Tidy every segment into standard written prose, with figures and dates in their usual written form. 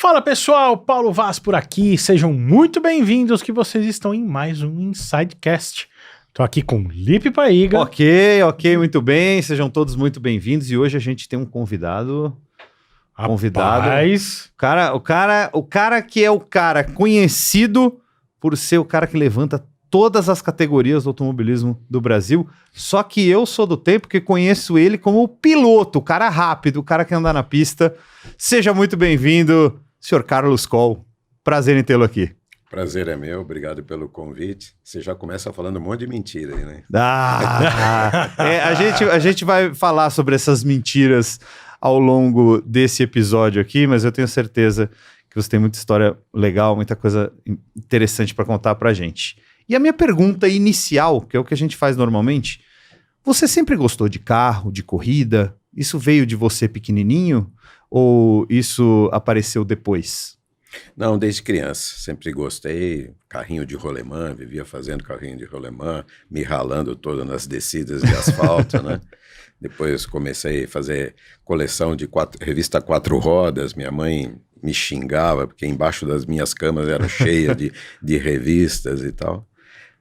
Fala pessoal, Paulo Vaz por aqui, sejam muito bem-vindos que vocês estão em mais um Insidecast. Tô aqui com Lipe Paiga. Ok, muito bem, sejam todos muito bem-vindos e hoje a gente tem um convidado... Rapaz. O cara que é o cara conhecido por ser o cara que levanta todas as categorias do automobilismo do Brasil, só que eu sou do tempo que conheço ele como o piloto, o cara rápido, o cara que anda na pista. Seja muito bem-vindo, senhor Carlos Coll. Prazer em tê-lo aqui. Prazer é meu, obrigado pelo convite. Você já começa falando um monte de mentira aí, né? A gente vai falar sobre essas mentiras ao longo desse episódio aqui, mas eu tenho certeza que você tem muita história legal, muita coisa interessante para contar pra gente. E a minha pergunta inicial, que é o que a gente faz normalmente, você sempre gostou de carro, de corrida? Isso veio de você pequenininho ou isso apareceu depois? Não, desde criança, sempre gostei, carrinho de rolemã, vivia fazendo carrinho de rolemã, me ralando todo nas descidas de asfalto, né? Depois comecei a fazer coleção de revista 4 rodas, minha mãe me xingava, porque embaixo das minhas camas era cheia de revistas e tal.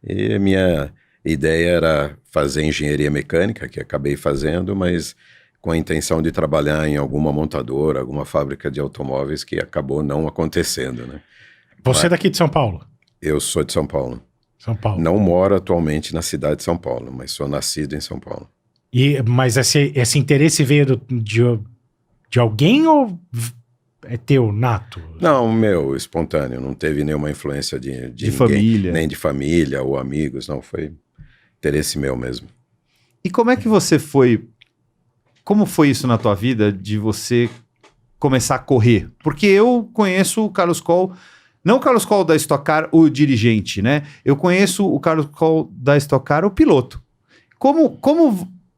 E a minha ideia era fazer engenharia mecânica, que acabei fazendo, mas com a intenção de trabalhar em alguma montadora, alguma fábrica de automóveis, que acabou não acontecendo, né? Você é daqui de São Paulo? Eu sou de São Paulo. São Paulo. Não moro atualmente na cidade de São Paulo, mas sou nascido em São Paulo. Mas esse interesse veio de alguém ou é teu, nato? Não, meu, espontâneo. Não teve nenhuma influência de ninguém, família. Nem de família ou amigos, não. Foi interesse meu mesmo. E como é que você foi... Como foi isso na tua vida de você começar a correr? Porque eu conheço o Carlos Coll, não o Carlos Coll da Stock Car, o dirigente, né? Eu conheço o Carlos Coll da Stock Car, o piloto.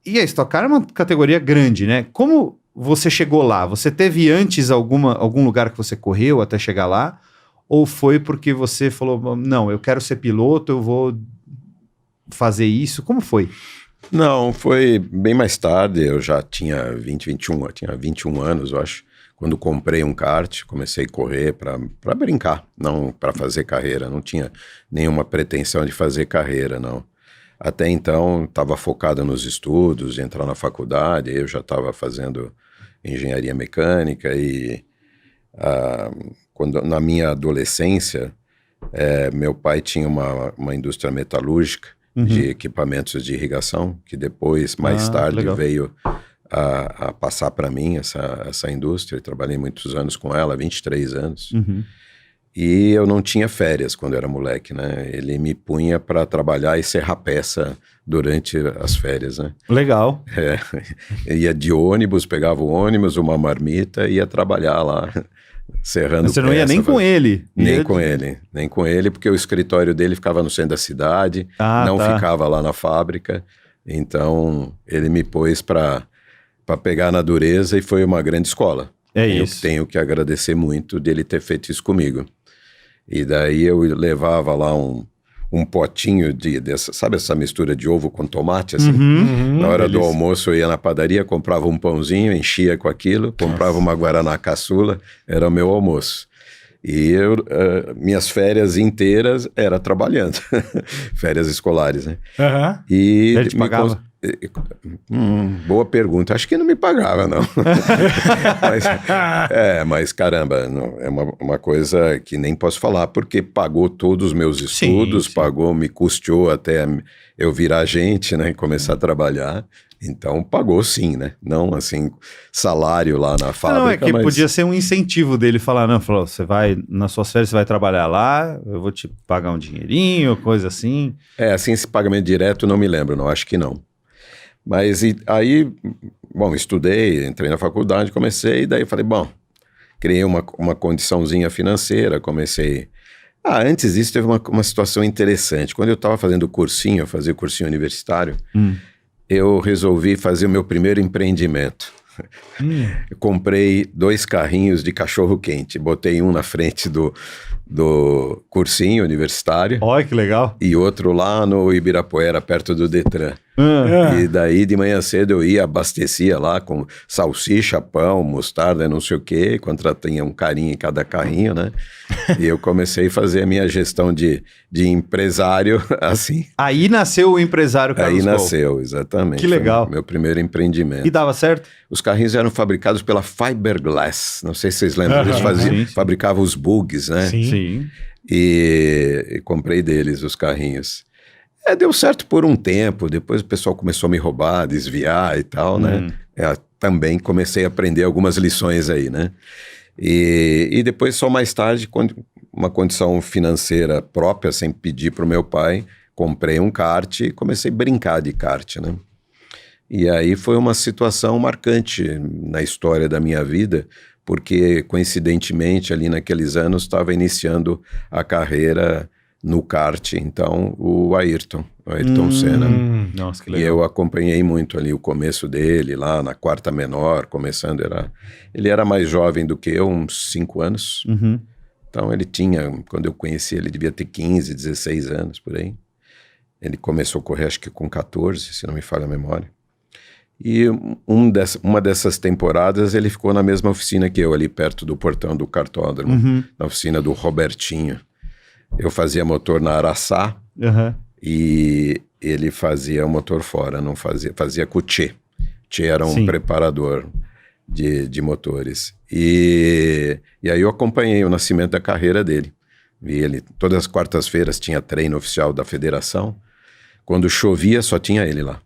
E a Stock Car é uma categoria grande, né? Como você chegou lá? Você teve antes algum lugar que você correu até chegar lá? Ou foi porque você falou, não, eu quero ser piloto, eu vou fazer isso? Como foi? Não, foi bem mais tarde, eu já tinha 21 anos, eu acho, quando comprei um kart, comecei a correr para brincar, não para fazer carreira, não tinha nenhuma pretensão de fazer carreira, não. Até então, estava focado nos estudos, de entrar na faculdade, eu já estava fazendo engenharia mecânica e na minha adolescência, meu pai tinha uma indústria metalúrgica, de equipamentos de irrigação, que depois, mais tarde, legal. Veio a passar para mim essa indústria. Eu trabalhei muitos anos com ela, 23 anos. E eu não tinha férias quando eu era moleque, né? Ele me punha para trabalhar e serrar peça durante as férias, né? Legal. Eu ia de ônibus, pegava o ônibus, uma marmita e ia trabalhar lá. Serrando Você não ia nem com ele? Nem com ele, porque o escritório dele ficava no centro da cidade, ficava lá na fábrica, então ele me pôs para pegar na dureza e foi uma grande escola. Tenho que agradecer muito dele ter feito isso comigo. E daí eu levava lá um potinho sabe essa mistura de ovo com tomate, assim? Na hora do almoço eu ia na padaria, comprava um pãozinho, enchia com aquilo, comprava uma guaraná caçula, era o meu almoço. E minhas férias inteiras era trabalhando, férias escolares, né? E ele te pagava? Boa pergunta. Acho que não me pagava, não. mas caramba, não, é uma coisa que nem posso falar, porque pagou todos os meus estudos, sim. Me custeou até eu virar gente, né, e começar a trabalhar. Então pagou sim, né? Não assim, salário lá na fábrica. Não, podia ser um incentivo dele falar, você vai, nas suas férias você vai trabalhar lá, eu vou te pagar um dinheirinho, coisa assim. Assim, esse pagamento direto não me lembro, não, acho que não. Mas aí, estudei, entrei na faculdade, comecei, e daí falei, criei uma condiçãozinha financeira, comecei... Antes disso teve uma situação interessante. Quando eu estava fazendo cursinho, eu fazia cursinho universitário, eu resolvi fazer o meu primeiro empreendimento. Eu comprei 2 carrinhos de cachorro-quente, botei um na frente do cursinho universitário. Olha que legal. E outro lá no Ibirapuera, perto do Detran. E daí de manhã cedo eu ia, abastecia lá com salsicha, pão, mostarda, não sei o quê, tinha um carinho em cada carrinho, né? E eu comecei a fazer a minha gestão de empresário, assim. Aí nasceu o empresário Carlos Aí Coll. nasceu, exatamente. Que legal. Foi meu primeiro empreendimento. E dava certo? Os carrinhos eram fabricados pela Fiberglass. Não sei se vocês lembram. Eles fabricavam os bugs, né? Sim. E comprei deles os carrinhos. Deu certo por um tempo. Depois o pessoal começou a me roubar, desviar e tal, né? Também comecei a aprender algumas lições aí, né? E depois, só mais tarde, quando uma condição financeira própria, sem pedir para o meu pai, comprei um kart e comecei a brincar de kart, né? E aí foi uma situação marcante na história da minha vida, porque, coincidentemente, ali naqueles anos, estava iniciando a carreira no kart, então, o Ayrton Senna. Nossa, que legal. E eu acompanhei muito ali o começo dele, lá na quarta menor, começando, ele era mais jovem do que eu, uns 5 anos. Então ele tinha, quando eu conheci ele, devia ter 15, 16 anos, por aí. Ele começou a correr, acho que com 14, se não me falha a memória. E uma dessas temporadas ele ficou na mesma oficina que eu, ali perto do portão do kartódromo, na oficina do Robertinho. Eu fazia motor na Araçá e ele fazia o motor fora, não fazia com o Tchê. Tchê era um preparador de motores. E aí eu acompanhei o nascimento da carreira dele. Vi ele, todas as quartas-feiras tinha treino oficial da federação. Quando chovia, só tinha ele lá.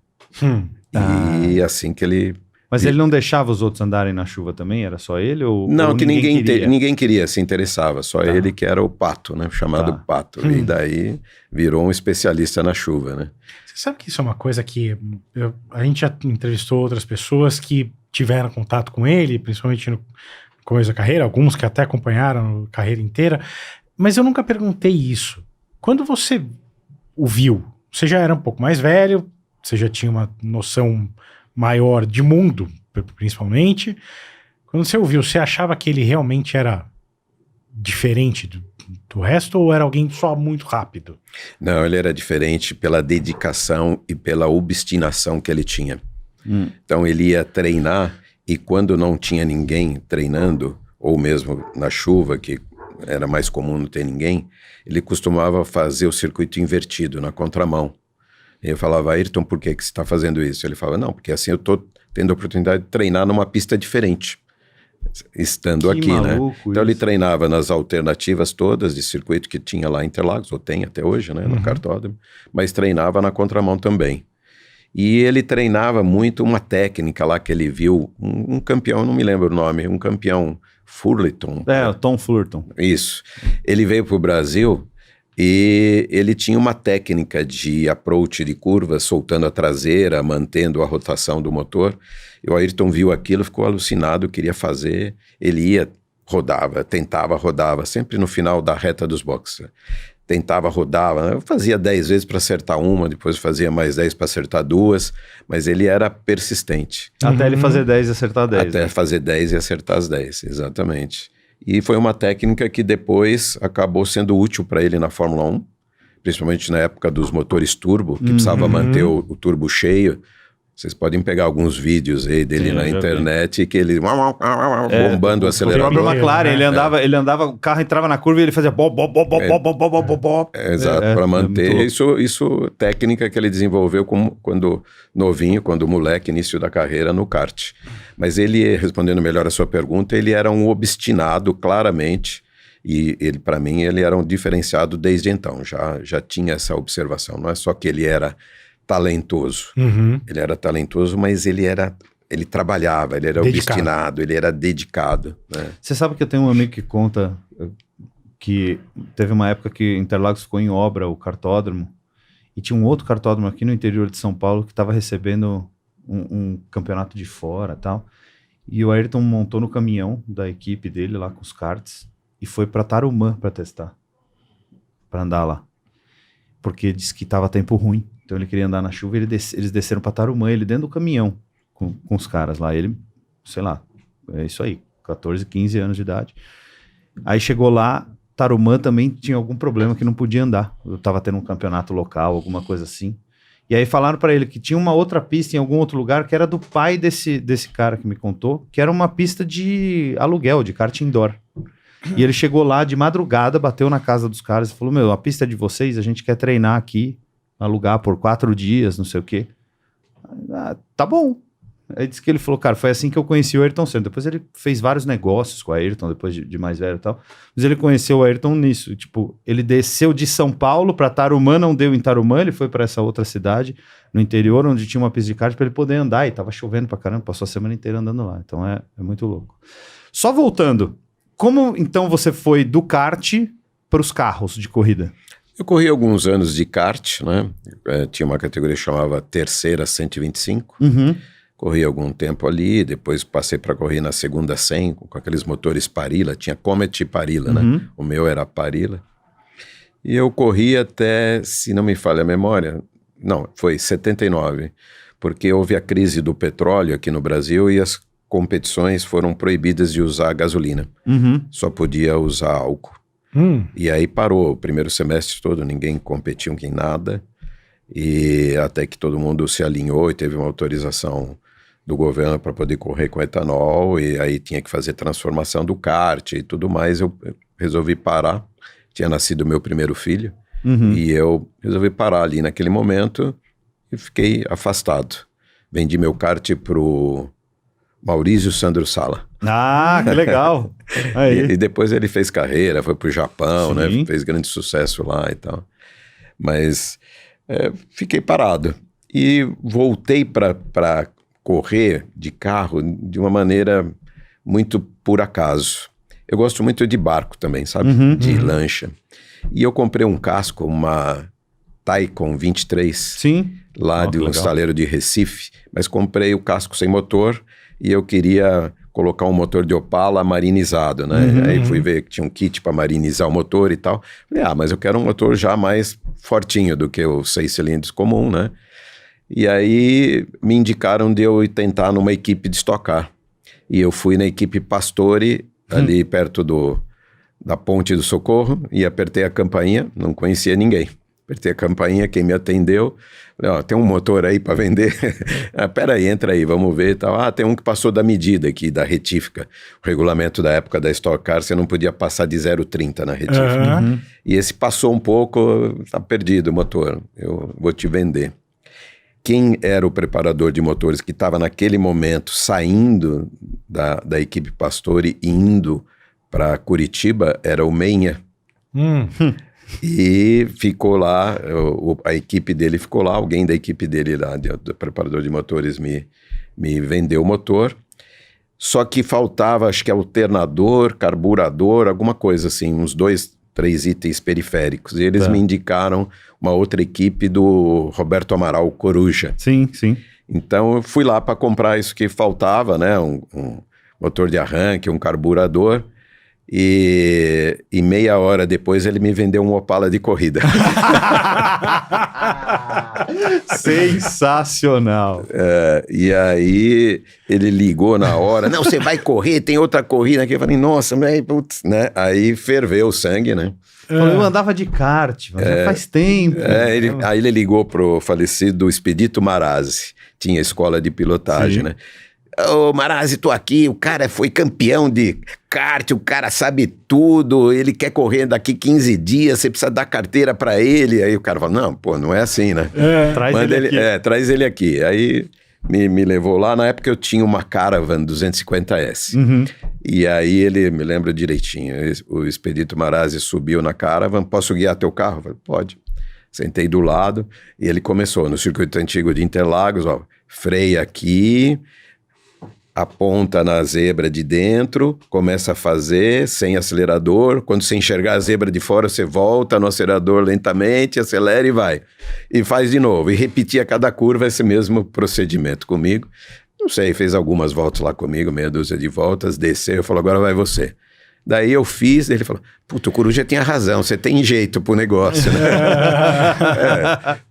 E assim que ele... Mas ele não deixava os outros andarem na chuva também? Era só ele? Não, ou que ninguém queria, se interessava. Só ele que era o pato, né? Chamado pato. E daí virou um especialista na chuva, né? Você sabe que isso é uma coisa que a gente já entrevistou outras pessoas que tiveram contato com ele, principalmente no começo da carreira, alguns que até acompanharam a carreira inteira, mas eu nunca perguntei isso. Quando você o viu, você já era um pouco mais velho, você já tinha uma noção maior de mundo, principalmente. Quando você ouviu, você achava que ele realmente era diferente do resto, ou era alguém só muito rápido? Não, ele era diferente pela dedicação e pela obstinação que ele tinha. Então ele ia treinar, e quando não tinha ninguém treinando, ou mesmo na chuva, que era mais comum não ter ninguém, ele costumava fazer o circuito invertido, na contramão. E eu falava, Ayrton, por que você está fazendo isso? Ele falava, não, porque assim eu estou tendo a oportunidade de treinar numa pista diferente, estando aqui, né? Então ele treinava nas alternativas todas de circuito que tinha lá em Interlagos, ou tem até hoje, né, no kartódromo, mas treinava na contramão também. E ele treinava muito uma técnica lá que ele viu, um campeão, não me lembro o nome, um campeão Fullerton. O Tom Fullerton. Isso. Ele veio para o Brasil e ele tinha uma técnica de approach de curva, soltando a traseira, mantendo a rotação do motor. E o Ayrton viu aquilo, ficou alucinado, queria fazer. Ele ia, rodava, tentava, rodava, sempre no final da reta dos boxes. Tentava, rodava, eu fazia 10 vezes para acertar uma, depois fazia mais 10 para acertar 2, mas ele era persistente. Até ele fazer 10 e acertar 10. Até fazer 10 e acertar as 10, exatamente. E foi uma técnica que depois acabou sendo útil para ele na Fórmula 1, principalmente na época dos motores turbo, que precisava manter o turbo cheio. Vocês podem pegar alguns vídeos aí dele na internet, que ele bombando o acelerador. O próprio McLaren, ele andava, o carro entrava na curva e ele fazia Exato, para manter. Isso técnica que ele desenvolveu quando novinho, quando moleque, início da carreira no kart. Mas ele, respondendo melhor a sua pergunta, ele era um obstinado, claramente, e ele, para mim, ele era um diferenciado desde então. Já tinha essa observação. Não é só que ele era talentoso. Ele era talentoso, mas ele trabalhava, ele era obstinado, ele era dedicado, né? Você sabe que eu tenho um amigo que conta que teve uma época que Interlagos ficou em obra, o kartódromo, e tinha um outro kartódromo aqui no interior de São Paulo que estava recebendo um campeonato de fora e tal, e o Ayrton montou no caminhão da equipe dele lá com os karts e foi para Tarumã para testar, para andar lá, porque disse que estava tempo ruim. Então ele queria andar na chuva e eles desceram para Tarumã, ele dentro do caminhão, com os caras lá. Ele, sei lá, é isso aí, 14, 15 anos de idade. Aí chegou lá, Tarumã também tinha algum problema que não podia andar. Eu tava tendo um campeonato local, alguma coisa assim. E aí falaram para ele que tinha uma outra pista em algum outro lugar que era do pai desse cara que me contou, que era uma pista de aluguel, de kart indoor. E ele chegou lá de madrugada, bateu na casa dos caras e falou, meu, a pista é de vocês, a gente quer treinar aqui, alugar por 4 dias, não sei o quê. Ah, tá bom. Aí disse que ele falou, cara, foi assim que eu conheci o Ayrton Senna. Depois ele fez vários negócios com o Ayrton, depois de mais velho e tal. Mas ele conheceu o Ayrton nisso. Tipo, ele desceu de São Paulo pra Tarumã, não deu em Tarumã, ele foi pra essa outra cidade, no interior, onde tinha uma pista de kart pra ele poder andar. E tava chovendo pra caramba, passou a semana inteira andando lá. Então é muito louco. Só voltando, como então você foi do kart pros carros de corrida? Eu corri alguns anos de kart, né? Tinha uma categoria que chamava Terceira 125. Corri algum tempo ali, depois passei para correr na segunda 100, com aqueles motores Parilla, tinha Comet e Parilla, né? O meu era Parilla. E eu corri até, se não me falha a memória, não, foi 79, porque houve a crise do petróleo aqui no Brasil e as competições foram proibidas de usar gasolina. Só podia usar álcool. E aí parou o primeiro semestre todo, ninguém competiu em nada, e até que todo mundo se alinhou e teve uma autorização do governo para poder correr com etanol, e aí tinha que fazer transformação do kart e tudo mais. Eu resolvi parar, tinha nascido meu primeiro filho, e eu resolvi parar ali naquele momento e fiquei afastado. Vendi meu kart pro Maurício Sandro Sala. Ah, que legal! Aí. E depois ele fez carreira, foi pro Japão, né? Fez grande sucesso lá e tal. Mas fiquei parado. E voltei para correr de carro de uma maneira muito por acaso. Eu gosto muito de barco também, sabe? De lancha. E eu comprei um casco, uma Taikon 23, lá de um estaleiro de Recife, mas comprei o casco sem motor e eu queria colocar um motor de Opala marinizado, né? Aí fui ver que tinha um kit para marinizar o motor e tal. Falei, mas eu quero um motor já mais fortinho do que o 6 cilindros comum, né? E aí me indicaram de eu tentar numa equipe de Stock Car. E eu fui na equipe Pastore, ali perto da Ponte do Socorro, e apertei a campainha, não conhecia ninguém. Apertei a campainha, quem me atendeu, falei, tem um motor aí para vender? Peraí, entra aí, vamos ver e tal. Tem um que passou da medida aqui, da retífica. O regulamento da época da Stock Car, você não podia passar de 0,30 na retífica. E esse passou um pouco, tá perdido o motor, eu vou te vender. Quem era o preparador de motores que estava naquele momento saindo da equipe Pastore e indo para Curitiba era o Meinha. E ficou lá, a equipe dele ficou lá, alguém da equipe dele lá, do preparador de motores, me vendeu o motor. Só que faltava, acho que alternador, carburador, alguma coisa assim, uns 2, 3 itens periféricos. E eles me indicaram uma outra equipe do Roberto Amaral, Coruja. Sim. Então eu fui lá para comprar isso que faltava, né? Um motor de arranque, um carburador. E meia hora depois ele me vendeu um Opala de corrida. Sensacional. E aí ele ligou na hora, não, você vai correr, tem outra corrida aqui. Eu falei, nossa, putz, né? Aí ferveu o sangue, né? Eu andava de kart, mas já faz tempo. Aí ele ligou pro falecido Expedito Marazzi, tinha escola de pilotagem, né? Ô, Marazzi, tô aqui, o cara foi campeão de kart, o cara sabe tudo, ele quer correr daqui 15 dias, você precisa dar carteira pra ele. Aí o cara falou, não é assim, né? Traz ele aqui. Aí me levou lá, na época eu tinha uma Caravan 250S. E aí ele, me lembra direitinho, o Expedito Marazzi subiu na Caravan, posso guiar teu carro? Eu falei, pode. Sentei do lado e ele começou no circuito antigo de Interlagos, freia aqui, aponta na zebra de dentro, começa a fazer sem acelerador. Quando você enxergar a zebra de fora, você volta no acelerador lentamente, acelera e vai. E faz de novo. E repetia cada curva esse mesmo procedimento comigo. Não sei, fez algumas voltas lá comigo, meia dúzia de voltas, desceu e falou, agora vai você. Daí eu fiz, ele falou, puta, o Coruja tinha razão, você tem jeito pro negócio, né?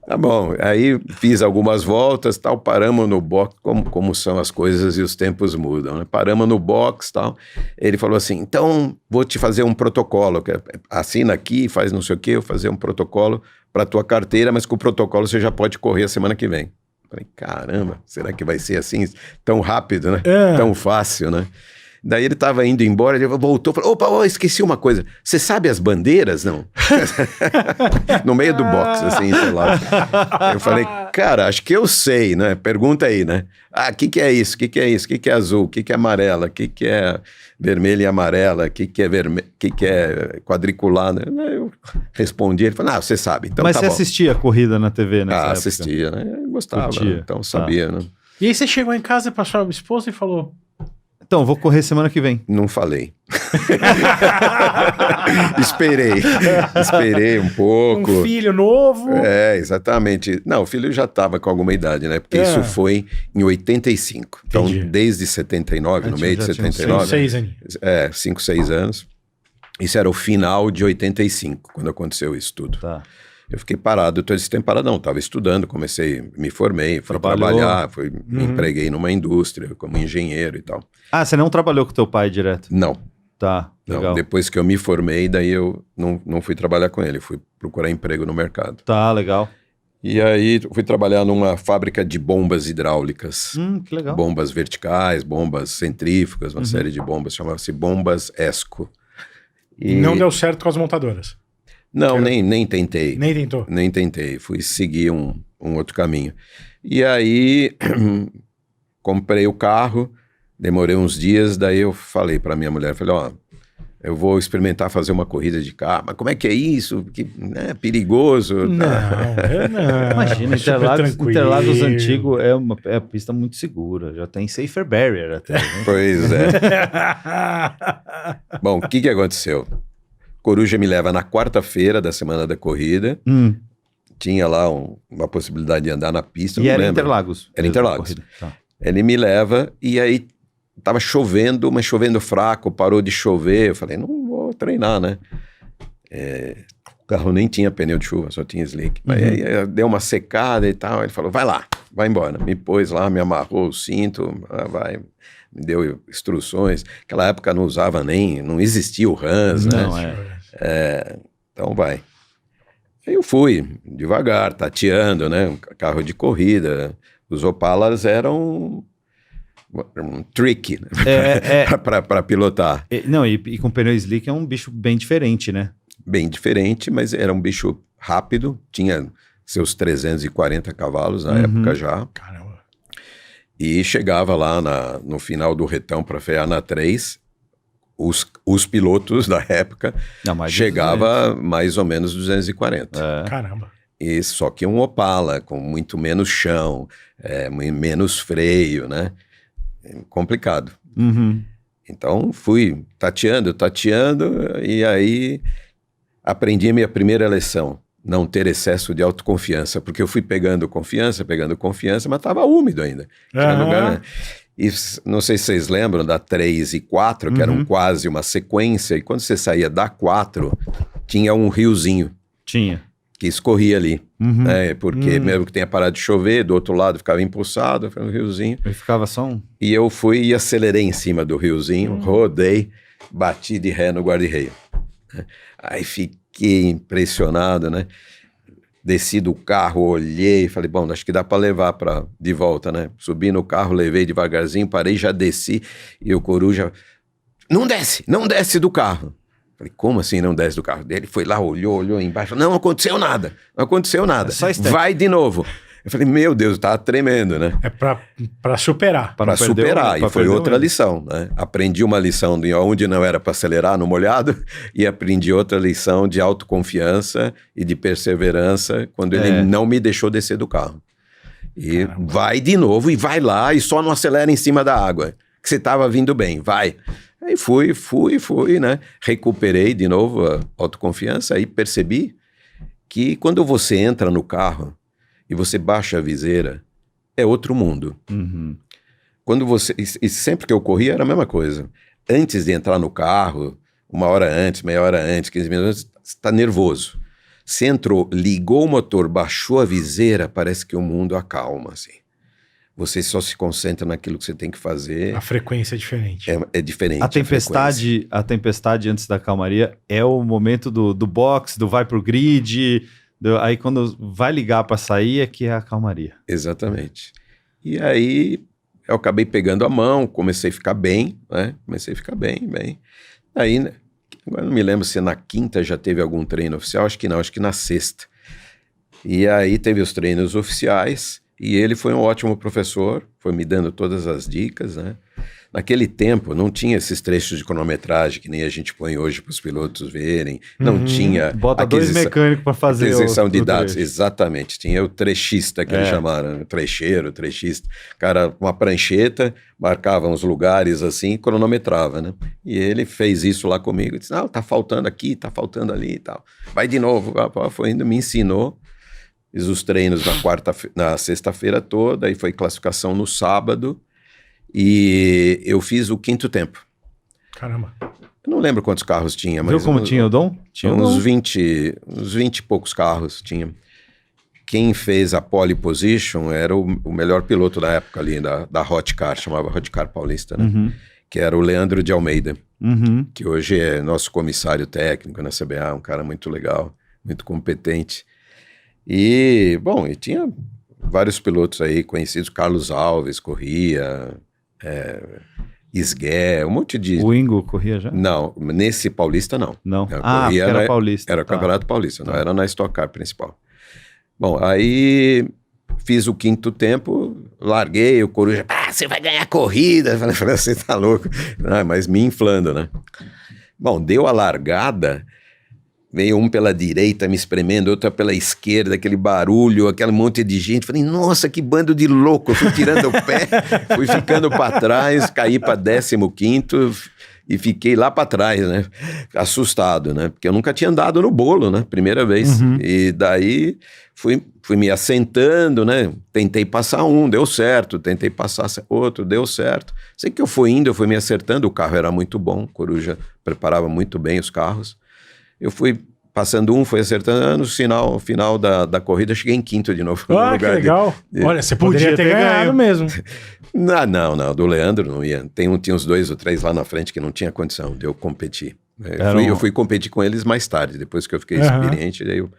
Tá bom, aí fiz algumas voltas, tal, paramos no box, como são as coisas e os tempos mudam, né? Paramos no box, tal, ele falou assim, então vou te fazer um protocolo, assina aqui, faz não sei o quê, eu vou fazer um protocolo pra tua carteira, mas com o protocolo você já pode correr a semana que vem. Falei, caramba, será que vai ser assim, tão rápido, né? Tão fácil, né? Daí ele tava indo embora, ele voltou, falou, opa, esqueci uma coisa, você sabe as bandeiras, não? No meio do box, assim, sei lá. Eu falei, cara, acho que eu sei, né? Pergunta aí, né? Ah, o que é isso? O que é isso? O que é azul? O que é amarela? O que é vermelha e amarela? O que é quadricular? Né? Eu respondi, ele falou, você sabe, então Mas tá você bom. assistia a corrida na TV nessa época? Assistia, né? Eu gostava, né? Então sabia, né? E aí você chegou em casa pra sua esposa e falou... Então, vou correr semana que vem. Não falei. Esperei um pouco. Um filho novo. Exatamente. Não, o filho já estava com alguma idade, né? Porque isso foi em 85. Então, desde 79, no meio de 79. 6 anos. 5, 6 anos. Isso era o final de 85, quando aconteceu isso tudo. Tá. Eu fiquei parado todo esse tempo parado, não, estava estudando, me formei, fui trabalhar, me empreguei numa indústria como engenheiro e tal. Ah, você não trabalhou com teu pai direto? Não. Tá, legal. Não, depois que eu me formei, daí eu não fui trabalhar com ele, fui procurar emprego no mercado. Tá, legal. E aí fui trabalhar numa fábrica de bombas hidráulicas. Que legal. Bombas verticais, bombas centrífugas, uma série de bombas, chamava-se Bombas Esco. E não deu certo com as montadoras? Não, nem tentei. Nem tentou? Nem tentei, fui seguir um outro caminho. E aí, comprei o carro, demorei uns dias, daí eu falei para minha mulher, eu vou experimentar fazer uma corrida de carro, mas como é que é isso? Que, né, perigoso. Não. Imagina, Interlagos antigo é uma pista muito segura, já tem safer barrier até. Né? Pois é. Bom, o que aconteceu? Coruja me leva na quarta-feira da semana da corrida. Tinha lá uma possibilidade de andar na pista. E era Interlagos. Era Interlagos. Tá. Ele me leva e aí tava chovendo, mas chovendo fraco, parou de chover. Eu falei, não vou treinar, né? O carro nem tinha pneu de chuva, só tinha slick. Aí deu uma secada e tal. Ele falou, vai lá, vai embora. Me pôs lá, me amarrou o cinto, vai... Me deu instruções. Naquela época não usava não existia o Hans, né? Então vai. Aí eu fui, devagar, tateando, né? Um carro de corrida. Os Opalas eram um trick, né? para pilotar. E com pneu slick é um bicho bem diferente, né? Bem diferente, mas era um bicho rápido. Tinha seus 340 cavalos na época já. Caramba. E chegava lá no final do retão para frear na 3, os pilotos da época chegava mais ou menos 240. Caramba. E só que um Opala, com muito menos chão, menos freio, né? Complicado. Então fui tateando, e aí aprendi a minha primeira lição. Não ter excesso de autoconfiança, porque eu fui pegando confiança, mas estava úmido ainda. Lugar, né? E não sei se vocês lembram da 3 e 4, que eram quase uma sequência, e quando você saía da 4, tinha um riozinho. Tinha. Que escorria ali, né? Porque mesmo que tenha parado de chover, do outro lado ficava empoçado, foi um riozinho. E ficava só um... E eu fui e acelerei em cima do riozinho, rodei, bati de ré no guarda-reio. Aí fiquei impressionado, né? Desci do carro, olhei, falei, bom, acho que dá para levar de volta, né? Subi no carro, levei devagarzinho, parei, já desci, e o Coruja, não desce do carro. Falei, como assim não desce do carro? Ele foi lá, olhou embaixo, não aconteceu nada, vai de novo. Eu falei, meu Deus, tá tremendo, né? É pra superar. Para superar, e foi outra lição, né? Aprendi uma lição de onde não era para acelerar no molhado, e aprendi outra lição de autoconfiança e de perseverança quando ele não me deixou descer do carro. E vai de novo, e vai lá, e só não acelera em cima da água, que você estava vindo bem, vai. Aí fui, né? Recuperei de novo a autoconfiança, aí percebi que quando você entra no carro, e você baixa a viseira, é outro mundo. Quando você... E sempre que eu corria era a mesma coisa. Antes de entrar no carro, 1 hora antes, meia hora antes, 15 minutos antes, você está nervoso. Você entrou, ligou o motor, baixou a viseira, parece que o mundo acalma, assim. Você só se concentra naquilo que você tem que fazer. A frequência é diferente. É diferente. A tempestade antes da calmaria é o momento do box, do vai pro grid, aí quando vai ligar para sair é que é a calmaria. Exatamente. E aí eu acabei pegando a mão, comecei a ficar bem, né? Aí, né? Agora não me lembro se na quinta já teve algum treino oficial, acho que não, acho que na sexta. E aí teve os treinos oficiais. E ele foi um ótimo professor, foi me dando todas as dicas, né? Naquele tempo não tinha esses trechos de cronometragem que nem a gente põe hoje para os pilotos verem, não tinha... Bota 2 mecânicos para fazer aquisição de dados, trecho. Exatamente, tinha o trechista que eles chamaram, trecheiro, trechista, cara, uma prancheta, marcava uns lugares assim e cronometrava, né? E ele fez isso lá comigo, disse, tá faltando aqui, tá faltando ali e tal, vai de novo, foi indo, me ensinou. Fiz os treinos na sexta-feira toda, aí foi classificação no sábado, e eu fiz o 5º tempo. Caramba. Eu não lembro quantos carros tinha, mas... Viu como tinha o Dom? Tinha uns 20 e poucos carros tinha. Quem fez a pole position era o melhor piloto da época ali, da Hot Car, chamava Hot Car Paulista, né? Que era o Leandro de Almeida, que hoje é nosso comissário técnico na CBA, um cara muito legal, muito competente. E, bom, e tinha vários pilotos aí conhecidos, Carlos Alves corria, Isgué, um monte de... O Ingo corria já? Não, nesse Paulista não. Não, era Paulista. Era o Campeonato Paulista, não era na Stock Car principal. Bom, aí fiz o 5º tempo, larguei, o Coruja, você vai ganhar a corrida. Eu falei, você tá louco. Mas me inflando, né? Bom, deu a largada... Veio um pela direita me espremendo, outro pela esquerda, aquele barulho, aquele monte de gente. Falei, nossa, que bando de louco. Eu fui tirando o pé, fui ficando para trás, caí para 15º e fiquei lá para trás, né? Assustado, né? Porque eu nunca tinha andado no bolo, né? Primeira vez. E daí fui me assentando, né? Tentei passar um, deu certo. Tentei passar outro, deu certo. Sei que eu fui me acertando. O carro era muito bom, o Coruja preparava muito bem os carros. Eu fui passando fui acertando, no final da corrida, cheguei em 5º de novo. Ah, que legal. Olha, você podia ter ganhado mesmo. Não, do Leandro não ia. Tinha uns 2 ou 3 lá na frente que não tinha condição de eu competir. Eu fui competir com eles mais tarde, depois que eu fiquei experiente, daí eu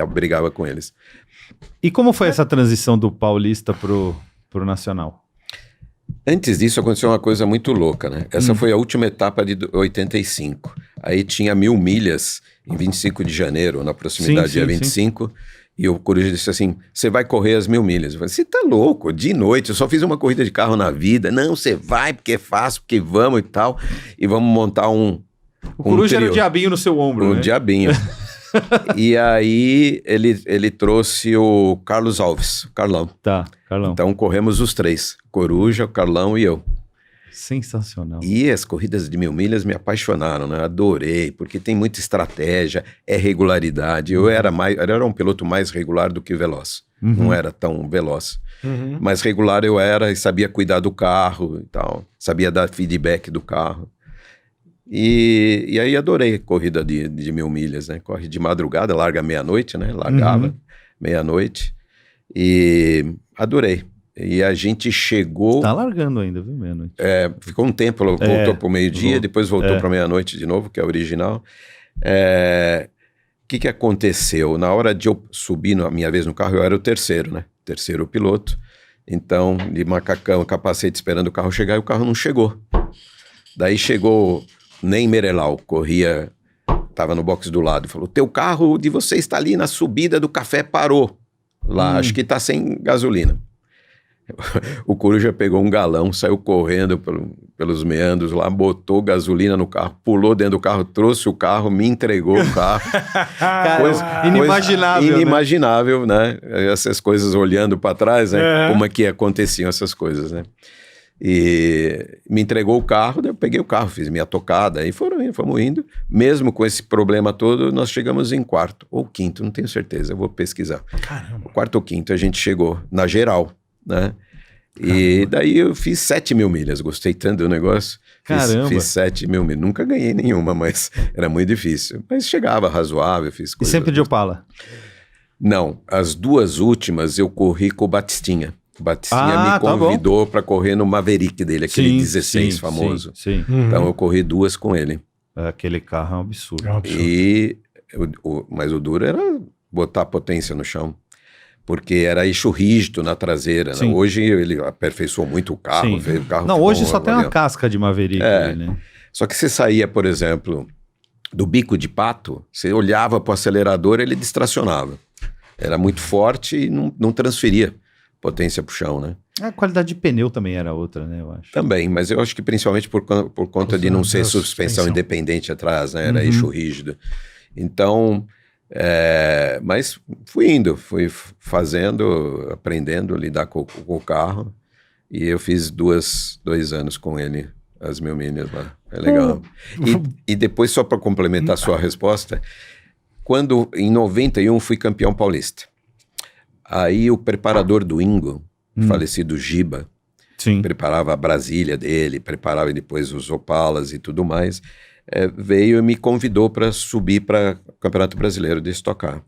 brigava com eles. E como foi essa transição do Paulista pro Nacional? Antes disso aconteceu uma coisa muito louca, né? Essa foi a última etapa de 85. Aí tinha 1000 milhas em 25 de janeiro, na proximidade dia 25. E o Coruja disse assim, você vai correr as 1000 milhas. Eu falei, você tá louco? De noite, eu só fiz uma corrida de carro na vida. Não, você vai porque é fácil, porque vamos e tal. E vamos montar O Coruja era o diabinho no seu ombro, né? Diabinho. E aí ele trouxe o Carlos Alves, o Carlão. Tá, Carlão. Então corremos os 3, Coruja, o Carlão e eu. Sensacional. E as corridas de 1000 milhas me apaixonaram, né? Adorei, porque tem muita estratégia, regularidade. Eu era um piloto mais regular do que veloz. Não era tão veloz. Mas regular eu era e sabia cuidar do carro e tal. Sabia dar feedback do carro. E aí adorei a corrida de 1000 milhas, né? Corre de madrugada, larga meia-noite, né? Largava meia-noite e adorei. E a gente chegou... Tá largando ainda, viu, meia-noite? Ficou um tempo, voltou pro meio-dia, depois voltou pra meia-noite de novo, que é a original. O que aconteceu? Na hora de eu subir a minha vez no carro, eu era o terceiro, né? Terceiro piloto. Então, de macacão, capacete, esperando o carro chegar, e o carro não chegou. Daí chegou... Nem Merelau, corria, estava no box do lado, falou, teu carro de você está ali na subida do café, parou lá, acho que está sem gasolina. O Coruja pegou um galão, saiu correndo pelos meandros lá, botou gasolina no carro, pulou dentro do carro, trouxe o carro, me entregou o carro. Inimaginável, né? Essas coisas olhando para trás, né? Como é que aconteciam essas coisas, né? E me entregou o carro, daí eu peguei o carro, fiz minha tocada, aí fomos indo. Mesmo com esse problema todo, nós chegamos em 4º ou 5º, não tenho certeza, eu vou pesquisar. Caramba. 4º ou 5º a gente chegou, na geral, né? E daí eu fiz 7.000 milhas, gostei tanto do negócio. Caramba! Fiz 7.000 milhas, nunca ganhei nenhuma, mas era muito difícil. Mas chegava razoável, fiz E coisas. sempre de Opala? Não, as 2 últimas eu corri com o Batistinha. O Batistinha me convidou para correr no Maverick dele, aquele 16 famoso. Sim. Então eu corri 2 com ele. Aquele carro é um absurdo. Mas o duro era botar a potência no chão. Porque era eixo rígido na traseira. Né? Hoje ele aperfeiçoou muito o carro. Veio o carro. Não, hoje só tem uma casca de Maverick. Né? Só que você saía, por exemplo, do bico de pato, você olhava para o acelerador, ele distracionava. Era muito forte e não transferia potência para o chão, né? A qualidade de pneu também era outra, né, eu acho. Também, mas eu acho que principalmente por conta de não ser suspensão independente atrás, né? Era eixo rígido. Então, mas fui fazendo, aprendendo a lidar com o carro, e eu fiz 2 anos com ele, as 1.000 milhas lá. É legal. E depois, só para complementar a sua resposta, quando em 91 fui campeão paulista, aí o preparador do Ingo, falecido Giba, preparava a Brasília dele, preparava depois os Opalas e tudo mais, veio e me convidou para subir para o Campeonato Brasileiro de Stock Car.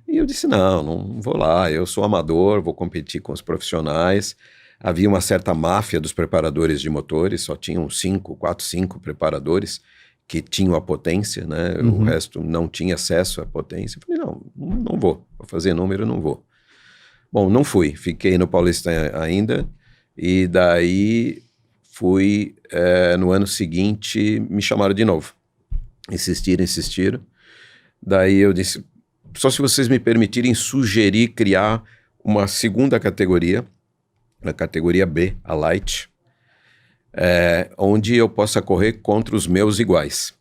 E eu disse, não vou lá, eu sou amador, vou competir com os profissionais. Havia uma certa máfia dos preparadores de motores, só tinham 4, 5 preparadores que tinham a potência, né? O resto não tinha acesso à potência. Eu falei, não vou fazer número, não vou. Bom, não fui, fiquei no Paulista ainda, e daí fui, no ano seguinte, me chamaram de novo. Insistiram. Daí eu disse, só se vocês me permitirem sugerir criar uma segunda categoria, na categoria B, a Light, onde eu possa correr contra os meus iguais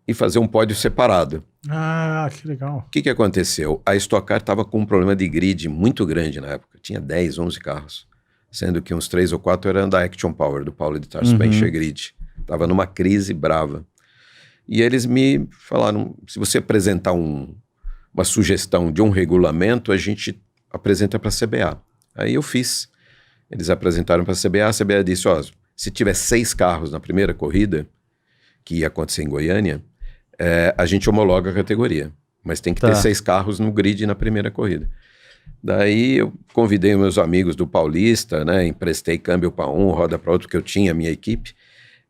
e fazer um pódio separado. Ah, que legal. O que aconteceu? A Stock Car estava com um problema de grid muito grande na época. Tinha 10, 11 carros, sendo que uns 3 ou 4 eram da Action Power, do Paulo de Tarso, para encher grid. Estava numa crise brava. E eles me falaram, se você apresentar uma sugestão de um regulamento, a gente apresenta para a CBA. Aí eu fiz. Eles apresentaram para a CBA disse, se tiver 6 carros na primeira corrida, que ia acontecer em Goiânia, a gente homologa a categoria, mas tem que ter 6 carros no grid na primeira corrida. Daí eu convidei meus amigos do Paulista, né, emprestei câmbio para um, roda para outro, que eu tinha a minha equipe,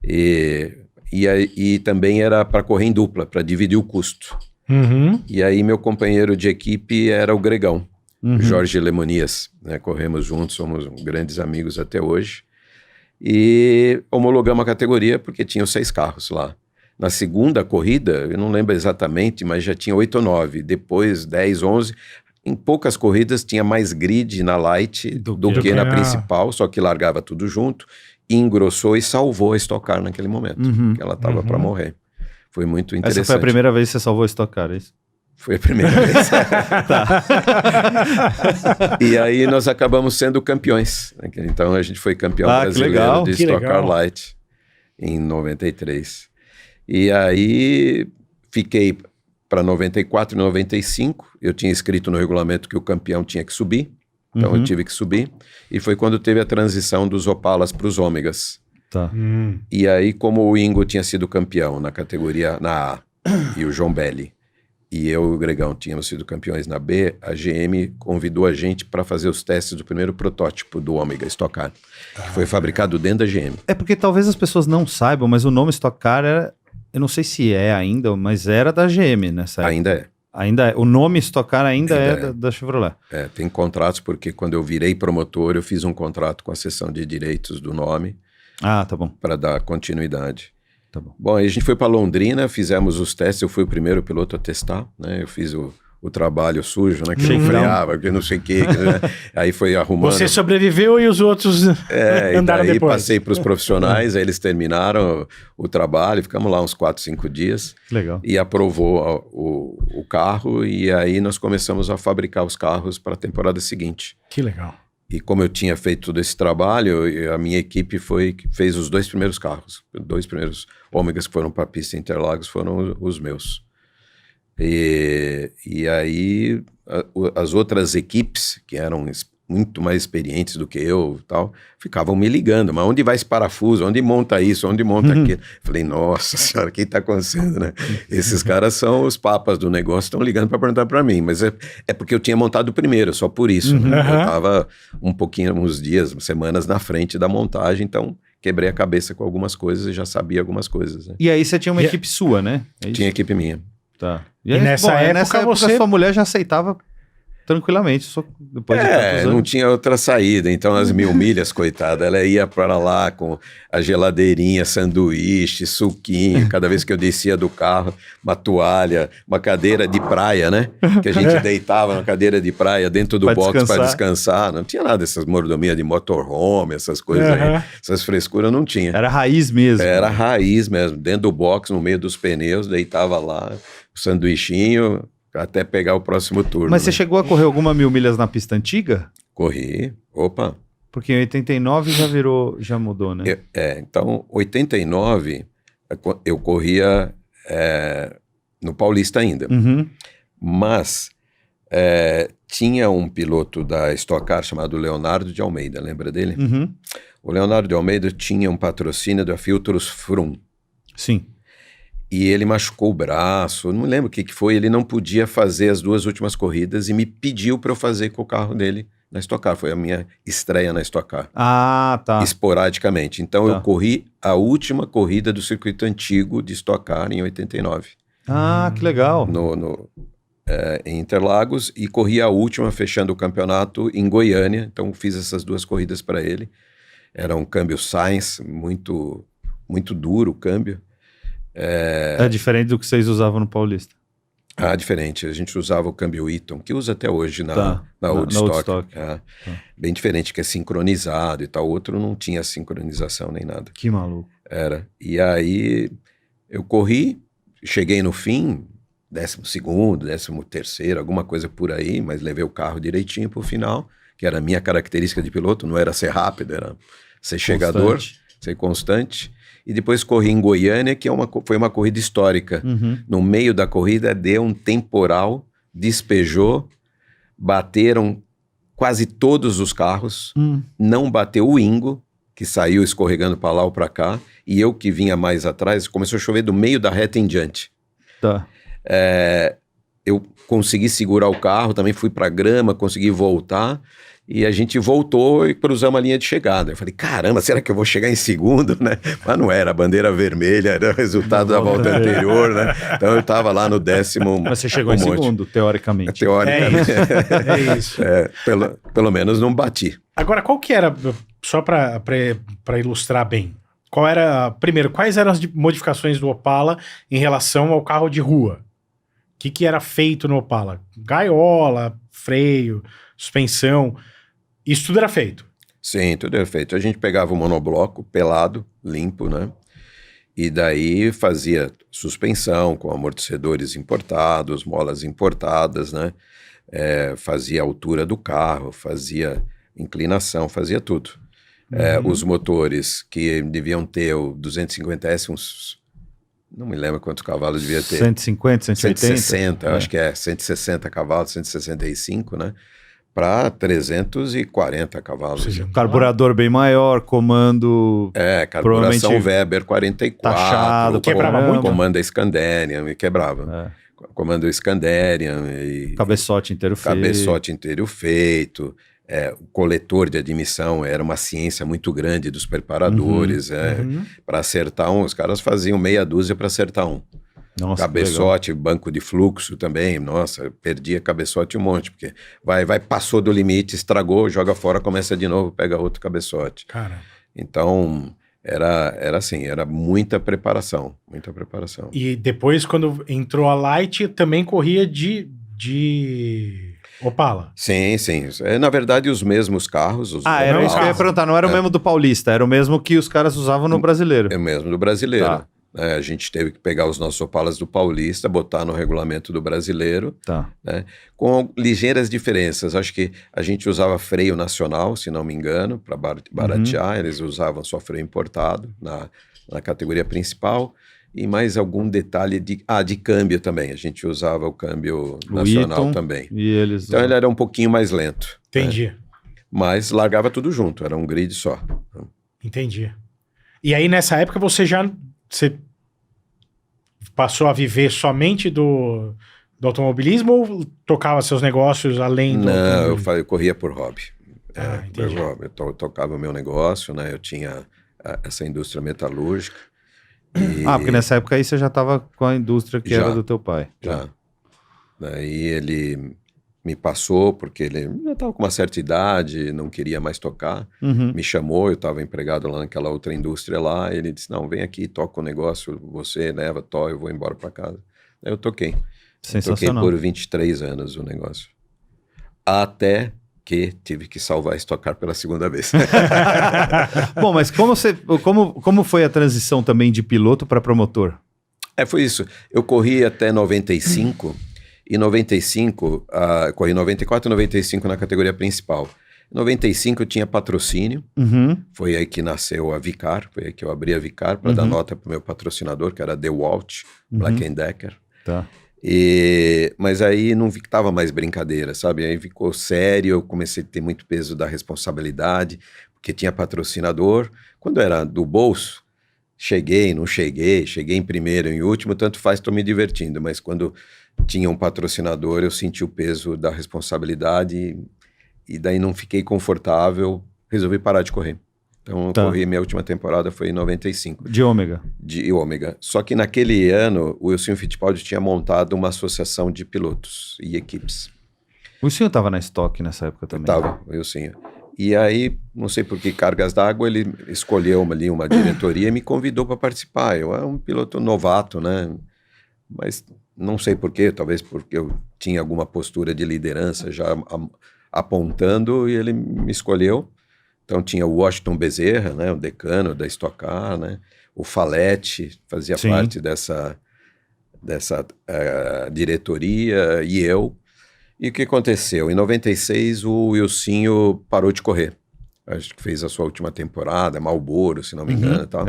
e também era para correr em dupla, para dividir o custo. E aí meu companheiro de equipe era o Gregão, Jorge Lemonias, né, corremos juntos, somos grandes amigos até hoje, e homologamos a categoria porque tinham 6 carros lá. Na segunda corrida, eu não lembro exatamente, mas já tinha 8 ou 9, depois 10, 11. Em poucas corridas tinha mais grid na Light do que na principal, só que largava tudo junto, e engrossou e salvou a Stock Car naquele momento, que ela estava para morrer. Foi muito interessante. Essa foi a primeira vez que você salvou a Stock Car, é isso? Foi a primeira vez. E aí nós acabamos sendo campeões. Então a gente foi campeão brasileiro de Stock Car Light em 93. E aí fiquei para 94 e 95. Eu tinha escrito no regulamento que o campeão tinha que subir. Então eu tive que subir. E foi quando teve a transição dos Opalas para os Ômegas. E aí, como o Ingo tinha sido campeão na categoria na A e o João Belli, e eu e o Gregão tínhamos sido campeões na B, a GM convidou a gente para fazer os testes do primeiro protótipo do Ômega Stock Car, que foi fabricado dentro da GM. É porque talvez as pessoas não saibam, mas o nome Stock Car era, eu não sei se é ainda, mas era da GM nessa época. Ainda é. Ainda é. O nome Stock Car ainda é da Chevrolet. Tem contratos, porque quando eu virei promotor, eu fiz um contrato com a seção de direitos do nome. Ah, tá bom. Para dar continuidade. Tá bom. Bom, aí a gente foi para Londrina, fizemos os testes, eu fui o primeiro piloto a testar, né? Eu fiz o trabalho sujo, né? Que freava, que não sei o que, né? Aí foi arrumando. Você sobreviveu e os outros andaram daí depois. Passei para os profissionais, aí eles terminaram o trabalho, ficamos lá uns 4, 5 dias. Legal. E aprovou o carro, e aí nós começamos a fabricar os carros para a temporada seguinte. Que legal. E como eu tinha feito todo esse trabalho, a minha equipe fez os 2 primeiros carros. 2 primeiros Ômegas que foram para a pista Interlagos foram os meus. E aí as outras equipes, que eram muito mais experientes do que eu e tal, ficavam me ligando, mas onde vai esse parafuso, onde monta isso, onde monta aquilo? Falei, nossa senhora, o que está acontecendo, né? Esses caras são os papas do negócio, estão ligando para perguntar para mim, mas é porque eu tinha montado primeiro, só por isso, né? Eu estava uns dias, semanas na frente da montagem, então quebrei a cabeça com algumas coisas e já sabia algumas coisas, né? E aí você tinha uma equipe sua, né? Tinha equipe minha. Tá. E nessa época você... sua mulher já aceitava tranquilamente, só depois de tantos anos. Não tinha outra saída, então as 1000 milhas, coitada, ela ia para lá com a geladeirinha, sanduíche, suquinho, cada vez que eu descia do carro, uma toalha, uma cadeira de praia, né, que a gente deitava na cadeira de praia dentro do box para descansar, não tinha nada dessas mordomias de motorhome, essas coisas aí, essas frescuras não tinha. Era raiz mesmo. Era raiz mesmo, dentro do box, no meio dos pneus, deitava lá, o sanduichinho, até pegar o próximo turno. Mas você chegou a correr alguma 1000 milhas na pista antiga? Corri, opa. Porque em 89 já mudou, né? Então, 89, eu corria no Paulista ainda. Mas tinha um piloto da Stock Car chamado Leonardo de Almeida, lembra dele? O Leonardo de Almeida tinha um patrocínio da Filtros Frum. Sim. E ele machucou o braço, não lembro o que foi, ele não podia fazer as 2 últimas corridas e me pediu para eu fazer com o carro dele na Stock Car. Foi a minha estreia na Stock Car. Ah, tá. Esporadicamente. Então eu corri a última corrida do circuito antigo de Stock Car em 89. Ah, que legal. Em Interlagos, e corri a última fechando o campeonato em Goiânia. Então fiz essas 2 corridas para ele. Era um câmbio Sainz, muito, muito duro o câmbio. É diferente do que vocês usavam no Paulista. Diferente. A gente usava o câmbio Eaton, que usa até hoje na Old Stock. Bem diferente, que é sincronizado e tal. O outro não tinha sincronização nem nada. Que maluco. Era. E aí eu corri, cheguei no fim, 12º, 13º, alguma coisa por aí, mas levei o carro direitinho pro final, que era a minha característica de piloto, não era ser rápido, era ser chegador, ser constante. E depois corri em Goiânia, que foi uma corrida histórica. No meio da corrida deu um temporal, despejou, bateram quase todos os carros, não bateu o Ingo, que saiu escorregando para lá ou para cá, e eu que vinha mais atrás, começou a chover do meio da reta em diante. Tá. Eu consegui segurar o carro, também fui para grama, consegui voltar, e a gente voltou e cruzamos a linha de chegada. Eu falei, caramba, será que eu vou chegar em segundo, né? Mas não era, a bandeira vermelha, era o resultado da volta anterior, né? Então eu estava lá no 10º. Mas você chegou em segundo, teoricamente. Teoricamente. É isso. Pelo menos não bati. Agora, qual que era, só para ilustrar bem, primeiro, quais eram as modificações do Opala em relação ao carro de rua? O que era feito no Opala? Gaiola, freio, suspensão, isso tudo era feito? Sim, tudo era feito. A gente pegava o monobloco pelado, limpo, né? E daí fazia suspensão com amortecedores importados, molas importadas, né? Fazia a altura do carro, fazia inclinação, fazia tudo. Os motores que deviam ter o 250S, não me lembro quantos cavalos devia ter. 150, 180? 160, acho que 160 cavalos, 165, né? Para 340 cavalos. Seja, carburador bem maior, comando... Carburação Weber 44. Taxado, quebrava muito. Comando Scanderian, e quebrava. Comando Scanderian. E cabeçote inteiro feito. O coletor de admissão era uma ciência muito grande dos preparadores. Para acertar os caras faziam meia dúzia para acertar um. Nossa, cabeçote, banco de fluxo também. Nossa, perdia cabeçote um monte, porque passou do limite, estragou, joga fora, começa de novo, pega outro cabeçote. Cara. Então, era assim, era muita preparação. E depois, quando entrou a Light, também corria de Opala. Sim. Na verdade, os mesmos carros. Era isso que eu ia perguntar. Não era o mesmo do Paulista, era o mesmo que os caras usavam no Brasileiro. É o mesmo do Brasileiro. Tá. A gente teve que pegar os nossos Opalas do Paulista, botar no regulamento do Brasileiro, né, com ligeiras diferenças. Acho que a gente usava freio nacional, se não me engano, para baratear. Eles usavam só freio importado na categoria principal. E mais algum detalhe de câmbio também. A gente usava o câmbio nacional também. E eles então ele era um pouquinho mais lento. Entendi. Mas largava tudo junto, era um grid só. Entendi. E aí, nessa época, você passou a viver somente do automobilismo ou tocava seus negócios além do automobilismo? Não, eu corria por hobby. Entendi. Eu tocava o meu negócio, né? Eu tinha essa indústria metalúrgica. Porque nessa época aí você já estava com a indústria que era do teu pai. Já. Daí ele me passou, porque ele já estava com uma certa idade, não queria mais tocar. Me chamou, eu estava empregado lá naquela outra indústria lá. Ele disse, não, vem aqui, toca o negócio, você leva, eu vou embora para casa. Aí eu toquei. Sensacional. Toquei por 23 anos o negócio. Até que tive que salvar a Stock Car pela segunda vez. Bom, mas como foi a transição também de piloto para promotor? Foi isso. Eu corri até 95, e 95, corri 94 e 95 na categoria principal. Em 95 eu tinha patrocínio, foi aí que nasceu a Vicar, foi aí que eu abri a Vicar para dar nota para o meu patrocinador, que era DeWalt, Black & Decker. Tá. Mas aí não estava mais brincadeira, sabe? Aí ficou sério, eu comecei a ter muito peso da responsabilidade, porque tinha patrocinador. Quando era do bolso, cheguei, não cheguei, cheguei em primeiro, em último, tanto faz, estou me divertindo. Mas quando tinha um patrocinador, eu senti o peso da responsabilidade e daí não fiquei confortável, resolvi parar de correr. Então eu corri, minha última temporada foi em 95. De ômega. De ômega. Só que naquele ano, o Wilson Fittipaldi tinha montado uma associação de pilotos e equipes. O Wilson estava na Stock nessa época também? Estava, o Wilson. E aí, não sei por que cargas d'água, ele escolheu ali uma diretoria e me convidou para participar. Eu era um piloto novato, né? Mas não sei por quê, talvez porque eu tinha alguma postura de liderança já apontando e ele me escolheu. Então tinha o Washington Bezerra, né, o decano da Stock Car, né, o Faletti fazia parte dessa diretoria e eu. E o que aconteceu? Em 96 o Wilsinho parou de correr. Acho que fez a sua última temporada, Marlboro, se não me engano. E tal.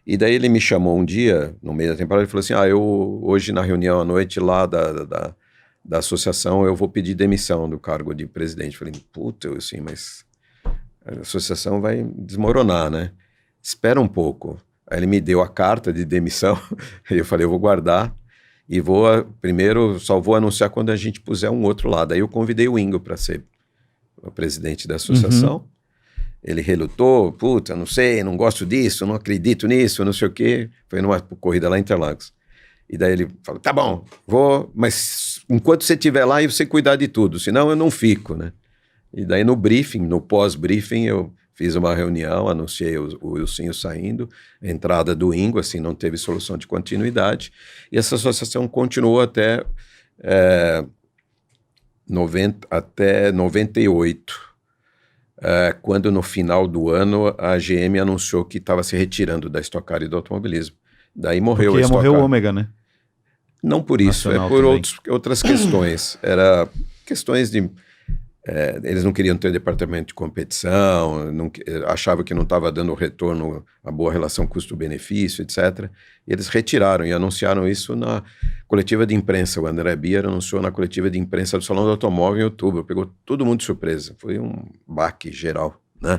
E daí ele me chamou um dia, no meio da temporada, e falou assim, eu hoje na reunião à noite lá da associação eu vou pedir demissão do cargo de presidente. Falei, puta, Wilson, mas a associação vai desmoronar, né? Espera um pouco. Aí ele me deu a carta de demissão, e eu falei, eu vou guardar, e só vou anunciar quando a gente puser um outro lado. Aí eu convidei o Ingo para ser o presidente da associação. Ele relutou, puta, não sei, não gosto disso, não acredito nisso, não sei o quê. Foi numa corrida lá em Interlagos. E daí ele falou, tá bom, vou, mas enquanto você estiver lá, você cuidar de tudo, senão eu não fico, né? E daí no pós-briefing, eu fiz uma reunião, anunciei o Wilsinho saindo, a entrada do Ingo, assim, não teve solução de continuidade. E essa associação continuou até 98, quando no final do ano a GM anunciou que estava se retirando da Stock Car e do automobilismo. Daí morreu a Stock Car. Morreu o Ômega, né? Não por isso, por outras questões. Era questões de... eles não queriam ter departamento de competição, achavam que não estava dando retorno, a boa relação custo-benefício, etc. E eles retiraram e anunciaram isso na coletiva de imprensa. O André Bier anunciou na coletiva de imprensa do Salão do Automóvel em outubro. Pegou todo mundo de surpresa. Foi um baque geral, né?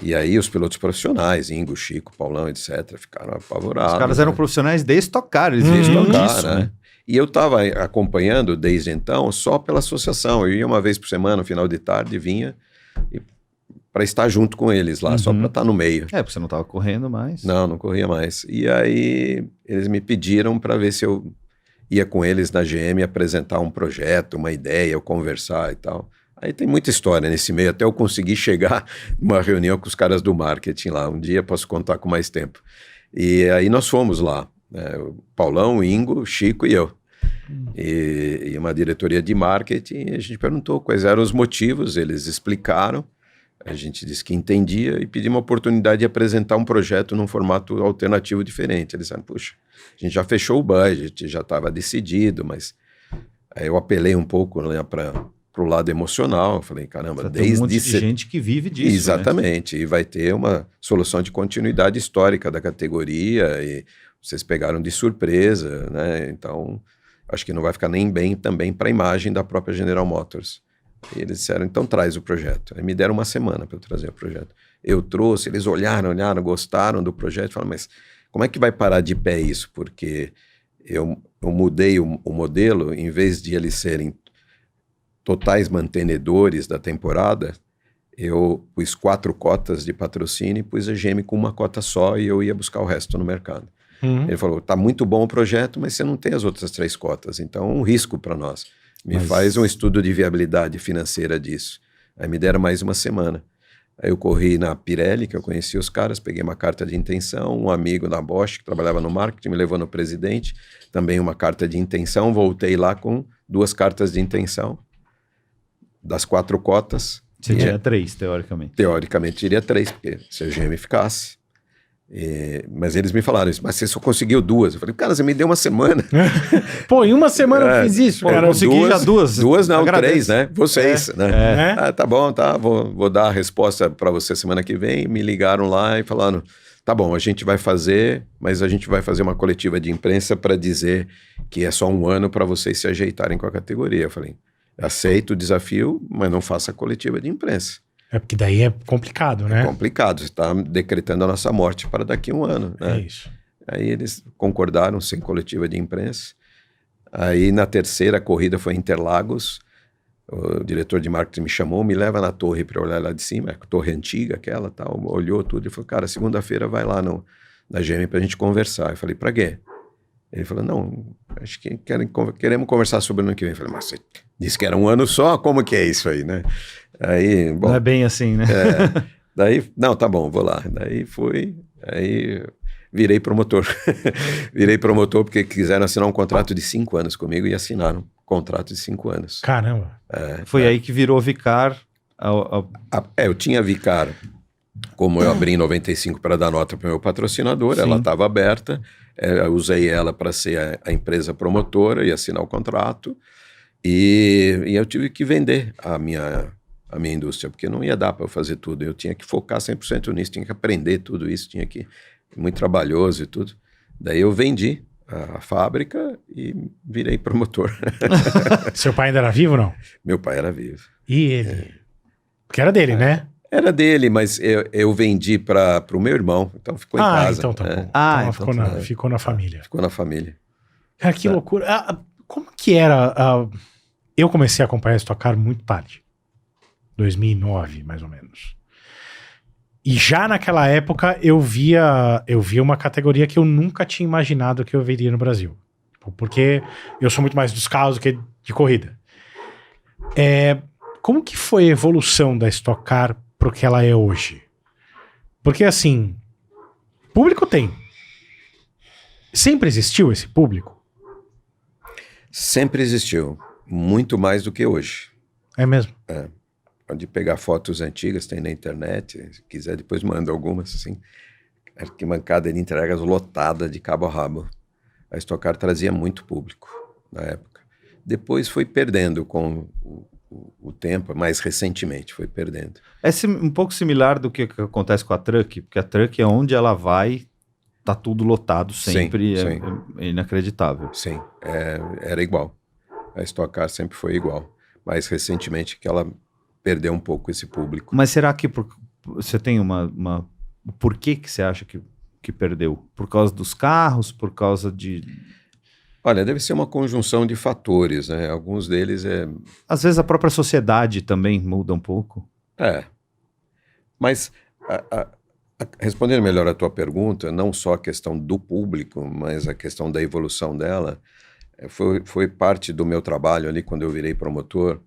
E aí os pilotos profissionais, Ingo, Chico, Paulão, etc., ficaram apavorados. Os caras eram profissionais de Stock Car, eles viviam disso, né? E eu estava acompanhando desde então só pela associação. Eu ia uma vez por semana, no final de tarde, vinha para estar junto com eles lá, só para estar no meio. Porque você não estava correndo mais. Não corria mais. E aí eles me pediram para ver se eu ia com eles na GM apresentar um projeto, uma ideia, eu conversar e tal. Aí tem muita história nesse meio, até eu conseguir chegar numa reunião com os caras do marketing lá. Um dia posso contar com mais tempo. E aí nós fomos lá. O Paulão, o Ingo, Chico e eu. E uma diretoria de marketing, a gente perguntou quais eram os motivos, eles explicaram, a gente disse que entendia e pediu uma oportunidade de apresentar um projeto num formato alternativo diferente. Eles disseram, puxa, a gente já fechou o budget, já estava decidido, mas aí eu apelei um pouco, né, para o lado emocional. Eu falei, caramba, tem um monte de gente que vive disso. Exatamente, né? E vai ter uma solução de continuidade histórica da categoria e vocês pegaram de surpresa, né? Então, acho que não vai ficar nem bem também para a imagem da própria General Motors. E eles disseram, então traz o projeto. Aí me deram uma semana para eu trazer o projeto. Eu trouxe, eles olharam, gostaram do projeto, falaram, mas como é que vai parar de pé isso? Porque eu mudei o modelo, em vez de eles serem totais mantenedores da temporada, eu pus 4 cotas de patrocínio e pus a GM com uma cota só e eu ia buscar o resto no mercado. Ele falou, tá muito bom o projeto, mas você não tem as outras 3 cotas, então é um risco para nós. Faz um estudo de viabilidade financeira disso. Aí me deram mais uma semana. Aí eu corri na Pirelli, que eu conheci os caras, peguei uma carta de intenção, um amigo da Bosch, que trabalhava no marketing, me levou no presidente, também uma carta de intenção, voltei lá com 2 cartas de intenção, das 4 cotas. Você tinha 3, teoricamente. Teoricamente teria 3, porque se a GM ficasse. Mas eles me falaram isso, mas você só conseguiu 2. Eu falei, cara, você me deu uma semana. Pô, em uma semana eu fiz isso, cara. Eu consegui já 2. 2 não, agradeço. 3, né? Vocês, né? Ah, tá bom, tá, vou dar a resposta para você semana que vem. Me ligaram lá e falaram, tá bom, a gente vai fazer, mas a gente vai fazer uma coletiva de imprensa para dizer que é só 1 ano para vocês se ajeitarem com a categoria. Eu falei, aceito o desafio, mas não faça coletiva de imprensa. É porque daí é complicado, né? É complicado, você está decretando a nossa morte para daqui a 1 ano. Né? É isso. Aí eles concordaram sem coletiva de imprensa. Aí na terceira corrida foi em Interlagos, o diretor de marketing me chamou, me leva na torre para olhar lá de cima, a torre antiga aquela, tal, olhou tudo e falou, cara, segunda-feira vai lá na GM para a gente conversar. Eu falei, para quê? Ele falou, não, acho que queremos conversar sobre o ano que vem. Eu falei, mas você disse que era 1 ano só, como que é isso aí, né? Aí, bom, não é bem assim, né? Daí, não, tá bom, vou lá. Daí fui, aí virei promotor. Virei promotor porque quiseram assinar um contrato de 5 anos comigo e assinaram um contrato de 5 anos. Caramba. Foi aí que virou Vicar. Eu tinha Vicar, como eu abri em 95 para dar nota para o meu patrocinador, Sim. Ela estava aberta, eu usei ela para ser a empresa promotora e assinar o contrato, e eu tive que vender a minha indústria, porque não ia dar para eu fazer tudo, eu tinha que focar 100% nisso, tinha que aprender tudo isso, muito trabalhoso e tudo. Daí eu vendi a fábrica e virei promotor. Seu pai ainda era vivo ou não? Meu pai era vivo. E ele? Porque era dele, né? Era dele, mas eu vendi para o meu irmão, então ficou em casa. Então tá bom. Então ficou na família. Ficou na família. Cara, que loucura. Como que era? Eu comecei a acompanhar a Stock Car muito tarde. 2009, mais ou menos. E já naquela época eu via uma categoria que eu nunca tinha imaginado que eu veria no Brasil. Porque eu sou muito mais dos carros do que de corrida. Como que foi a evolução da Stock Car pro que ela é hoje? Porque assim, público tem. Sempre existiu esse público? Sempre existiu. Muito mais do que hoje. É mesmo? Pode pegar fotos antigas, tem na internet, se quiser depois manda algumas, assim. Arquibancada de entregas lotada de cabo a rabo. A Stock Car trazia muito público na época. Depois foi perdendo com o tempo, mais recentemente foi perdendo. É um pouco similar do que acontece com a Truck, porque a Truck é onde ela vai, tá tudo lotado sempre, sim. É inacreditável. Sim, era igual. A Stock Car sempre foi igual. Mais recentemente que ela perdeu um pouco esse público. Mas será que você tem por que você acha que perdeu? Por causa dos carros? Por causa de... Olha, deve ser uma conjunção de fatores, né? Alguns deles Às vezes a própria sociedade também muda um pouco. Mas, respondendo melhor a tua pergunta, não só a questão do público, mas a questão da evolução dela, foi parte do meu trabalho ali, quando eu virei promotor,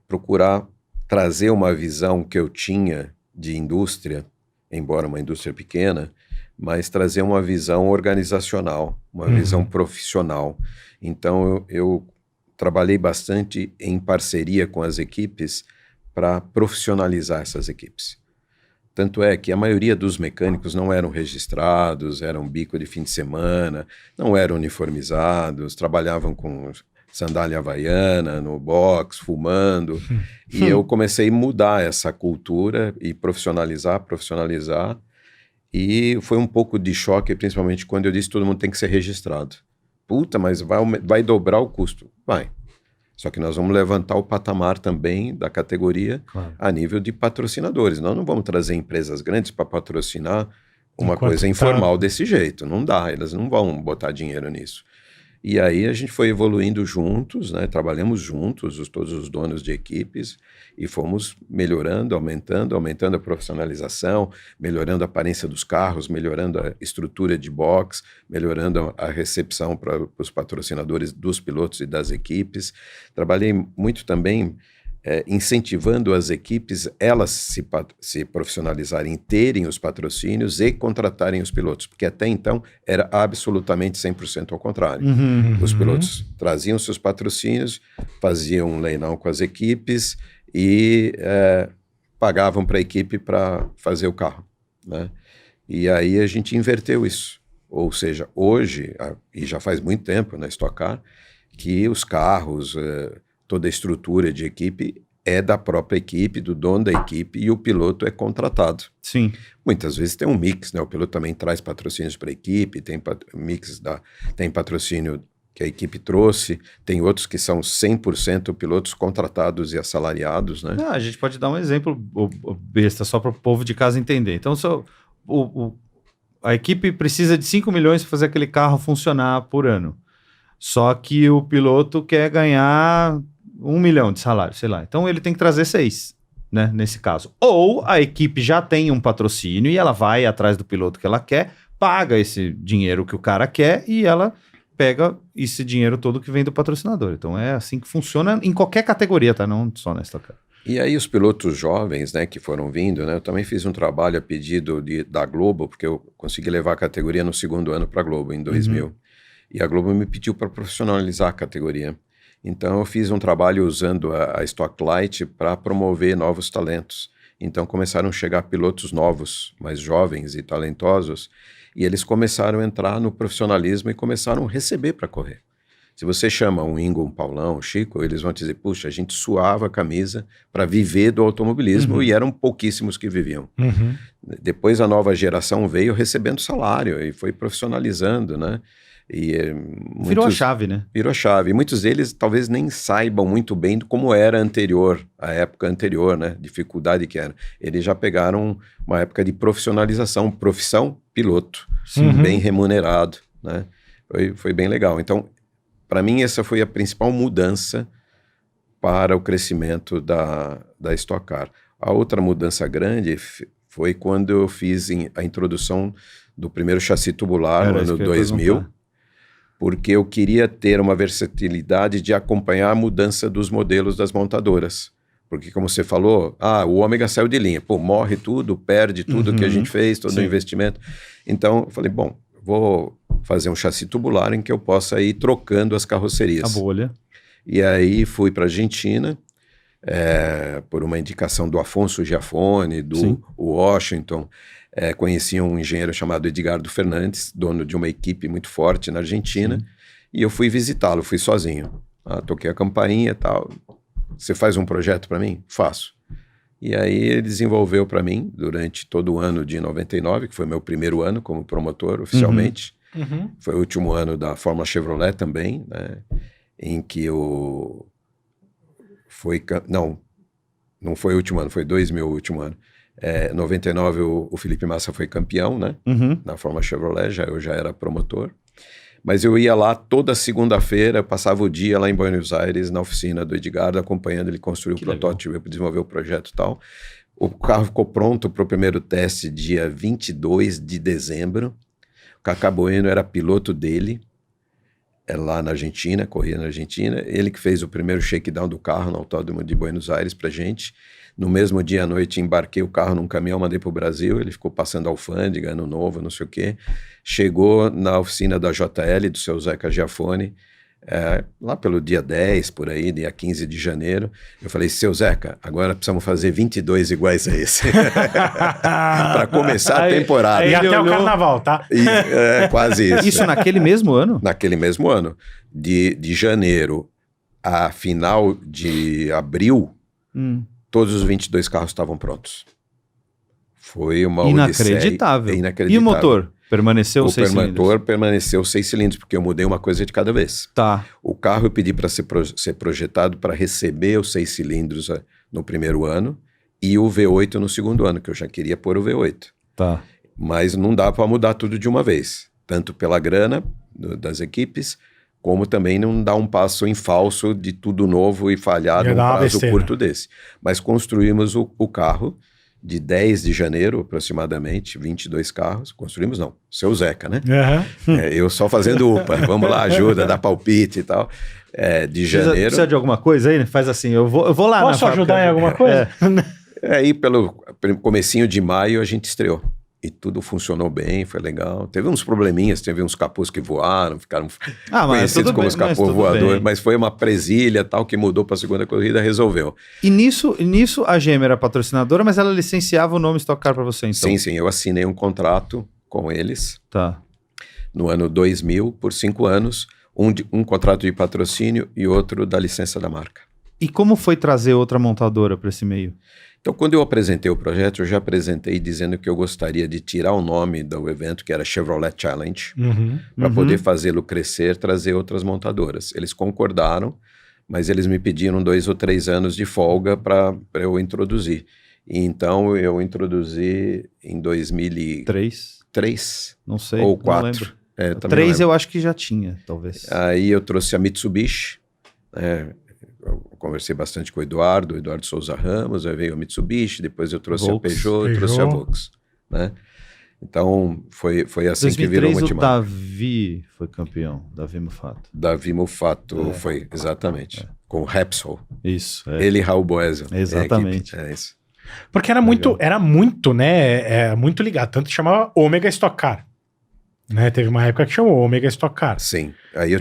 procurar trazer uma visão que eu tinha de indústria, embora uma indústria pequena, mas trazer uma visão organizacional, uma visão profissional. Então, eu trabalhei bastante em parceria com as equipes para profissionalizar essas equipes. Tanto é que a maioria dos mecânicos não eram registrados, eram bico de fim de semana, não eram uniformizados, trabalhavam com sandália havaiana, no box, fumando. E eu comecei a mudar essa cultura e profissionalizar. E foi um pouco de choque, principalmente quando eu disse que todo mundo tem que ser registrado. Puta, mas vai dobrar o custo. Vai. Só que nós vamos levantar o patamar também da categoria a nível de patrocinadores. Nós não vamos trazer empresas grandes para patrocinar uma coisa informal desse jeito. Não dá, elas não vão botar dinheiro nisso. E aí a gente foi evoluindo juntos, né? Trabalhamos juntos, todos os donos de equipes, e fomos melhorando, aumentando a profissionalização, melhorando a aparência dos carros, melhorando a estrutura de box, melhorando a recepção para os patrocinadores dos pilotos e das equipes. Trabalhei muito também incentivando as equipes, elas se profissionalizarem, terem os patrocínios e contratarem os pilotos, porque até então era absolutamente 100% ao contrário. Os pilotos traziam seus patrocínios, faziam um leilão com as equipes e pagavam para a equipe para fazer o carro, né? E aí a gente inverteu isso. Ou seja, hoje, e já faz muito tempo na Stock Car, que os carros... toda a estrutura de equipe é da própria equipe, do dono da equipe, e o piloto é contratado. Sim. Muitas vezes tem um mix, né? O piloto também traz patrocínios para a equipe, tem tem patrocínio que a equipe trouxe, tem outros que são 100% pilotos contratados e assalariados, né? A gente pode dar um exemplo besta, só para o povo de casa entender. Então, a equipe precisa de 5 milhões para fazer aquele carro funcionar por ano. Só que o piloto quer ganhar 1 milhão de salário, sei lá. Então ele tem que trazer 6, né, nesse caso. Ou a equipe já tem um patrocínio e ela vai atrás do piloto que ela quer, paga esse dinheiro que o cara quer e ela pega esse dinheiro todo que vem do patrocinador. Então é assim que funciona em qualquer categoria, tá? Não só na Stock Car. E aí os pilotos jovens, né, que foram vindo, né, eu também fiz um trabalho a pedido da Globo, porque eu consegui levar a categoria no segundo ano para a Globo, em 2000. E a Globo me pediu para profissionalizar a categoria. Então eu fiz um trabalho usando a Stock Light para promover novos talentos. Então começaram a chegar pilotos novos, mais jovens e talentosos, e eles começaram a entrar no profissionalismo e começaram a receber para correr. Se você chama um Ingo, um Paulão, um Chico, eles vão te dizer, puxa, a gente suava a camisa para viver do automobilismo, e eram pouquíssimos que viviam. Depois a nova geração veio recebendo salário e foi profissionalizando, né? Virou a chave, né? Virou a chave. E muitos deles talvez nem saibam muito bem como era anterior, a época anterior, né? Dificuldade que era. Eles já pegaram uma época de profissionalização, profissão piloto, bem remunerado, né? Foi bem legal. Então, para mim, essa foi a principal mudança para o crescimento da Stock Car. A outra mudança grande foi quando eu fiz a introdução do primeiro chassi tubular no ano 2000, porque eu queria ter uma versatilidade de acompanhar a mudança dos modelos das montadoras. Porque, como você falou, o Ômega saiu de linha. Pô, morre tudo, perde tudo que a gente fez, todo o investimento. Então, eu falei, bom, vou fazer um chassi tubular em que eu possa ir trocando as carrocerias. A bolha. E aí fui para a Argentina, por uma indicação do Afonso Giafone, do Washington. Conheci um engenheiro chamado Edgardo Fernandes, dono de uma equipe muito forte na Argentina, e eu fui visitá-lo, fui sozinho. Toquei a campainha e tal. Você faz um projeto para mim? Faço. E aí ele desenvolveu para mim, durante todo o ano de 99, que foi meu primeiro ano como promotor oficialmente. Foi o último ano da Fórmula Chevrolet também, né? Em que não foi o último ano, foi 2000 o último ano. 99 o Felipe Massa foi campeão, né? Na Fórmula Chevrolet, eu já era promotor. Mas eu ia lá toda segunda-feira, passava o dia lá em Buenos Aires, na oficina do Edgardo, acompanhando ele construir o protótipo, desenvolver o projeto e tal. O carro ficou pronto para o primeiro teste dia 22 de dezembro. O Cacá Bueno era piloto dele, lá na Argentina, corria na Argentina. Ele que fez o primeiro shakedown do carro no Autódromo de Buenos Aires pra gente. No mesmo dia à noite embarquei o carro num caminhão, mandei pro Brasil, ele ficou passando alfândega, ano novo, não sei o quê. Chegou na oficina da JL, do seu Zeca Giafone, lá pelo dia 10, por aí, dia 15 de janeiro. Eu falei, seu Zeca, agora precisamos fazer 22 iguais a esse. Para começar a temporada. E até o carnaval, tá? Quase isso. Isso naquele mesmo ano? Naquele mesmo ano. De janeiro a final de abril, todos os 22 carros estavam prontos. Foi uma inacreditável. Odisseia. Inacreditável. E o motor? Permaneceu o 6 cilindros? motor permaneceu 6 cilindros, porque eu mudei uma coisa de cada vez. Tá. O carro eu pedi para ser projetado para receber os 6 cilindros no primeiro ano e o V8 no segundo ano, que eu já queria pôr o V8. Tá. Mas não dá para mudar tudo de uma vez, tanto pela grana das equipes, como também não dar um passo em falso de tudo novo e falhar num prazo curto desse. Mas construímos o carro de 10 de janeiro, aproximadamente, 22 carros. Construímos não, seu Zeca, né? Uhum. Eu só fazendo UPA, vamos lá, ajuda, dá palpite e tal. De janeiro... Precisa de alguma coisa aí? Faz assim, eu vou lá. Posso ajudar em alguma coisa? Aí pelo comecinho de maio a gente estreou. E tudo funcionou bem, foi legal. Teve uns probleminhas, teve uns capôs que voaram, ficaram conhecidos como os capôs voadores, mas foi uma presilha tal que mudou para a segunda corrida, resolveu. E nisso a GM era patrocinadora, mas ela licenciava o nome Stock Car para você, então? Sim, eu assinei um contrato com eles. Tá. No ano 2000, por 5 anos, um contrato de patrocínio e outro da licença da marca. E como foi trazer outra montadora para esse meio? Então, quando eu apresentei o projeto, eu já apresentei dizendo que eu gostaria de tirar o nome do evento, que era Chevrolet Challenge, para poder fazê-lo crescer, trazer outras montadoras. Eles concordaram, mas eles me pediram 2 ou 3 anos de folga para eu introduzir. E então, eu introduzi em 2003. Não sei. Ou 4. 3 eu acho que já tinha, talvez. Aí eu trouxe a Mitsubishi, eu conversei bastante com o Eduardo Souza Ramos, aí veio a Mitsubishi, depois eu trouxe a Peugeot, trouxe a Volks, né? Então, foi assim 2003, que virou multimarca. O Davi foi campeão, Davi Mufato. Davi Mufato foi, exatamente, com o Repsol. Isso. Ele e Raul Boesel. Exatamente. Isso. Porque era muito, né, muito ligado, tanto que chamava Omega Stock Car. Né? Teve uma época que chamou Omega Stock Car. Sim, aí eu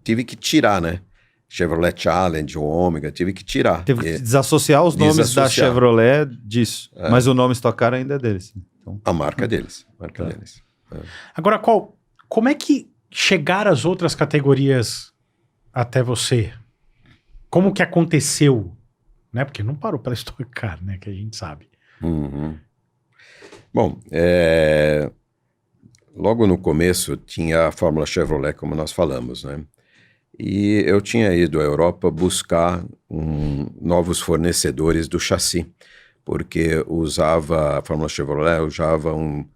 tive que tirar, né? Chevrolet Challenge, o Ômega, tive que tirar. Teve que desassociar os nomes da Chevrolet disso. Mas o nome Stock Car ainda é deles. Então... A marca deles. Agora, como é que chegaram as outras categorias até você? Como que aconteceu? Né? Porque não parou pela Stock Car, né? Que a gente sabe. Bom, logo no começo tinha a Fórmula Chevrolet, como nós falamos, né? E eu tinha ido à Europa buscar novos fornecedores do chassi, porque a Fórmula Chevrolet usava um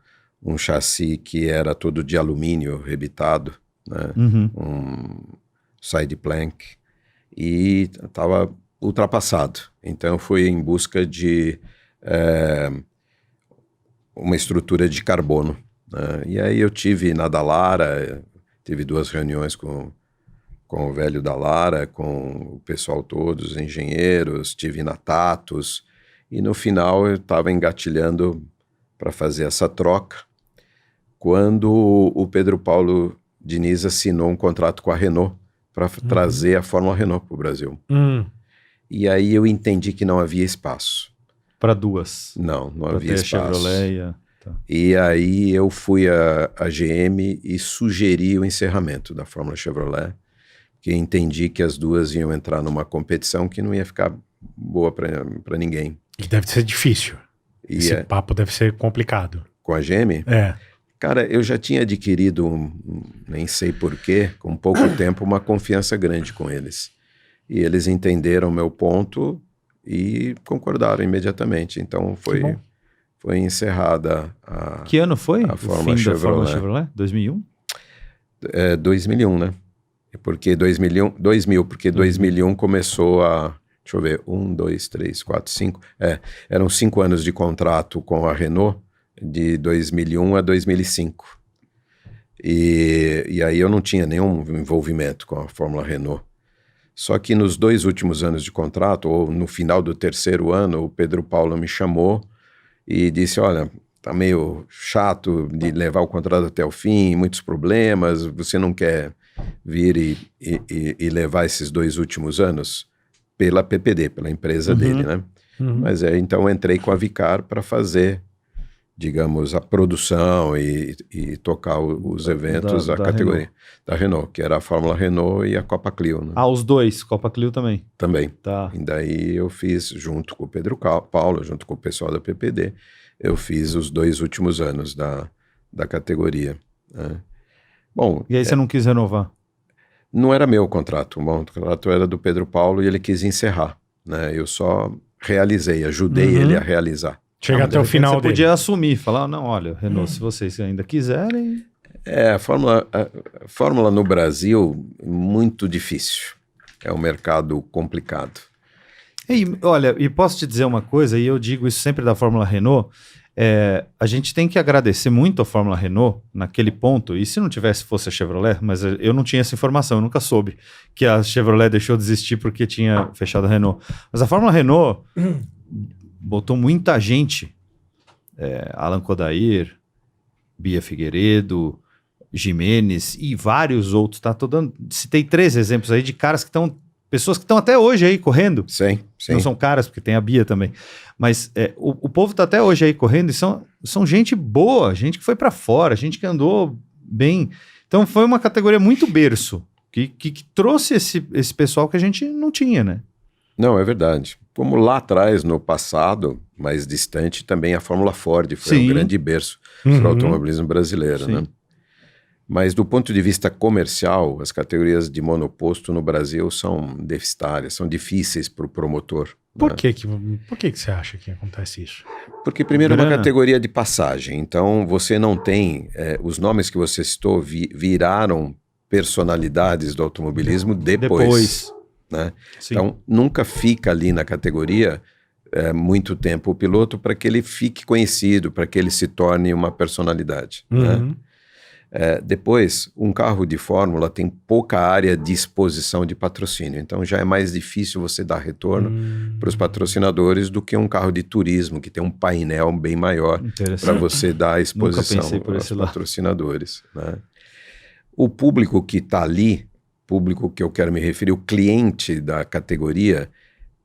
chassi que era todo de alumínio rebitado, né? Um side plank, e estava ultrapassado. Então eu fui em busca de uma estrutura de carbono, né? E aí eu tive na Dallara, tive 2 reuniões com o velho da Lara, com o pessoal todo, os engenheiros, tive na Tatus, e no final eu estava engatilhando para fazer essa troca, quando o Pedro Paulo Diniz assinou um contrato com a Renault para trazer a Fórmula Renault para o Brasil. E aí eu entendi que não havia espaço. Para 2? Não havia espaço. Chevrolet, E aí eu fui à GM e sugeri o encerramento da Fórmula Chevrolet, que entendi que as duas iam entrar numa competição que não ia ficar boa para ninguém. E deve ser difícil. Esse papo deve ser complicado. Com a GM? Cara, eu já tinha adquirido, nem sei porquê, com pouco tempo, uma confiança grande com eles. E eles entenderam o meu ponto e concordaram imediatamente. Então foi encerrada a... Que ano foi a Fórmula Chevrolet? 2001? 2001, né? Porque 2001 começou a... Deixa eu ver, 1, 2, 3, 4, 5... eram 5 anos de contrato com a Renault, de 2001 a 2005. E aí eu não tinha nenhum envolvimento com a Fórmula Renault. Só que nos 2 últimos anos de contrato, ou no final do 3º ano, o Pedro Paulo me chamou e disse, olha, tá meio chato de levar o contrato até o fim, muitos problemas, você não quer vir e levar esses 2 últimos anos pela PPD, pela empresa dele, né? Mas então eu entrei com a Vicar para fazer, digamos, a produção e tocar os eventos da categoria Renault. Da Renault, que era a Fórmula Renault e a Copa Clio, né? Os 2, Copa Clio também? Também. Tá. E daí eu fiz, junto com o Pedro Paulo, junto com o pessoal da PPD, eu fiz os 2 últimos anos da da categoria. Né? Bom, e aí você não quis renovar? Não era meu o contrato. O contrato era do Pedro Paulo e ele quis encerrar. Né? Eu só realizei, ajudei ele a realizar. Chega até o final você dele. Podia assumir, falar, não, olha, Renault, se vocês ainda quiserem... A Fórmula no Brasil, muito difícil. É um mercado complicado. E, olha, e posso te dizer uma coisa, e eu digo isso sempre da Fórmula Renault, a gente tem que agradecer muito a Fórmula Renault naquele ponto, e se não tivesse, fosse a Chevrolet, mas eu não tinha essa informação, eu nunca soube que a Chevrolet deixou de existir porque tinha fechado a Renault. Mas a Fórmula Renault botou muita gente, Alan Kodair, Bia Figueiredo, Jimenez e vários outros, tá? Citei 3 exemplos aí de caras que estão, pessoas que estão até hoje aí correndo. Sim. Não são caras, porque tem a Bia também. Mas o povo tá até hoje aí correndo e são gente boa, gente que foi para fora, gente que andou bem. Então foi uma categoria muito berço, que trouxe esse pessoal que a gente não tinha, né? Não, é verdade. Como lá atrás, no passado, mais distante, também a Fórmula Ford foi um grande berço para o automobilismo brasileiro, né? Mas do ponto de vista comercial, as categorias de monoposto no Brasil são deficitárias, são difíceis para o promotor. Por que você acha que acontece isso? Porque primeiro é uma categoria de passagem, então você não tem, os nomes que você citou viraram personalidades do automobilismo depois. Né? Então nunca fica ali na categoria muito tempo o piloto para que ele fique conhecido, para que ele se torne uma personalidade. Né? Depois, um carro de Fórmula tem pouca área de exposição de patrocínio, então já é mais difícil você dar retorno para os patrocinadores do que um carro de turismo, que tem um painel bem maior para você dar exposição aos patrocinadores. Né? O público que está ali, público que eu quero me referir, o cliente da categoria,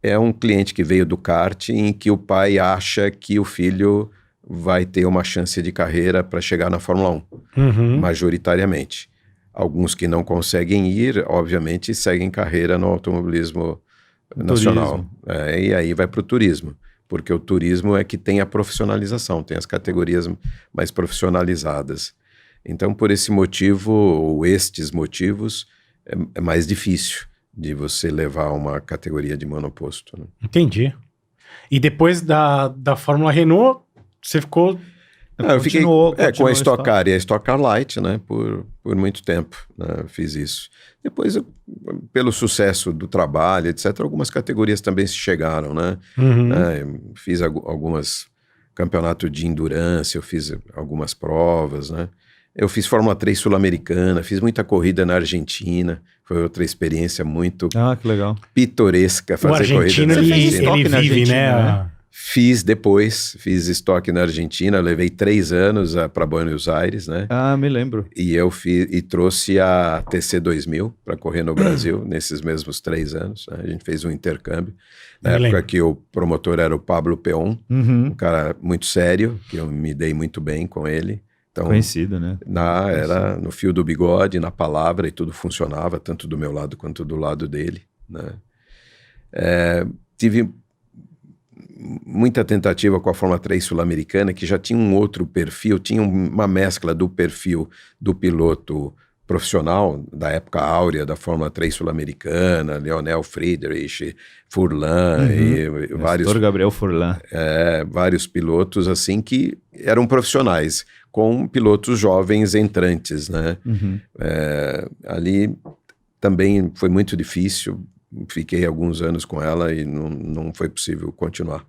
é um cliente que veio do kart em que o pai acha que o filho vai ter uma chance de carreira para chegar na Fórmula 1, majoritariamente. Alguns que não conseguem ir, obviamente, seguem carreira no automobilismo nacional. E aí vai para o turismo, porque o turismo é que tem a profissionalização, tem as categorias mais profissionalizadas. Então, por esse motivo, ou estes motivos, é mais difícil de você levar uma categoria de monoposto. Né? Entendi. E depois da Fórmula Renault, você ficou... Eu fiquei com a Stock Car e a Stock Car Light, né, por muito tempo, né, fiz isso. Depois, pelo sucesso do trabalho, etc., algumas categorias também se chegaram, né? Fiz algumas campeonatos de endurance, eu fiz algumas provas, né? Eu fiz Fórmula 3 sul-americana, fiz muita corrida na Argentina, foi outra experiência muito que legal. Pitoresca fazer corrida na Argentina. Ele vive, né? Fiz estoque na Argentina, eu levei 3 anos para Buenos Aires, né? Me lembro. E eu trouxe a TC2000 para correr no Brasil nesses mesmos 3 anos. Né? A gente fez um intercâmbio. Na época que o promotor era o Pablo Peon, um cara muito sério, que eu me dei muito bem com ele. Então, conhecido, né? Era no fio do bigode, na palavra, e tudo funcionava, tanto do meu lado quanto do lado dele. Né? Tive muita tentativa com a Fórmula 3 sul-americana, que já tinha um outro perfil, tinha uma mescla do perfil do piloto profissional, da época áurea da Fórmula 3 sul-americana, Leonel Friedrich, Furlan e vários... Gabriel Furlan. Vários pilotos assim que eram profissionais, com pilotos jovens entrantes, né? Ali também foi muito difícil, fiquei alguns anos com ela e não foi possível continuar.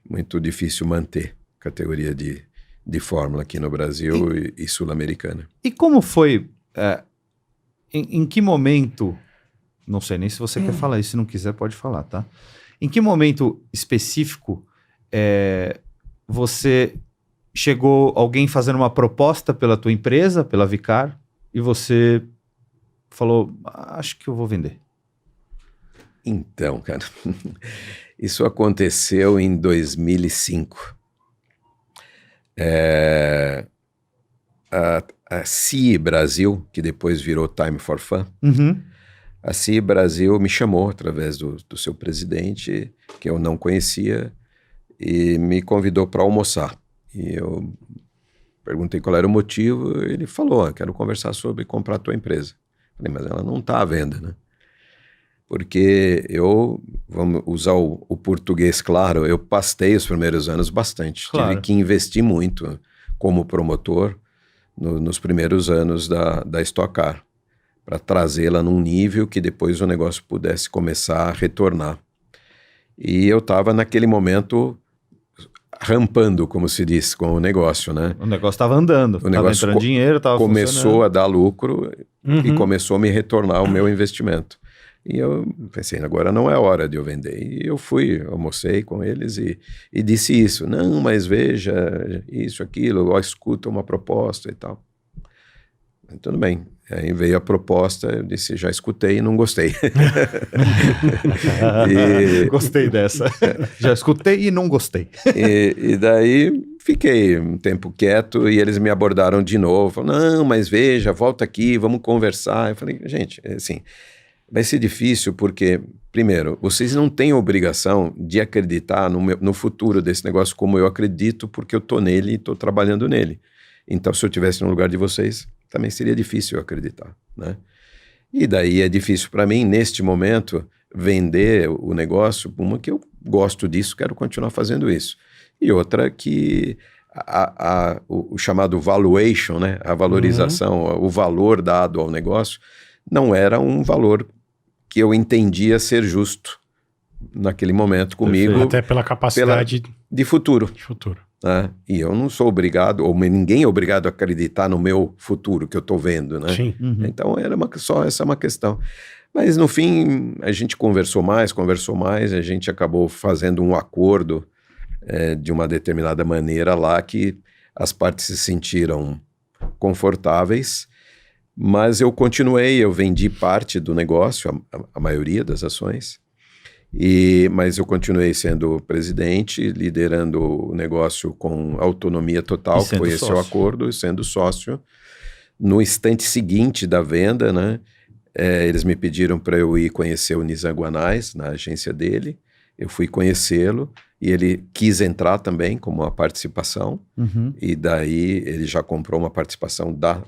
Muito difícil manter categoria de Fórmula aqui no Brasil e sul-americana. E como foi, em que momento, não sei nem se você quer falar isso, se não quiser pode falar, tá? Em que momento específico você chegou alguém fazendo uma proposta pela tua empresa, pela Vicar, e você falou, acho que eu vou vender? Então, cara, isso aconteceu em 2005. A CIE Brasil, que depois virou Time for Fun, a CIE Brasil me chamou através do seu presidente, que eu não conhecia, e me convidou para almoçar. E eu perguntei qual era o motivo, ele falou, quero conversar sobre comprar a tua empresa. Falei, mas ela não está à venda, né? Porque vamos usar o português claro, eu pastei os primeiros anos bastante. Claro. Tive que investir muito como promotor nos primeiros anos da Stock Car, para trazê-la num nível que depois o negócio pudesse começar a retornar. E eu estava naquele momento rampando, como se diz, com o negócio, né? O negócio estava andando, estava entrando dinheiro, estava começou a dar lucro e começou a me retornar o meu investimento. E eu pensei, agora não é hora de eu vender. E eu almocei com eles e disse isso. Não, mas veja, isso, aquilo, escuta uma proposta e tal. E tudo bem. Aí veio a proposta, eu disse, já escutei e não gostei. Gostei dessa. Já escutei e não gostei. E daí fiquei um tempo quieto e eles me abordaram de novo. Falaram, não, mas veja, volta aqui, vamos conversar. Eu falei, gente, assim, vai ser difícil porque, primeiro, vocês não têm obrigação de acreditar no futuro desse negócio como eu acredito, porque eu estou nele e estou trabalhando nele. Então, se eu estivesse no lugar de vocês, também seria difícil acreditar, né? E daí é difícil para mim, neste momento, vender o negócio, uma que eu gosto disso, quero continuar fazendo isso. E outra que o chamado valuation, né? A valorização, o valor dado ao negócio, não era um valor que eu entendia ser justo naquele momento comigo. Perfeito. Até pela capacidade de futuro. De futuro. Né? E eu não sou obrigado, ou ninguém é obrigado a acreditar no meu futuro que eu estou vendo, né? Sim. Então só essa é uma questão. Mas no fim a gente conversou mais, a gente acabou fazendo um acordo de uma determinada maneira lá que as partes se sentiram confortáveis, mas eu vendi parte do negócio, a maioria das ações. Mas eu continuei sendo presidente, liderando o negócio com autonomia total, que foi esse o acordo, sendo sócio. No instante seguinte da venda, né, eles me pediram para eu ir conhecer o Nizam Guanais, na agência dele. Eu fui conhecê-lo e ele quis entrar também como uma participação. E daí ele já comprou uma participação da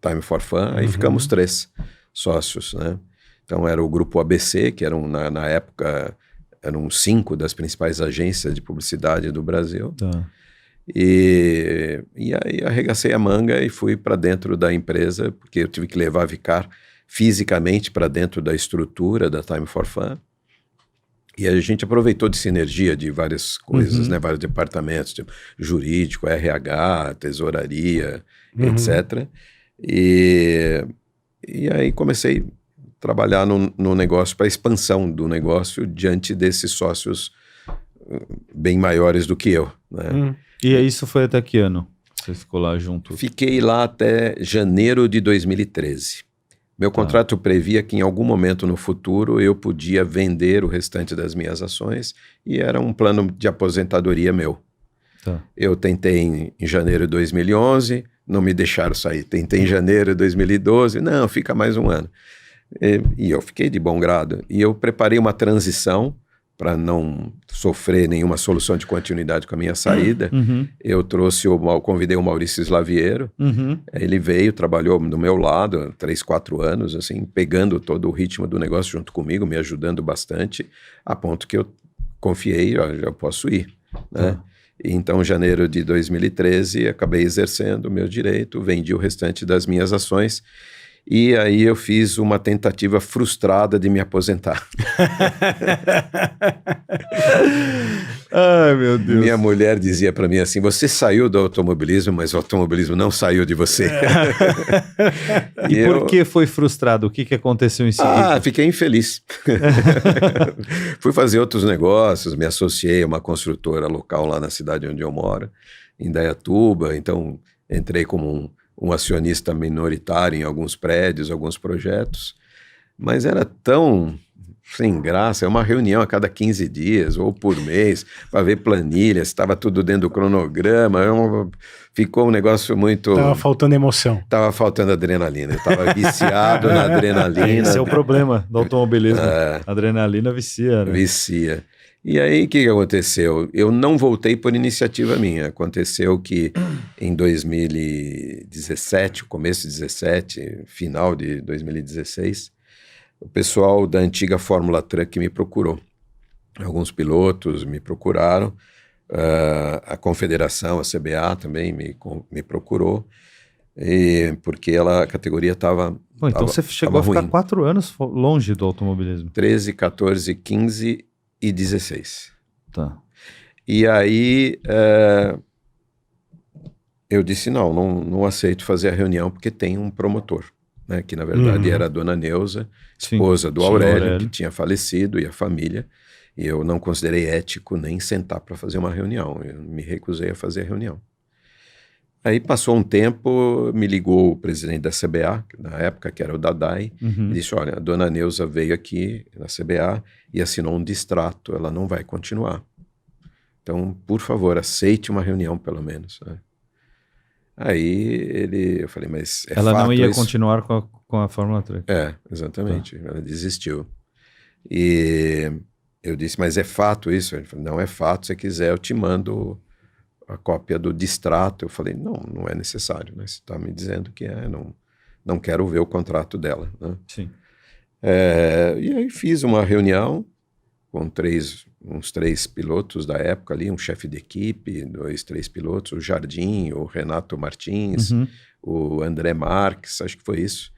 Time for Fun, aí ficamos 3 sócios, né? Então era o grupo ABC, que eram na época eram 5 das principais agências de publicidade do Brasil. Tá. E aí arregacei a manga e fui para dentro da empresa, porque eu tive que levar a Vicar fisicamente para dentro da estrutura da Time for Fun. E a gente aproveitou de sinergia de várias coisas, né? Vários departamentos, tipo jurídico, RH, tesouraria, etc. E aí comecei trabalhar no negócio, para a expansão do negócio diante desses sócios bem maiores do que eu, né? E isso foi até que ano? Você ficou lá junto? Fiquei lá até janeiro de 2013. Meu contrato previa que em algum momento no futuro eu podia vender o restante das minhas ações e era um plano de aposentadoria meu. Tá. Eu tentei em janeiro de 2011, não me deixaram sair. Tentei em janeiro de 2012, não, fica mais um ano. E eu fiquei de bom grado. E eu preparei uma transição para não sofrer nenhuma solução de continuidade com a minha saída. Eu convidei o Maurício Slaviero. Ele veio, trabalhou do meu lado 3, 4 anos, assim, pegando todo o ritmo do negócio junto comigo, me ajudando bastante, a ponto que eu confiei, já posso ir, né? Então, em janeiro de 2013, acabei exercendo o meu direito, vendi o restante das minhas ações. E aí eu fiz uma tentativa frustrada de me aposentar. Ai, meu Deus. Minha mulher dizia para mim assim, você saiu do automobilismo, mas o automobilismo não saiu de você. E por que foi frustrado? O que aconteceu em seguida? Fiquei infeliz. Fui fazer outros negócios, me associei a uma construtora local lá na cidade onde eu moro, em Indaiatuba, então entrei como um acionista minoritário em alguns prédios, alguns projetos, mas era tão sem graça, é uma reunião a cada 15 dias ou por mês, para ver planilhas, estava tudo dentro do cronograma, ficou um negócio muito... Tava faltando emoção. Tava faltando adrenalina, eu estava viciado na adrenalina. Esse é o problema do automobilismo, adrenalina vicia, né? Vicia. E aí, o que aconteceu? Eu não voltei por iniciativa minha. Aconteceu que em 2017, começo de 2017, final de 2016, o pessoal da antiga Fórmula Truck me procurou. Alguns pilotos me procuraram, a confederação, a CBA também me procurou, porque a categoria estava... Então você chegou a ficar 4 anos longe do automobilismo. 13, 14, 15 e 16. Tá. E aí eu disse, não aceito fazer a reunião porque tem um promotor, né, que na verdade era a dona Neuza, esposa do Aurélio, que tinha falecido, e a família, e eu não considerei ético nem sentar para fazer uma reunião, eu me recusei a fazer a reunião. Aí passou um tempo, me ligou o presidente da CBA, na época, que era o Dadai, e disse, olha, a dona Neuza veio aqui na CBA e assinou um distrato, ela não vai continuar. Então, por favor, aceite uma reunião, pelo menos. Né? Aí eu falei, mas é ela fato não ia isso? continuar com a Fórmula Truck. Exatamente, ela desistiu. E eu disse, mas é fato isso? Ele falou, não é fato, se quiser eu te mando a cópia do distrato. Eu falei, não é necessário, né? Você está me dizendo que não quero ver o contrato dela. Né? Sim. E aí fiz uma reunião com uns 3 pilotos da época ali, um chefe de equipe, 2, 3 pilotos, o Jardim, o Renato Martins, o André Marques, acho que foi isso.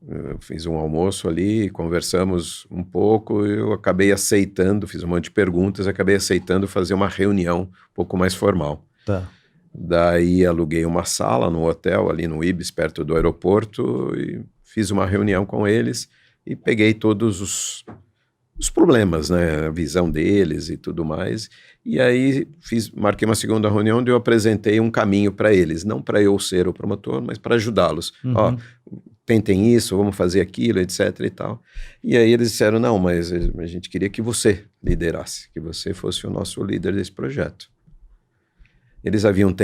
Eu fiz um almoço ali, conversamos um pouco, eu acabei aceitando, fiz um monte de perguntas, acabei aceitando fazer uma reunião um pouco mais formal. Tá. Daí aluguei uma sala no hotel ali no Ibis, perto do aeroporto, e fiz uma reunião com eles e peguei todos os problemas, né, a visão deles e tudo mais, e aí marquei uma segunda reunião onde eu apresentei um caminho para eles, não para eu ser o promotor, mas para ajudá-los. Ó, tentem isso, vamos fazer aquilo, etc e tal. E aí eles disseram, não, mas a gente queria que você liderasse, que você fosse o nosso líder desse projeto. Eles haviam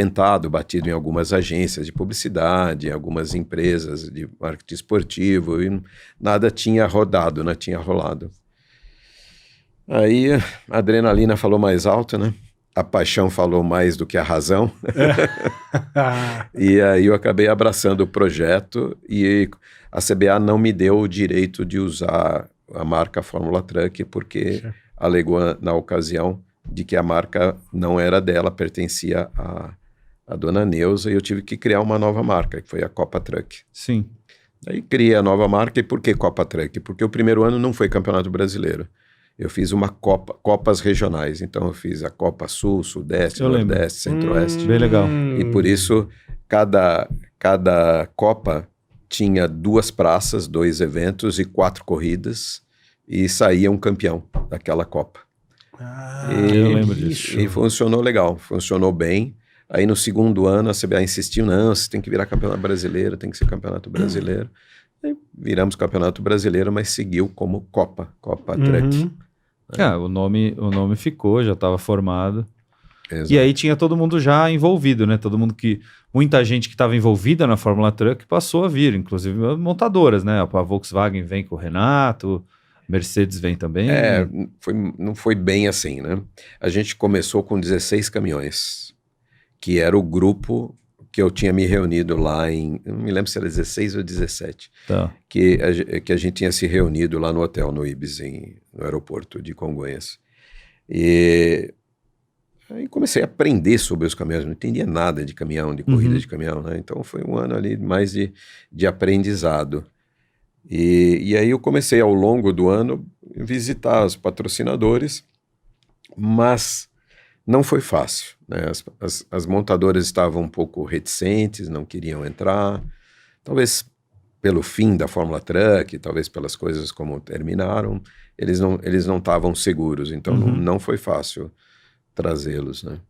batido em algumas agências de publicidade, algumas empresas de marketing esportivo, e nada tinha rodado, né, tinha rolado. Aí a adrenalina falou mais alto, né? A paixão falou mais do que a razão. E aí eu acabei abraçando o projeto e a CBA não me deu o direito de usar a marca Fórmula Truck porque alegou na ocasião de que a marca não era dela, pertencia à dona Neuza, e eu tive que criar uma nova marca, que foi a Copa Truck. Sim. Aí criei a nova marca. E por que Copa Truck? Porque o primeiro ano não foi Campeonato Brasileiro. Eu fiz copas regionais, então eu fiz a Copa Sul, Sudeste, Nordeste, Centro-Oeste. Bem legal. E por isso, cada Copa tinha 2 praças, 2 eventos e 4 corridas, e saía um campeão daquela Copa. Eu lembro disso. E funcionou legal, funcionou bem. Aí no segundo ano a CBA insistiu, não, você tem que virar campeonato brasileiro, tem que ser campeonato brasileiro. Aí viramos campeonato brasileiro, mas seguiu como Copa Truck. O nome ficou, já estava formado. Exato. E aí tinha todo mundo já envolvido, né? Muita gente que estava envolvida na Fórmula Truck passou a vir, inclusive montadoras, né? A Volkswagen vem com o Renato, Mercedes vem também. Não foi bem assim, né? A gente começou com 16 caminhões, que era o grupo que eu tinha me reunido lá não me lembro se era 16 ou 17, tá. que a gente tinha se reunido lá no hotel, no Ibis, no aeroporto de Congonhas. E aí comecei a aprender sobre os caminhões, não entendia nada de caminhão, de corrida de caminhão, né? Então foi um ano ali mais de aprendizado. E aí eu comecei ao longo do ano a visitar os patrocinadores, mas não foi fácil, né? As montadoras estavam um pouco reticentes, não queriam entrar, talvez pelo fim da Fórmula Truck, talvez pelas coisas como terminaram, eles não estavam seguros, então não foi fácil trazê-los, né?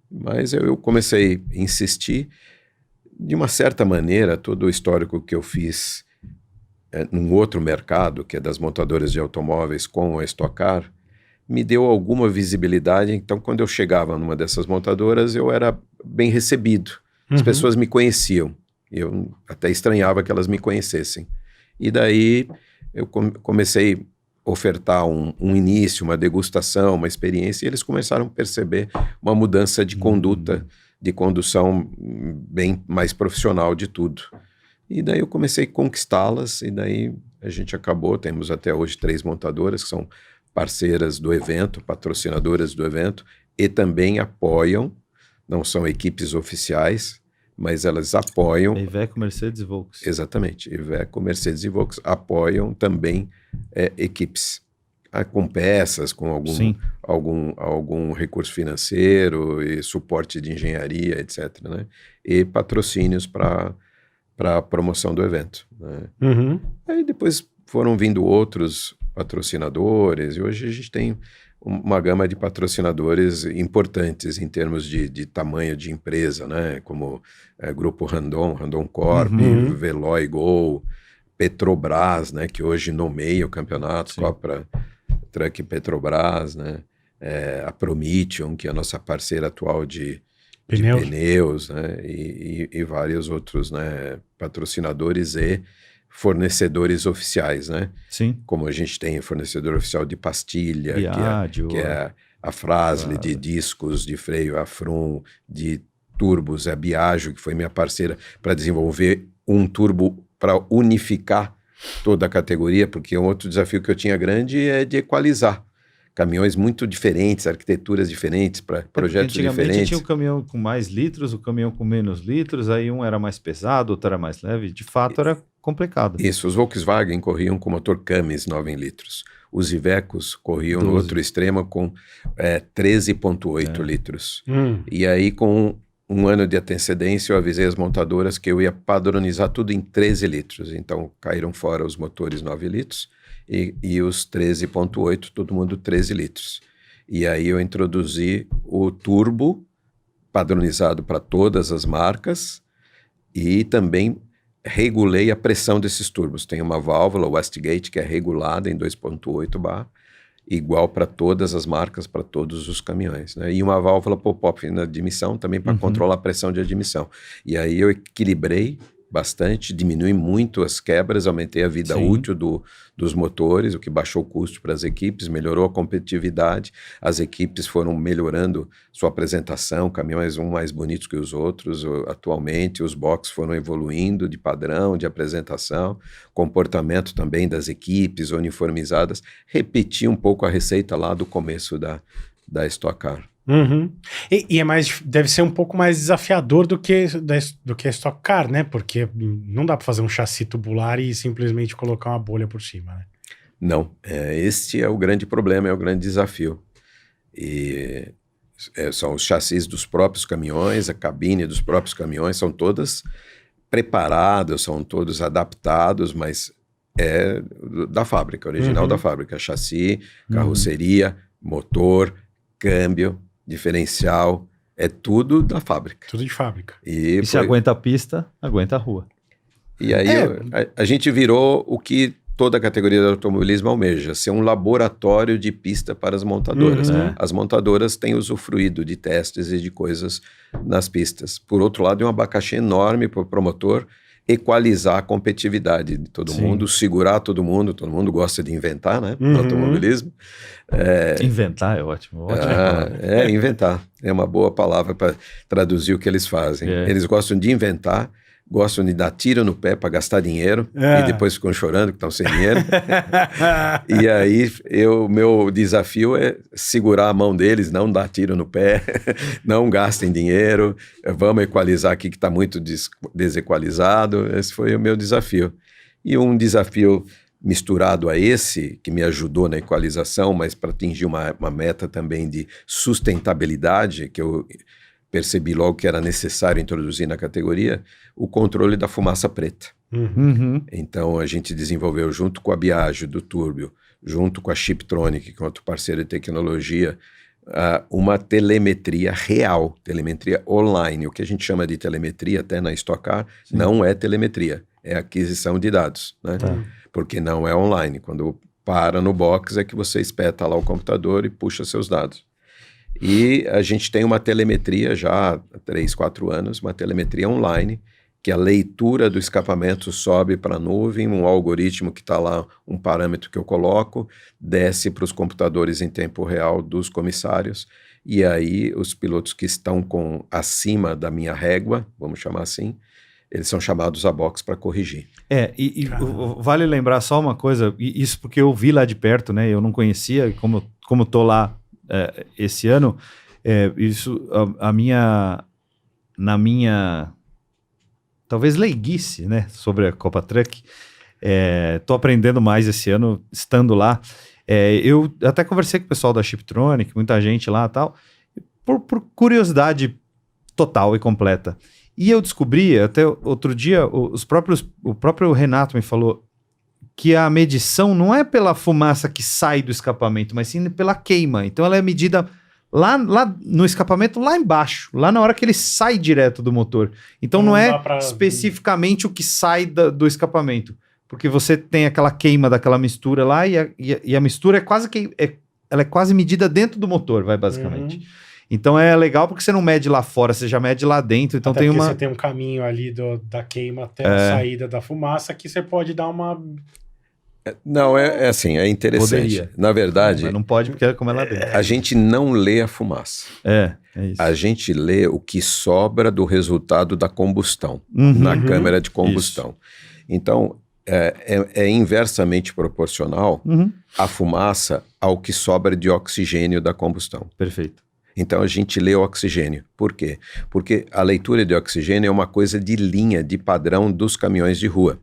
Mas eu comecei a insistir. De uma certa maneira, todo o histórico que eu fiz num outro mercado, que é das montadoras de automóveis com a Stock Car, me deu alguma visibilidade. Então, quando eu chegava numa dessas montadoras, eu era bem recebido. As pessoas me conheciam. Eu até estranhava que elas me conhecessem. E daí eu comecei ofertar um início, uma degustação, uma experiência, e eles começaram a perceber uma mudança de conduta, de condução bem mais profissional de tudo. E daí eu comecei a conquistá-las, e daí a gente temos até hoje 3 montadoras que são parceiras do evento, patrocinadoras do evento, e também apoiam, não são equipes oficiais, mas elas apoiam... Iveco, Mercedes e Volks. Exatamente, Iveco, Mercedes e Volks apoiam também equipes com peças, com algum recurso financeiro e suporte de engenharia, etc., né? E patrocínios para a promoção do evento, né? Uhum. Aí depois foram vindo outros patrocinadores, e hoje a gente tem uma gama de patrocinadores importantes em termos de tamanho de empresa, né? Como Grupo Randon Corp, Veloy Gol, Petrobras, né? Que hoje nomeia o campeonato, Copra Truck Petrobras, né? A Prometeon, que é a nossa parceira atual de pneus, né? E vários outros, né? Patrocinadores e fornecedores oficiais, né? Sim. Como a gente tem fornecedor oficial de pastilha, que é a Fras-le, de discos de freio, a Frum, de turbos, a Biagio, que foi minha parceira para desenvolver um turbo para unificar toda a categoria, porque um outro desafio que eu tinha grande é de equalizar. Caminhões muito diferentes, arquiteturas diferentes, para projetos diferentes. Antigamente tinha o caminhão com mais litros, o caminhão com menos litros, aí um era mais pesado, outro era mais leve. De fato, era complicado. Isso, os Volkswagen corriam com motor Cummins 9 litros. Os Ivecos corriam 12. No outro extremo com 13,8 litros. E aí, com um ano de antecedência, eu avisei as montadoras que eu ia padronizar tudo em 13 litros. Então, caíram fora os motores 9 litros. E os 13,8, todo mundo 13 litros. E aí eu introduzi o turbo padronizado para todas as marcas e também regulei a pressão desses turbos. Tem uma válvula, o Westgate, que é regulada em 2,8 bar, igual para todas as marcas, para todos os caminhões, né? E uma válvula pop-up na admissão também para controlar a pressão de admissão. E aí eu equilibrei bastante, diminui muito as quebras, aumentei a vida útil dos motores, o que baixou o custo para as equipes, melhorou a competitividade, as equipes foram melhorando sua apresentação, caminhões mais bonitos que os outros, atualmente os boxes foram evoluindo de padrão, de apresentação, comportamento também das equipes uniformizadas, repeti um pouco a receita lá do começo da Stock Car. E deve ser um pouco mais desafiador do que a Stock Car, né? Porque não dá para fazer um chassi tubular e simplesmente colocar uma bolha por cima, né? Não, este é o grande problema, é o grande desafio. E são os chassis dos próprios caminhões, a cabine dos próprios caminhões, são todas preparadas, são todos adaptados, mas é da fábrica, original da fábrica. Chassi, carroceria, motor, câmbio, diferencial, é tudo da fábrica. Tudo de fábrica. E se aguenta a pista, aguenta a rua. E aí a gente virou o que toda a categoria do automobilismo almeja, ser um laboratório de pista para as montadoras. As montadoras têm usufruído de testes e de coisas nas pistas. Por outro lado, é um abacaxi enorme para o promotor equalizar a competitividade de todo mundo, segurar todo mundo gosta de inventar, né, no automobilismo. Inventar é ótimo. Inventar, é uma boa palavra para traduzir o que eles fazem. Eles gostam de inventar, gostam de dar tiro no pé para gastar dinheiro e depois ficam chorando que estão sem dinheiro. E aí, meu desafio é segurar a mão deles, não dar tiro no pé, não gastem dinheiro, vamos equalizar aqui que está muito desequalizado. Esse foi o meu desafio. E um desafio misturado a esse, que me ajudou na equalização, mas para atingir uma meta também de sustentabilidade, que eu percebi logo que era necessário introduzir na categoria, o controle da fumaça preta. Então a gente desenvolveu junto com a Biagio do Turbio, junto com a Chiptronic, que é outro parceiro de tecnologia, uma telemetria real, telemetria online. O que a gente chama de telemetria, até na Stock Car, não é telemetria, é aquisição de dados, né? Porque não é online. Quando para no box é que você espeta lá o computador e puxa seus dados. E a gente tem uma telemetria já há 3, 4 anos, uma telemetria online, que a leitura do escapamento sobe para a nuvem, um algoritmo que está lá, um parâmetro que eu coloco, desce para os computadores em tempo real dos comissários, e aí os pilotos que estão acima da minha régua, vamos chamar assim, eles são chamados a box para corrigir. Vale lembrar só uma coisa, isso porque eu vi lá de perto, né? Eu não conhecia, como tô lá esse ano, isso na minha talvez leiguice, né, sobre a Copa Truck, tô aprendendo mais esse ano estando lá. Eu até conversei com o pessoal da Chiptronic, muita gente lá e tal, por curiosidade total e completa. E eu descobri, até outro dia, o próprio Renato me falou que a medição não é pela fumaça que sai do escapamento, mas sim pela queima. Então ela é medida lá no escapamento, lá embaixo, lá na hora que ele sai direto do motor. Então não é especificamente o que sai do escapamento, porque você tem aquela queima daquela mistura lá e a mistura é quase que ela é quase medida dentro do motor, basicamente. Então é legal porque você não mede lá fora, você já mede lá dentro. Então até você tem um caminho ali da queima até a saída da fumaça que você pode dar uma... Não, é assim, é interessante. Poderia. Na verdade... Mas não pode porque é como é lá dentro. A gente não lê a fumaça. É isso. A gente lê o que sobra do resultado da combustão na câmara de combustão. Isso. Então, é inversamente proporcional a fumaça ao que sobra de oxigênio da combustão. Perfeito. Então a gente lê o oxigênio. Por quê? Porque a leitura de oxigênio é uma coisa de linha, de padrão dos caminhões de rua.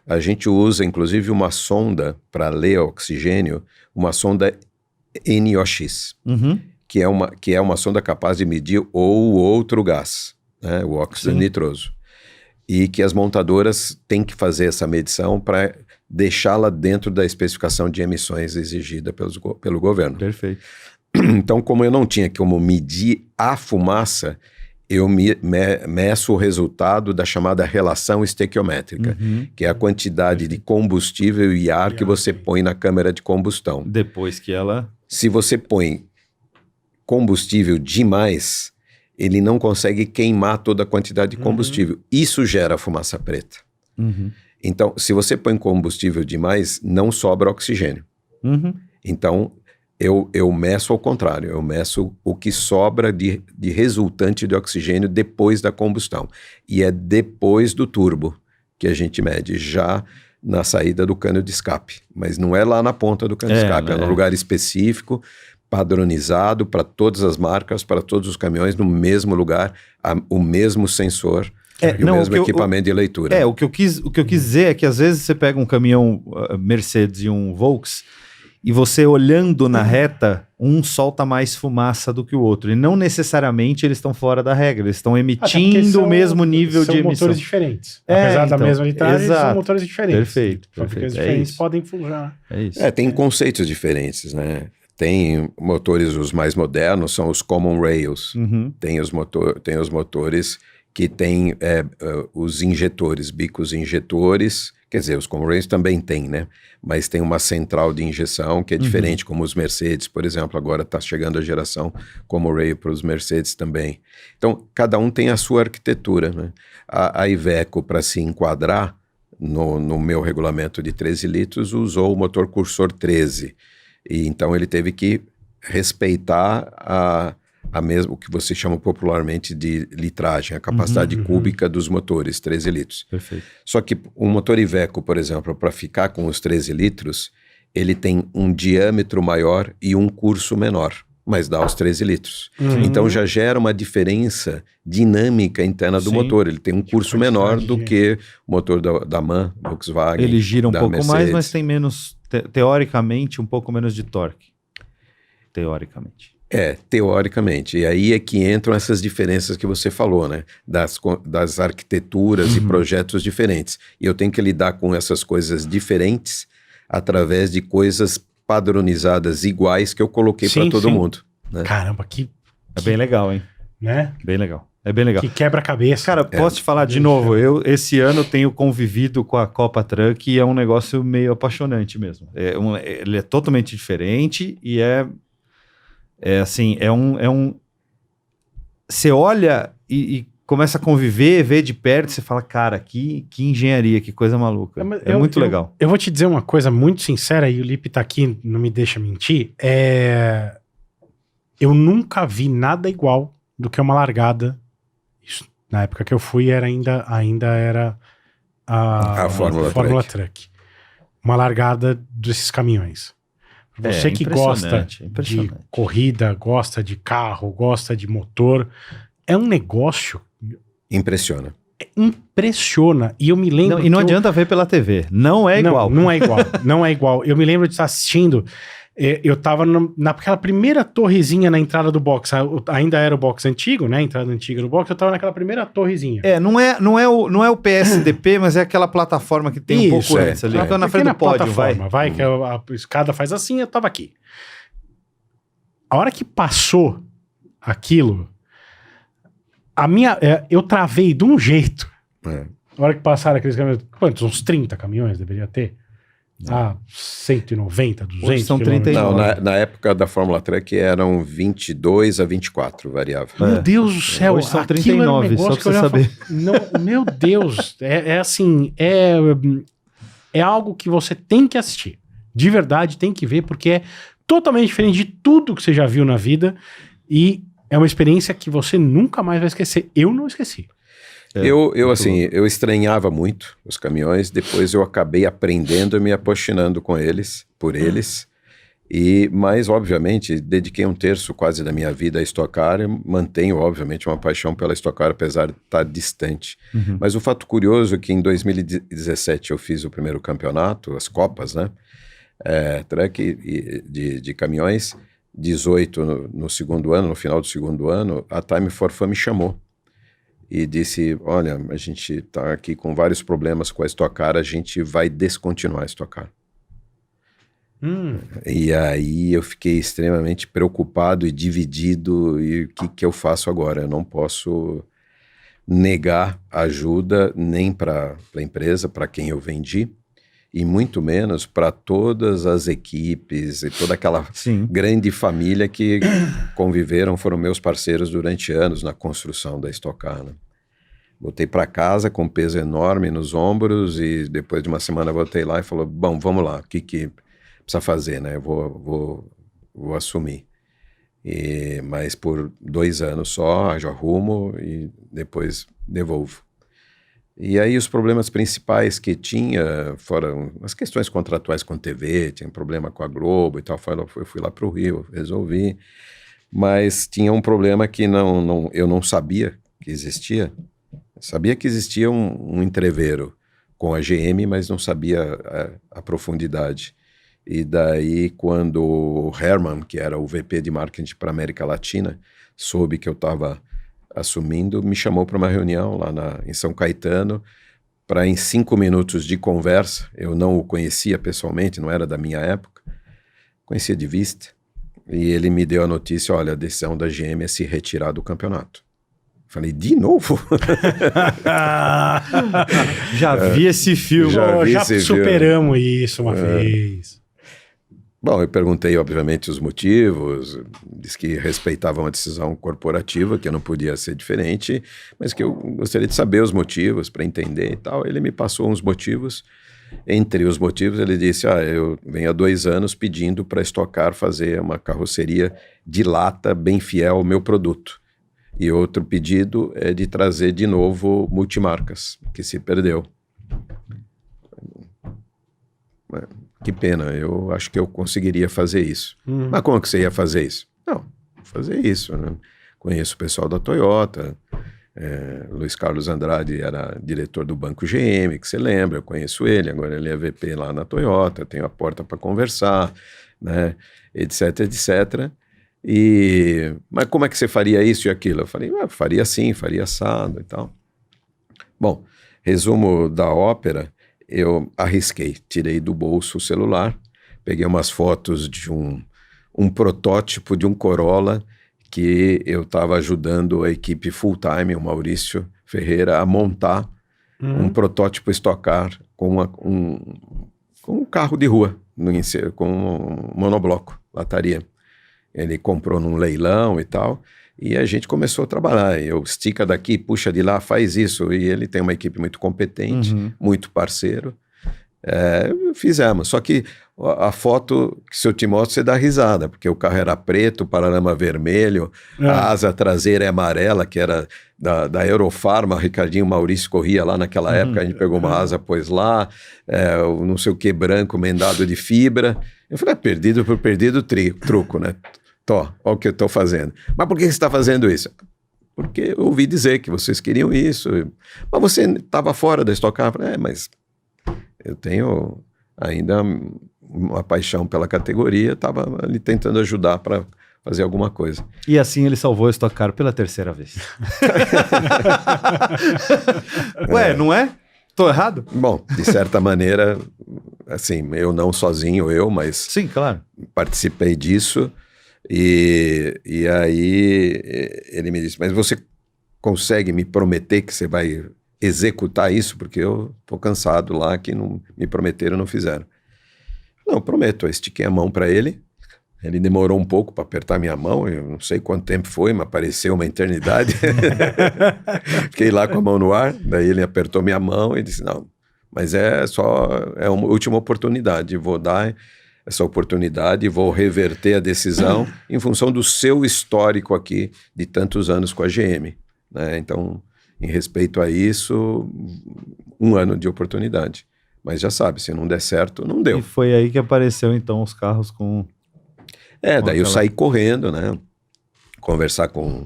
A gente usa, inclusive, uma sonda para ler oxigênio, uma sonda NOx, que é uma sonda capaz de medir o outro gás, né, o óxido nitroso. E que as montadoras têm que fazer essa medição para deixá-la dentro da especificação de emissões exigida pelo governo. Perfeito. Então, como eu não tinha como medir a fumaça, eu meço o resultado da chamada relação estequiométrica, que é a quantidade de combustível e ar que você põe na câmara de combustão. Depois que ela... Se você põe combustível demais, ele não consegue queimar toda a quantidade de combustível. Isso gera fumaça preta. Então, se você põe combustível demais, não sobra oxigênio. Então... Eu meço ao contrário, eu meço o que sobra de resultante de oxigênio depois da combustão. E é depois do turbo que a gente mede, já na saída do cano de escape. Mas não é lá na ponta do cano de escape, é num lugar específico, padronizado para todas as marcas, para todos os caminhões, no mesmo lugar, o mesmo sensor e o mesmo equipamento de leitura. O que eu quis dizer é que às vezes você pega um caminhão Mercedes e um Volks, e você olhando na reta, um solta mais fumaça do que o outro. E não necessariamente eles estão fora da regra. Eles estão emitindo o mesmo nível de emissão. São motores diferentes. Apesar da mesma litragem, são motores diferentes. Perfeito. Fábricas diferentes podem funcionar. É isso. Tem conceitos diferentes, né? Tem motores, os mais modernos, são os common rails. Tem os motores que têm os injetores, bicos injetores. Quer dizer, os common rails também tem, né? Mas tem uma central de injeção que é diferente, como os Mercedes, por exemplo. Agora está chegando a geração common rail para os Mercedes também. Então, cada um tem a sua arquitetura, né? A Iveco, para se enquadrar no meu regulamento de 13 litros, usou o motor Cursor 13. E então ele teve que respeitar o que você chama popularmente de litragem, a capacidade cúbica dos motores, 13 litros. Perfeito. Só que um motor Iveco, por exemplo, para ficar com os 13 litros, ele tem um diâmetro maior e um curso menor, mas dá os 13 litros. Então já gera uma diferença dinâmica interna do motor. Ele tem um curso menor do que o motor da MAN, Volkswagen, ele gira um pouco Mercedes. mais, mas tem menos, teoricamente, um pouco menos de torque. Teoricamente. Teoricamente. E aí é que entram essas diferenças que você falou, né? Das arquiteturas e projetos diferentes. E eu tenho que lidar com essas coisas diferentes através de coisas padronizadas iguais que eu coloquei para todo mundo. Né? Caramba, É bem legal, hein? Né? Bem legal. É bem legal. Que quebra-cabeça. Cara, posso te falar de novo? Eu, esse ano, tenho convivido com a Copa Truck e é um negócio meio apaixonante mesmo. Ele é totalmente diferente e assim, você olha e começa a conviver, ver de perto, você fala, cara, que engenharia, que coisa maluca. É muito legal. Eu vou te dizer uma coisa muito sincera, e o Lipe tá aqui, não me deixa mentir, eu nunca vi nada igual do que uma largada. Isso, na época que eu fui, ainda era a Fórmula Truck. Uma largada desses caminhões. Você que gosta de corrida, gosta de carro, gosta de motor, é um negócio... Impressiona. Impressiona. E eu me lembro... Não adianta ver pela TV. Não é igual. Não é igual. Não é igual. Eu me lembro de estar assistindo... Eu tava naquela primeira torrezinha na entrada do box, ainda era o box antigo, né? A entrada antiga do box, eu tava naquela primeira torrezinha. Não é o PSDP, mas é aquela plataforma que tem um pouco antes ali. Então na frente do pódio, vai. Que a escada faz assim, eu tava aqui. A hora que passou aquilo, eu travei de um jeito. A hora que passaram aqueles caminhões, quantos? Uns 30 caminhões deveria ter? 190, 200. Hoje são 39. Não, na época da Fórmula Truck eram 22 a 24, variava. Meu Deus do céu. Hoje são 39, só pra você saber. Não, meu Deus, assim, é algo que você tem que assistir. De verdade, tem que ver, porque é totalmente diferente de tudo que você já viu na vida e é uma experiência que você nunca mais vai esquecer. Eu não esqueci. Eu estranhava muito os caminhões, depois eu acabei aprendendo e me apaixonando por eles, mas obviamente dediquei 1/3 quase da minha vida a Stock Car, e mantenho obviamente uma paixão pela Stock Car, apesar de estar distante. Mas o fato curioso é que em 2017 eu fiz o primeiro campeonato, as Copas, né, truck de caminhões, 18 no segundo ano, no final do segundo ano, a Time for Fun me chamou. E disse, olha, a gente está aqui com vários problemas com a Stock Car, a gente vai descontinuar a Stock Car. E aí eu fiquei extremamente preocupado e dividido, e o que eu faço agora? Eu não posso negar ajuda nem para a empresa, para quem eu vendi, e muito menos para todas as equipes e toda aquela grande família que conviveram, foram meus parceiros durante anos na construção da Stock Car, né? Voltei para casa com um peso enorme nos ombros e depois de uma semana voltei lá e falou, bom, vamos lá, o que precisa fazer, né? Eu vou assumir. Mas por 2 anos só, já arrumo e depois devolvo. E aí os problemas principais que tinha foram as questões contratuais com TV, tinha um problema com a Globo e tal, eu fui lá para o Rio, resolvi, mas tinha um problema que eu não sabia que existia. Eu sabia que existia um entreveiro com a GM, mas não sabia a profundidade. E daí quando o Herman, que era o VP de marketing para a América Latina, soube que eu estava assumindo, me chamou para uma reunião lá em São Caetano, para em 5 minutos de conversa, eu não o conhecia pessoalmente, não era da minha época, conhecia de vista, e ele me deu a notícia, olha, a decisão da GM é se retirar do campeonato. Falei, de novo? Já vi esse filme. Já superamos isso uma vez. Bom, eu perguntei, obviamente, os motivos, disse que respeitavam a decisão corporativa, que não podia ser diferente, mas que eu gostaria de saber os motivos para entender e tal. Ele me passou uns motivos. Entre os motivos, ele disse, eu venho há 2 anos pedindo para a Stock Car fazer uma carroceria de lata bem fiel ao meu produto. E outro pedido é de trazer de novo multimarcas, que se perdeu. Que pena, eu acho que eu conseguiria fazer isso. Mas como que você ia fazer isso? Não, fazer isso, né? Conheço o pessoal da Toyota, Luiz Carlos Andrade era diretor do Banco GM, que você lembra, eu conheço ele, agora ele é VP lá na Toyota, tenho a porta para conversar, né, etc, etc. Mas como é que você faria isso e aquilo? Eu falei, faria assim, faria assado e tal. Bom, resumo da ópera, eu arrisquei, tirei do bolso o celular, peguei umas fotos de um protótipo de um Corolla que eu estava ajudando a equipe full-time, o Maurício Ferreira, a montar um protótipo Stock Car com um carro de rua, com um monobloco, lataria. Ele comprou num leilão e tal, E a gente começou a trabalhar. Eu estica daqui, puxa de lá, faz isso. E ele tem uma equipe muito competente, muito parceiro. Fizemos. Só que a foto, que se eu te mostro, você dá risada, porque o carro era preto, o paralama vermelho, a asa traseira é amarela, que era da Eurofarma, o Ricardinho Maurício corria lá naquela época, a gente pegou uma asa, pôs lá, não sei o que, branco, mendado de fibra. Eu falei, perdido por perdido, truco, né? Olha o que eu estou fazendo. Mas por que você está fazendo isso? Porque eu ouvi dizer que vocês queriam isso. Mas você estava fora da Stock Car. Eu falei, mas eu tenho ainda uma paixão pela categoria, estava ali tentando ajudar para fazer alguma coisa. E assim ele salvou a Stock Car pela terceira vez. Ué, não é? Tô errado? Bom, de certa maneira, assim, eu não sozinho, mas... Sim, claro. Participei disso e aí ele me disse, mas você consegue me prometer que você vai executar isso? Porque eu tô cansado lá, que não me prometeram, não fizeram. Não, prometo. Eu estiquei a mão para ele. Ele demorou um pouco para apertar minha mão. Eu não sei quanto tempo foi, mas pareceu uma eternidade. Fiquei lá com a mão no ar. Daí ele apertou minha mão e disse, não, mas é uma última oportunidade. Vou dar essa oportunidade e vou reverter a decisão em função do seu histórico aqui de tantos anos com a GM. Né? Então, em respeito a isso, 1 ano de oportunidade. Mas já sabe, se não der certo, não deu. E foi aí que apareceu, então, os carros com... daí eu saí correndo, né? Conversar com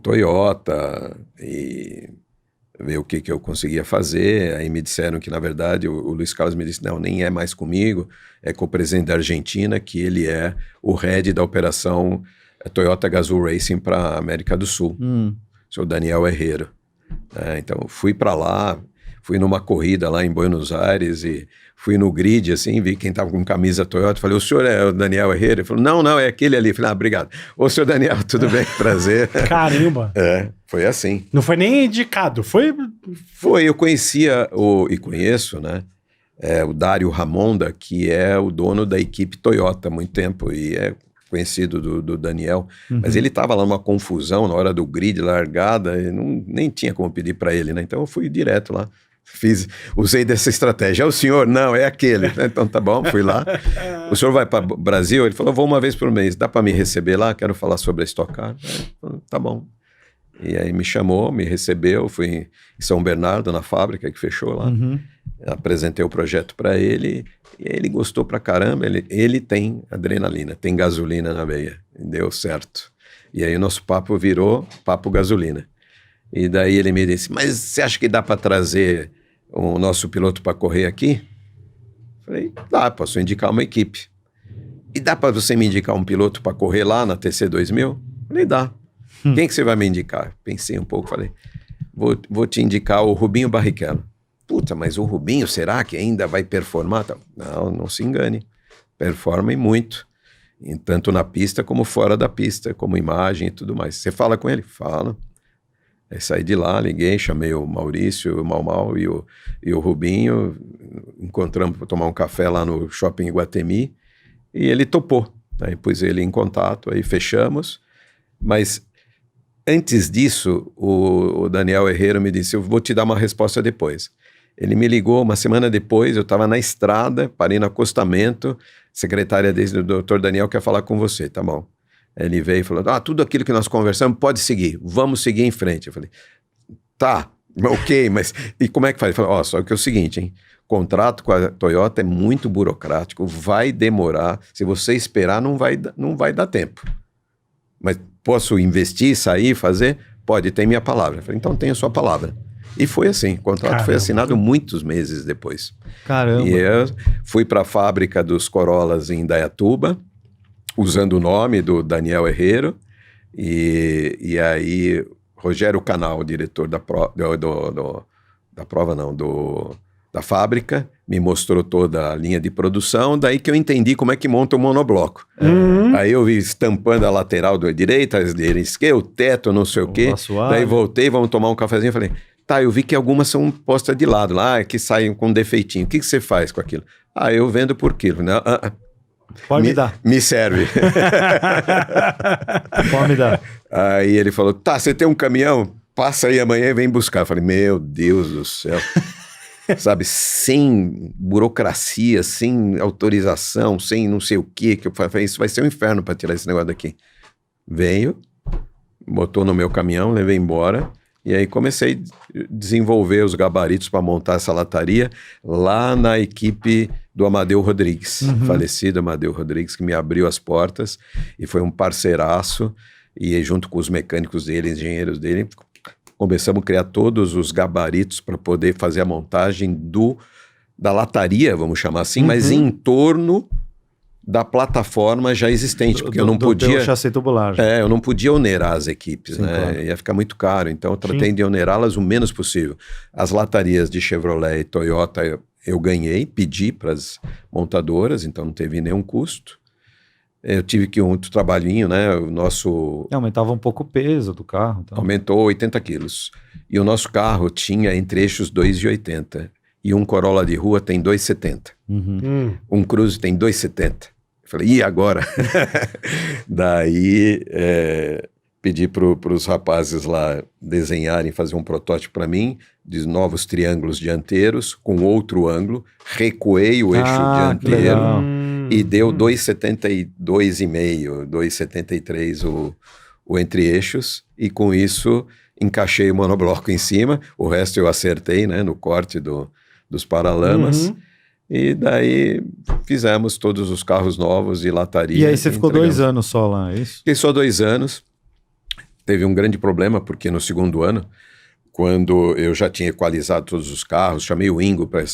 Toyota e ver o que eu conseguia fazer. Aí me disseram que, na verdade, o Luiz Carlos me disse, não, nem é mais comigo, é com o presidente da Argentina, que ele é o head da operação Toyota Gazoo Racing para a América do Sul. O senhor Daniel Herrero. Então, fui para lá, fui numa corrida lá em Buenos Aires e fui no grid, assim, vi quem estava com camisa Toyota, falei, o senhor é o Daniel Herrera? Ele falou, não, é aquele ali. Falei, obrigado. Ô, senhor Daniel, tudo bem? Prazer. Caramba. Foi assim. Não foi nem indicado, foi... Foi, eu conhecia, e conheço, né, o Dário Ramonda, que é o dono da equipe Toyota há muito tempo e é conhecido do Daniel, mas ele estava lá numa confusão na hora do grid, largada, e nem tinha como pedir para ele, né, então eu fui direto lá. Usei dessa estratégia. O senhor? Não, é aquele. Então tá bom, fui lá. O senhor vai para o Brasil? Ele falou, vou uma vez por mês. Dá para me receber lá? Quero falar sobre a Stock Car. Tá bom. E aí me chamou, me recebeu. Fui em São Bernardo, na fábrica que fechou lá. Apresentei o projeto para ele. E ele gostou pra caramba. Ele tem adrenalina, tem gasolina na veia. Deu certo. E aí o nosso papo virou papo gasolina. E daí ele me disse, mas você acha que dá para trazer o nosso piloto para correr aqui? Falei, dá, posso indicar uma equipe. E dá para você me indicar um piloto para correr lá na TC2000? Falei, dá. Quem que você vai me indicar? Pensei um pouco, falei, vou te indicar o Rubinho Barrichello. Puta, mas o Rubinho, será que ainda vai performar? Não se engane, performa e muito. Tanto na pista como fora da pista, como imagem e tudo mais. Você fala com ele? Fala. Aí saí de lá, liguei, chamei o Maurício, o Mau e o Rubinho, encontramos para tomar um café lá no Shopping Iguatemi, e ele topou. Aí pus ele em contato, aí fechamos, mas antes disso, o Daniel Herrera me disse, eu vou te dar uma resposta depois. Ele me ligou uma semana depois, eu estava na estrada, parei no acostamento, secretária do Dr. Daniel quer falar com você, tá bom. Ele veio e falou, tudo aquilo que nós conversamos pode seguir, vamos seguir em frente. Eu falei, tá, ok, mas e como é que faz? Ele falou, só que é o seguinte, hein, contrato com a Toyota é muito burocrático, vai demorar, se você esperar não vai dar tempo. Mas posso investir, sair, fazer? Pode, tem minha palavra. Eu falei, então tem a sua palavra. E foi assim, o contrato foi assinado muitos meses depois. Caramba. E eu fui para a fábrica dos Corollas em Indaiatuba, usando o nome do Daniel Herrero, e aí Rogério Canal, o diretor da fábrica, me mostrou toda a linha de produção, daí que eu entendi como é que monta o monobloco. Aí eu vi estampando a lateral da direita, esquerda, o teto, não sei o quê, daí voltei, vamos tomar um cafezinho, falei, eu vi que algumas são postas de lado lá, que saem com defeitinho, o que você faz com aquilo? Eu vendo por quilo, né? Pode me dar. Me serve. Pode me dar. Aí ele falou, tá, você tem um caminhão? Passa aí amanhã e vem buscar. Eu falei, meu Deus do céu. Sabe, sem burocracia, sem autorização, sem não sei o que eu falei, isso vai ser um inferno para tirar esse negócio daqui. Veio, botou no meu caminhão, levei embora, e aí comecei a desenvolver os gabaritos para montar essa lataria lá na equipe do Amadeu Rodrigues, falecido Amadeu Rodrigues, que me abriu as portas e foi um parceiraço, e junto com os mecânicos dele, engenheiros dele, começamos a criar todos os gabaritos para poder fazer a montagem da lataria, vamos chamar assim, mas em torno da plataforma já existente, porque eu não podia... Do chassi tubular. Eu não podia onerar as equipes, né? Claro. Ia ficar muito caro, então eu tratei de onerá-las o menos possível. As latarias de Chevrolet e Toyota eu ganhei, pedi para as montadoras, então não teve nenhum custo. Eu tive que um trabalhinho, né? O nosso... Aumentava um pouco o peso do carro. Então. Aumentou 80 quilos. E o nosso carro tinha entre eixos 2,80. E um Corolla de rua tem 2,70. Um Cruze tem 2,70. Eu falei, e agora? Daí pedi para os rapazes lá desenharem, fazer um protótipo para mim, de novos triângulos dianteiros, com outro ângulo. Recuei o eixo dianteiro. E deu 2,72,5, 2,73 o entre-eixos, e com isso encaixei o monobloco em cima, o resto eu acertei, né, no corte dos paralamas, e daí fizemos todos os carros novos e lataria. E aí você ficou 2 anos só lá, é isso? Fiquei só 2 anos, teve um grande problema, porque no segundo ano, quando eu já tinha equalizado todos os carros, chamei o Ingo para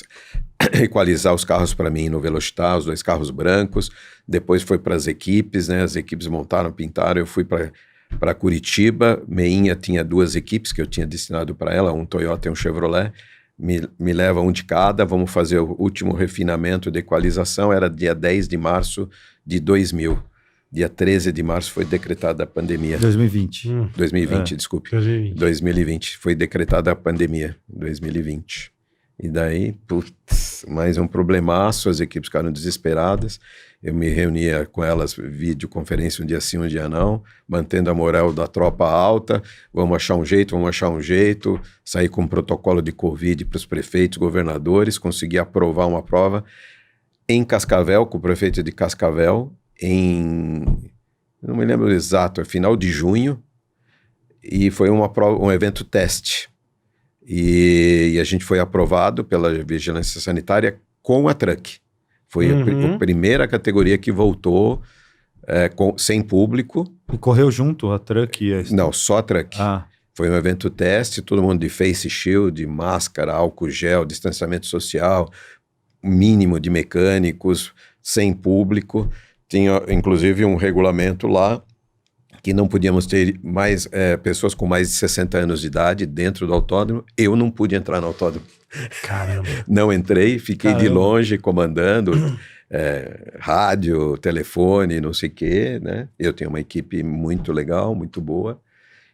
equalizar os carros para mim no Velocitar, os 2 carros brancos, depois foi para as equipes, né? As equipes montaram, pintaram, eu fui para Curitiba, Meinha tinha 2 equipes que eu tinha destinado para ela, um Toyota e um Chevrolet, me leva um de cada, vamos fazer o último refinamento de equalização, era dia 10 de março de 2000. Dia 13 de março foi decretada a pandemia. 2020. 2020, desculpe. 2020. Foi decretada a pandemia, 2020. E daí, putz, mais um problemaço, as equipes ficaram desesperadas. Eu me reunia com elas, videoconferência, um dia sim, um dia não, mantendo a moral da tropa alta. Vamos achar um jeito. Saí com um protocolo de Covid para os prefeitos, governadores, consegui aprovar uma prova em Cascavel, com o prefeito de Cascavel, não me lembro exato, é final de junho, e foi um evento teste. E a gente foi aprovado pela Vigilância Sanitária com a Truck. Foi a primeira categoria que voltou sem público. E correu junto a Truck? Não, só a Truck. Foi um evento teste, todo mundo de face shield, máscara, álcool gel, distanciamento social, mínimo de mecânicos, sem público. Tinha, inclusive, um regulamento lá que não podíamos ter mais pessoas com mais de 60 anos de idade dentro do autódromo. Eu não pude entrar no autódromo. Caramba. Não entrei, fiquei de longe comandando rádio, telefone, não sei o quê, né? Eu tenho uma equipe muito legal, muito boa,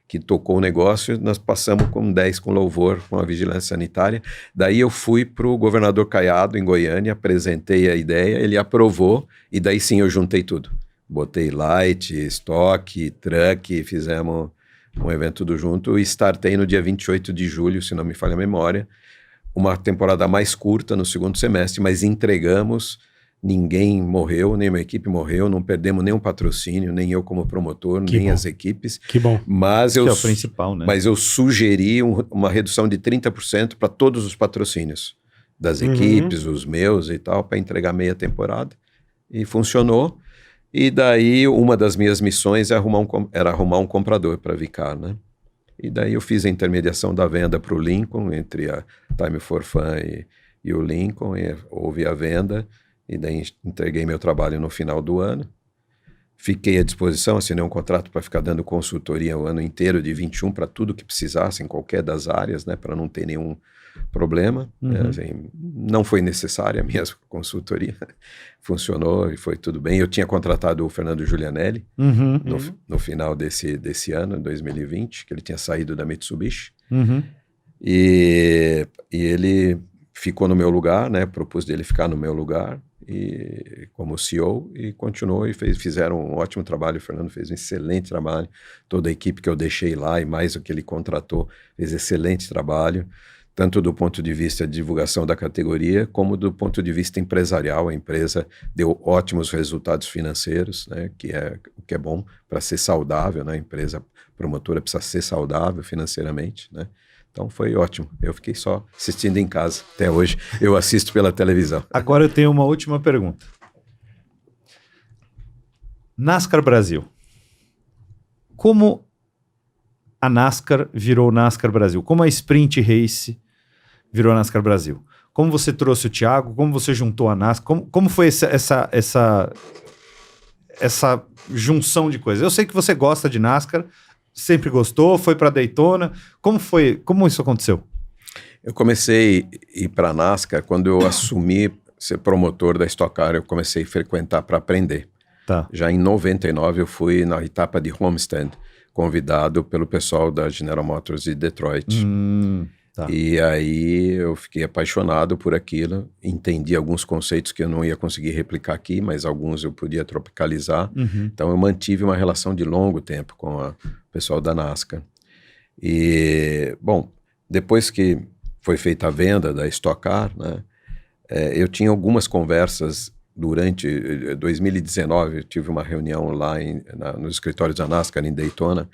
que tocou o negócio. Nós passamos com 10 com louvor, com a Vigilância Sanitária. Daí eu fui para o governador Caiado, em Goiânia, apresentei a ideia, ele aprovou, e daí sim eu juntei tudo. Botei light, estoque, truck, fizemos um evento tudo junto, e startei no dia 28 de julho, se não me falha a memória, uma temporada mais curta no segundo semestre, mas entregamos, ninguém morreu, nem minha equipe morreu, não perdemos nenhum patrocínio, nem eu como promotor, nem as equipes. Que bom. Mas que é o principal, né? Mas eu sugeri uma redução de 30% para todos os patrocínios das equipes, os meus e tal, para entregar meia temporada. E funcionou. E daí uma das minhas missões era arrumar um comprador para Vicar, né? E daí eu fiz a intermediação da venda para o Lincoln, entre a Time for Fun e o Lincoln, e houve a venda, e daí entreguei meu trabalho no final do ano. Fiquei à disposição, assinei um contrato para ficar dando consultoria o ano inteiro, de 21, para tudo que precisasse, em qualquer das áreas, né, para não ter nenhum problema. Assim, não foi necessária a minha consultoria, funcionou e foi tudo bem. Eu tinha contratado o Fernando Giulianelli no final desse ano, 2020, que ele tinha saído da Mitsubishi, e ele ficou no meu lugar, né, propus dele ficar no meu lugar, e como CEO e continuou e fizeram um ótimo trabalho. O Fernando fez um excelente trabalho, toda a equipe que eu deixei lá e mais o que ele contratou fez excelente trabalho, tanto do ponto de vista de divulgação da categoria, como do ponto de vista empresarial. A empresa deu ótimos resultados financeiros, né, o que é bom para ser saudável, né? A empresa promotora precisa ser saudável financeiramente, né? Então foi ótimo. Eu fiquei só assistindo em casa. Até hoje eu assisto pela televisão. Agora eu tenho uma última pergunta. NASCAR Brasil. Como a NASCAR virou NASCAR Brasil? Como a Sprint Race virou NASCAR Brasil? Como você trouxe o Thiago? Como você juntou a NASCAR? Como foi essa junção de coisas? Eu sei que você gosta de NASCAR, sempre gostou, foi para Daytona. Como isso aconteceu? Eu comecei a ir para a NASCAR quando eu assumi ser promotor da Stock Car. Eu comecei a frequentar para aprender. Tá. Já em 99 eu fui na etapa de Homestead, convidado pelo pessoal da General Motors de Detroit. Tá. E aí eu fiquei apaixonado por aquilo, entendi alguns conceitos que eu não ia conseguir replicar aqui, mas alguns eu podia tropicalizar. Então eu mantive uma relação de longo tempo com o pessoal da NASCAR. E, bom, depois que foi feita a venda da Stock Car, né, eu tinha algumas conversas durante 2019, eu tive uma reunião lá nos escritórios da NASCAR em Daytona,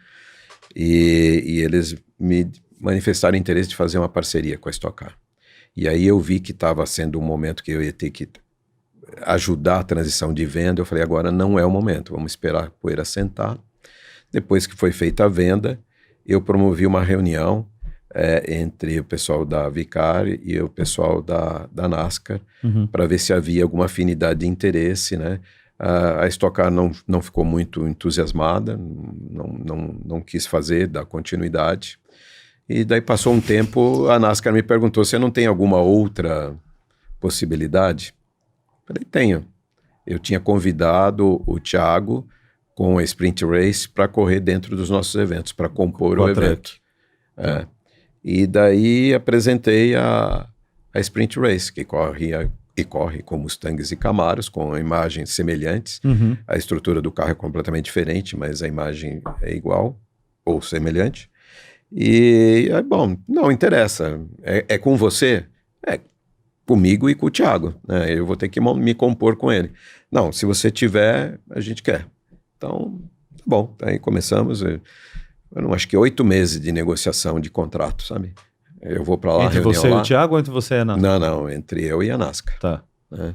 e eles me manifestaram interesse de fazer uma parceria com a Stock Car. E aí eu vi que estava sendo um momento que eu ia ter que ajudar a transição de venda. Eu falei, agora não é o momento, vamos esperar a poeira sentar. Depois que foi feita a venda, eu promovi uma reunião entre o pessoal da Vicar e o pessoal da NASCAR, para ver se havia alguma afinidade de interesse, né? A Stock Car não ficou muito entusiasmada, não quis dar continuidade. E daí passou um tempo, a NASCAR me perguntou, você não tem alguma outra possibilidade? Falei, tenho. Eu tinha convidado o Thiago com a Sprint Race para correr dentro dos nossos eventos, para compor o evento. E daí apresentei a Sprint Race, que corre com Mustangs e Camaros, com imagens semelhantes. A estrutura do carro é completamente diferente, mas a imagem é igual ou semelhante. E, bom, não interessa. É com você? Comigo e com o Thiago, né? Eu vou ter que me compor com ele. Não, se você tiver, a gente quer. Então, tá bom. Aí começamos, acho que 8 meses de negociação de contrato, sabe? Eu vou para lá, entre você e o Thiago ou entre você e a NASCAR? Não, entre eu e a NASCAR. Tá. Né?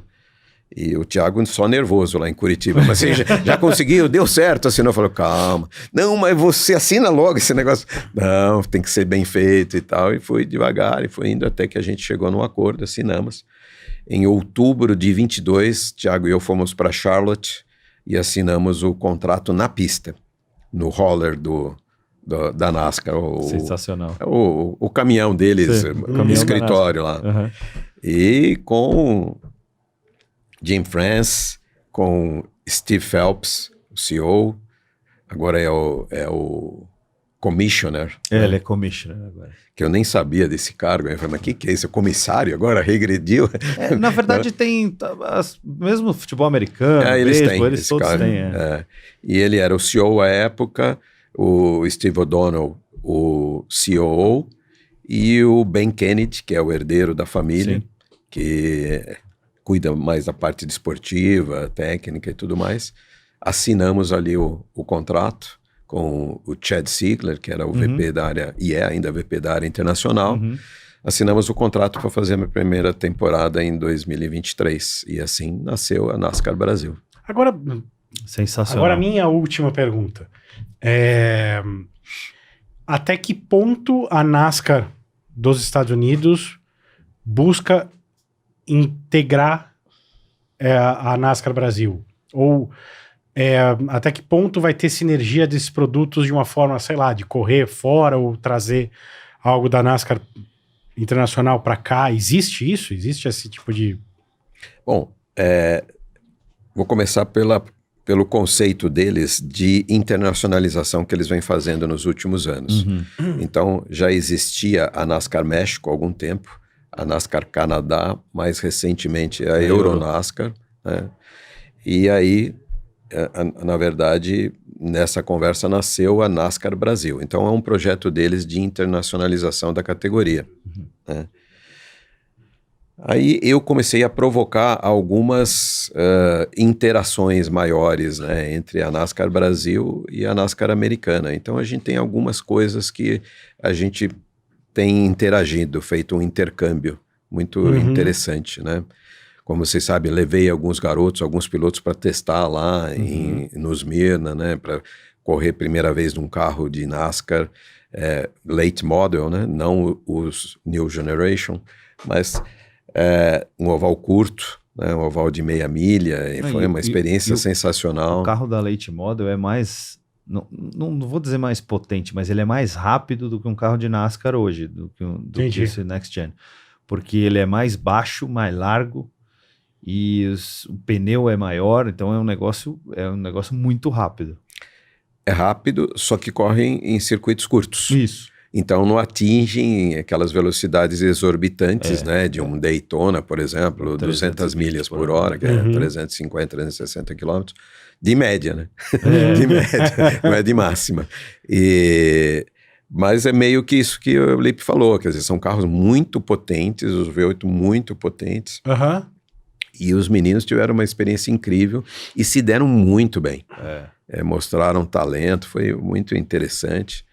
E o Thiago só nervoso lá em Curitiba. Mas você já conseguiu? Deu certo? Assinou? Falou, calma. Não, mas você assina logo esse negócio. Não, tem que ser bem feito e tal. E fui devagar e foi indo até que a gente chegou num acordo, assinamos. Em outubro de 22, Thiago e eu fomos para Charlotte e assinamos o contrato na pista, no roller da NASCAR. Sensacional. O caminhão deles, o escritório lá. E com Jim France, com Steve Phelps, o CEO, agora é o commissioner. Ele é commissioner agora. Que eu nem sabia desse cargo. Eu falei, mas o que é isso? O comissário agora regrediu? Na verdade tem, mesmo futebol americano, eles todos cara, têm. E ele era o CEO à época, o Steve O'Donnell, o COO, e o Ben Kennedy, que é o herdeiro da família, que cuida mais da parte desportiva, técnica e tudo mais. Assinamos ali o contrato com o Chad Ziegler, que era o VP da área, e é ainda VP da área internacional. Assinamos o contrato para fazer a minha primeira temporada em 2023. E assim nasceu a NASCAR Brasil. Agora, sensacional. Agora a minha última pergunta. Até que ponto a NASCAR dos Estados Unidos busca integrar a NASCAR Brasil? Ou até que ponto vai ter sinergia desses produtos de uma forma, sei lá, de correr fora ou trazer algo da NASCAR internacional para cá? Existe isso? Existe esse tipo de... Bom, vou começar pelo conceito deles de internacionalização que eles vêm fazendo nos últimos anos. Então, já existia a NASCAR México há algum tempo, a NASCAR Canadá, mais recentemente a EuroNASCAR, né? E aí, na verdade, nessa conversa nasceu a NASCAR Brasil. Então é um projeto deles de internacionalização da categoria, né? Aí eu comecei a provocar algumas interações maiores, né, entre a NASCAR Brasil e a NASCAR americana. Então a gente tem algumas coisas que a gente tem interagido, feito um intercâmbio muito interessante, né? Como vocês sabem, levei alguns garotos, alguns pilotos para testar lá no Smyrna, né, para correr primeira vez num carro de NASCAR, late model, né, não os New Generation, mas um oval curto, né, um oval de meia milha, e foi uma experiência sensacional. O carro da Late Model é mais, não vou dizer mais potente, mas ele é mais rápido do que um carro de NASCAR hoje, do que esse Next Gen, porque ele é mais baixo, mais largo, e o pneu é maior, então é um negócio muito rápido. É rápido, só que corre em circuitos curtos. Isso. Então não atingem aquelas velocidades exorbitantes, né, de um Daytona, por exemplo, 200 milhas por hora, que é 350, 360 quilômetros, de média, né? De média, não é de máxima. Mas é meio que isso que o Lipe falou, quer dizer, são carros muito potentes, os V8 muito potentes, e os meninos tiveram uma experiência incrível e se deram muito bem. Mostraram talento, foi muito interessante.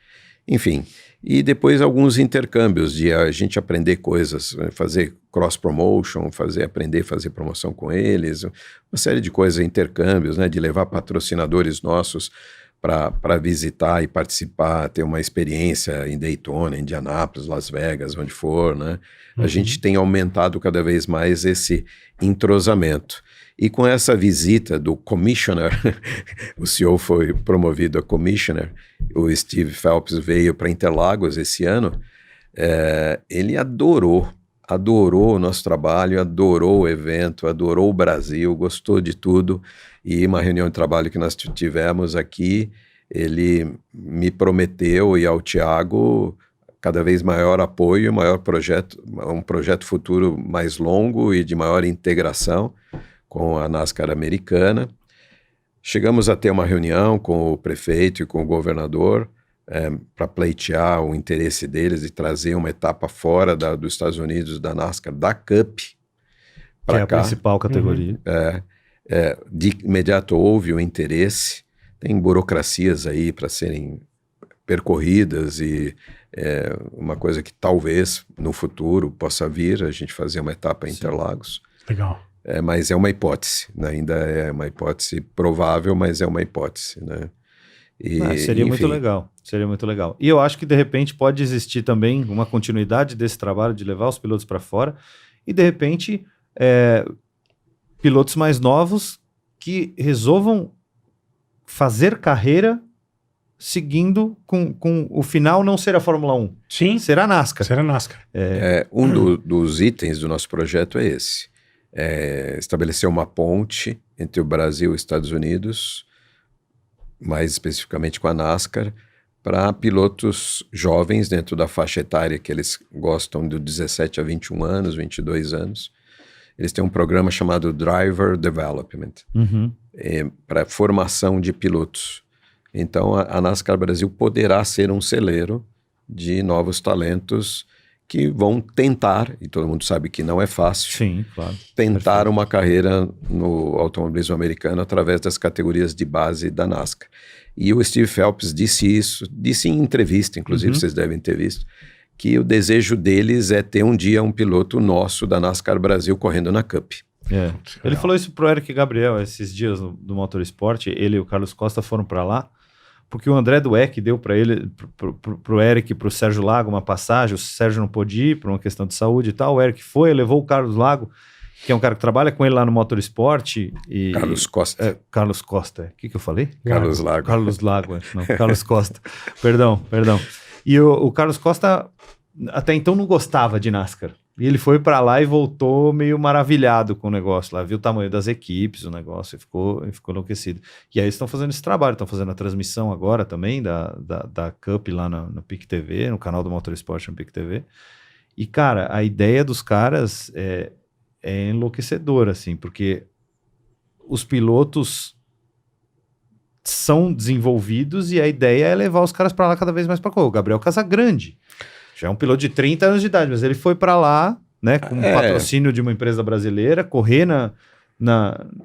Enfim, e depois alguns intercâmbios de a gente aprender coisas, fazer cross-promotion, aprender a fazer promoção com eles, uma série de coisas, intercâmbios, né, de levar patrocinadores nossos para visitar e participar, ter uma experiência em Daytona, Indianápolis, Las Vegas, onde for, né? A gente tem aumentado cada vez mais esse entrosamento. E com essa visita do commissioner, o CEO foi promovido a commissioner, o Steve Phelps veio para Interlagos esse ano, ele adorou o nosso trabalho, adorou o evento, adorou o Brasil, gostou de tudo, e uma reunião de trabalho que nós tivemos aqui, ele me prometeu, e ao Thiago, cada vez maior apoio, maior projeto, um projeto futuro mais longo e de maior integração com a NASCAR americana. Chegamos a ter uma reunião com o prefeito e com o governador para pleitear o interesse deles de trazer uma etapa fora dos Estados Unidos da NASCAR, da Cup, para cá. Que é a principal categoria. De imediato houve o interesse, tem burocracias aí para serem percorridas e uma coisa que talvez no futuro possa vir, a gente fazer uma etapa em Interlagos. Legal. Mas é uma hipótese, né? Ainda é uma hipótese provável, mas é uma hipótese, né? Seria muito legal, seria muito legal. E eu acho que de repente pode existir também uma continuidade desse trabalho de levar os pilotos para fora e de repente pilotos mais novos que resolvam fazer carreira seguindo com o final não ser a Fórmula 1. Sim. Será a NASCAR. Será a NASCAR. Dos itens do nosso projeto é esse. Estabelecer uma ponte entre o Brasil e os Estados Unidos, mais especificamente com a NASCAR, para pilotos jovens dentro da faixa etária que eles gostam de 17 a 21 anos, 22 anos. Eles têm um programa chamado Driver Development, para formação de pilotos. Então a NASCAR Brasil poderá ser um celeiro de novos talentos que vão tentar, e todo mundo sabe que não é fácil, sim, claro, tentar uma carreira no automobilismo americano através das categorias de base da NASCAR. E o Steve Phelps disse em entrevista, inclusive vocês devem ter visto, que o desejo deles é ter um dia um piloto nosso da NASCAR Brasil correndo na Cup. Ele falou isso pro Eric Gabriel esses dias do Motorsport, ele e o Carlos Costa foram para lá, porque o André Dueck deu para ele, pro Eric e pro Sérgio Lago uma passagem, o Sérgio não pôde ir por uma questão de saúde e tal, o Eric foi, levou o Carlos Lago, que é um cara que trabalha com ele lá no Motorsport. Carlos Costa. Carlos Costa, o que eu falei? Carlos Lago. Carlos Lago, não, Carlos Costa, perdão. E o Carlos Costa até então não gostava de NASCAR. E ele foi para lá e voltou meio maravilhado com o negócio lá, viu o tamanho das equipes, o negócio, e ficou enlouquecido. E aí eles estão fazendo esse trabalho, estão fazendo a transmissão agora também da Cup lá no PIC TV, no canal do Motorsport no PIC TV. E, cara, a ideia dos caras é enlouquecedora, assim, porque os pilotos são desenvolvidos e a ideia é levar os caras para lá cada vez mais para correr. O Gabriel Casagrande já é um piloto de 30 anos de idade, mas ele foi para lá, né, com patrocínio de uma empresa brasileira, correr na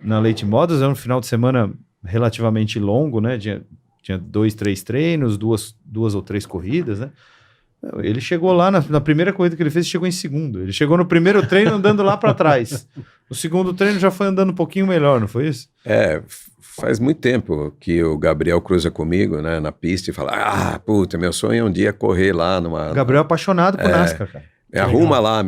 Late Models. É um final de semana relativamente longo, né? Tinha 2, 3 treinos, duas ou três corridas, né? Ele chegou lá na primeira corrida que ele fez, chegou em segundo. Ele chegou no primeiro treino andando lá para trás. No segundo treino já foi andando um pouquinho melhor, não foi isso? Faz muito tempo que o Gabriel cruza comigo, né, na pista e fala: puta, meu sonho é um dia correr lá numa... O Gabriel é apaixonado por NASCAR, cara. Me arruma lá,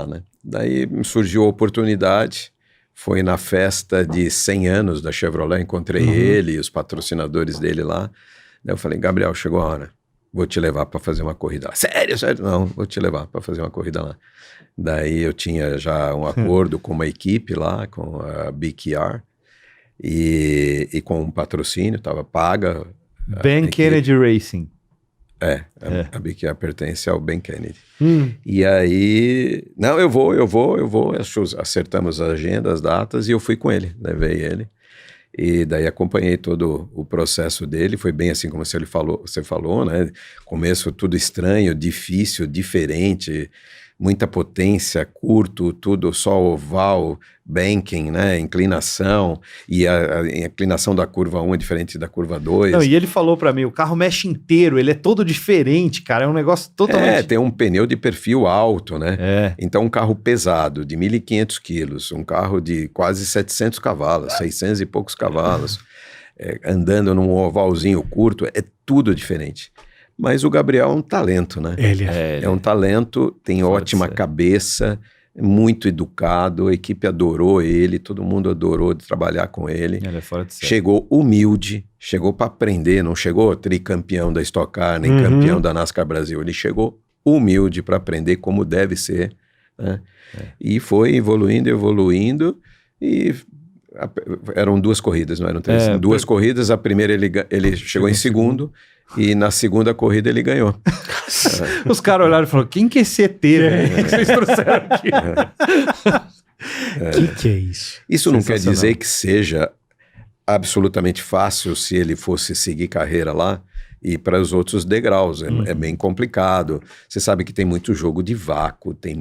né? Daí surgiu a oportunidade, foi na festa de 100 anos da Chevrolet, encontrei ele e os patrocinadores dele lá. Daí eu falei: Gabriel, chegou a hora. Vou te levar para fazer uma corrida lá. Sério? Não, vou te levar para fazer uma corrida lá. Daí eu tinha já um acordo com uma equipe lá, com a BKR, e com um patrocínio, estava paga. Ben Kennedy Racing. A BKR pertence ao Ben Kennedy. E aí, não, eu vou. Acertamos a agenda, as datas, e eu fui com ele, levei ele. E daí acompanhei todo o processo dele, foi bem assim como você falou, né? Começo tudo estranho, difícil, diferente, muita potência, curto, tudo só oval, banking, né? Inclinação, e a inclinação da curva 1 é diferente da curva 2. Não, e ele falou pra mim, o carro mexe inteiro, ele é todo diferente, cara, é um negócio totalmente... tem um pneu de perfil alto, né? Então um carro pesado, de 1.500 quilos, um carro de quase 700 cavalos, 600 e poucos cavalos, andando num ovalzinho curto, é tudo diferente. Mas o Gabriel é um talento, né? Ele é um talento, tem ótima cabeça, muito educado, a equipe adorou ele, todo mundo adorou de trabalhar com ele. Ele é fora de série. Chegou humilde, chegou para aprender, não chegou tricampeão da Stock Car, nem campeão da NASCAR Brasil. Ele chegou humilde para aprender como deve ser, né? E foi evoluindo, e eram 2 corridas, não eram 3. 2 corridas, a primeira ele chegou em segundo, e na segunda corrida ele ganhou. Os caras olharam e falaram: quem que é esse ET, velho? O que vocês trouxeram aqui? Que é isso? Isso não quer dizer que seja absolutamente fácil se ele fosse seguir carreira lá e para os outros degraus. É bem complicado. Você sabe que tem muito jogo de vácuo, tem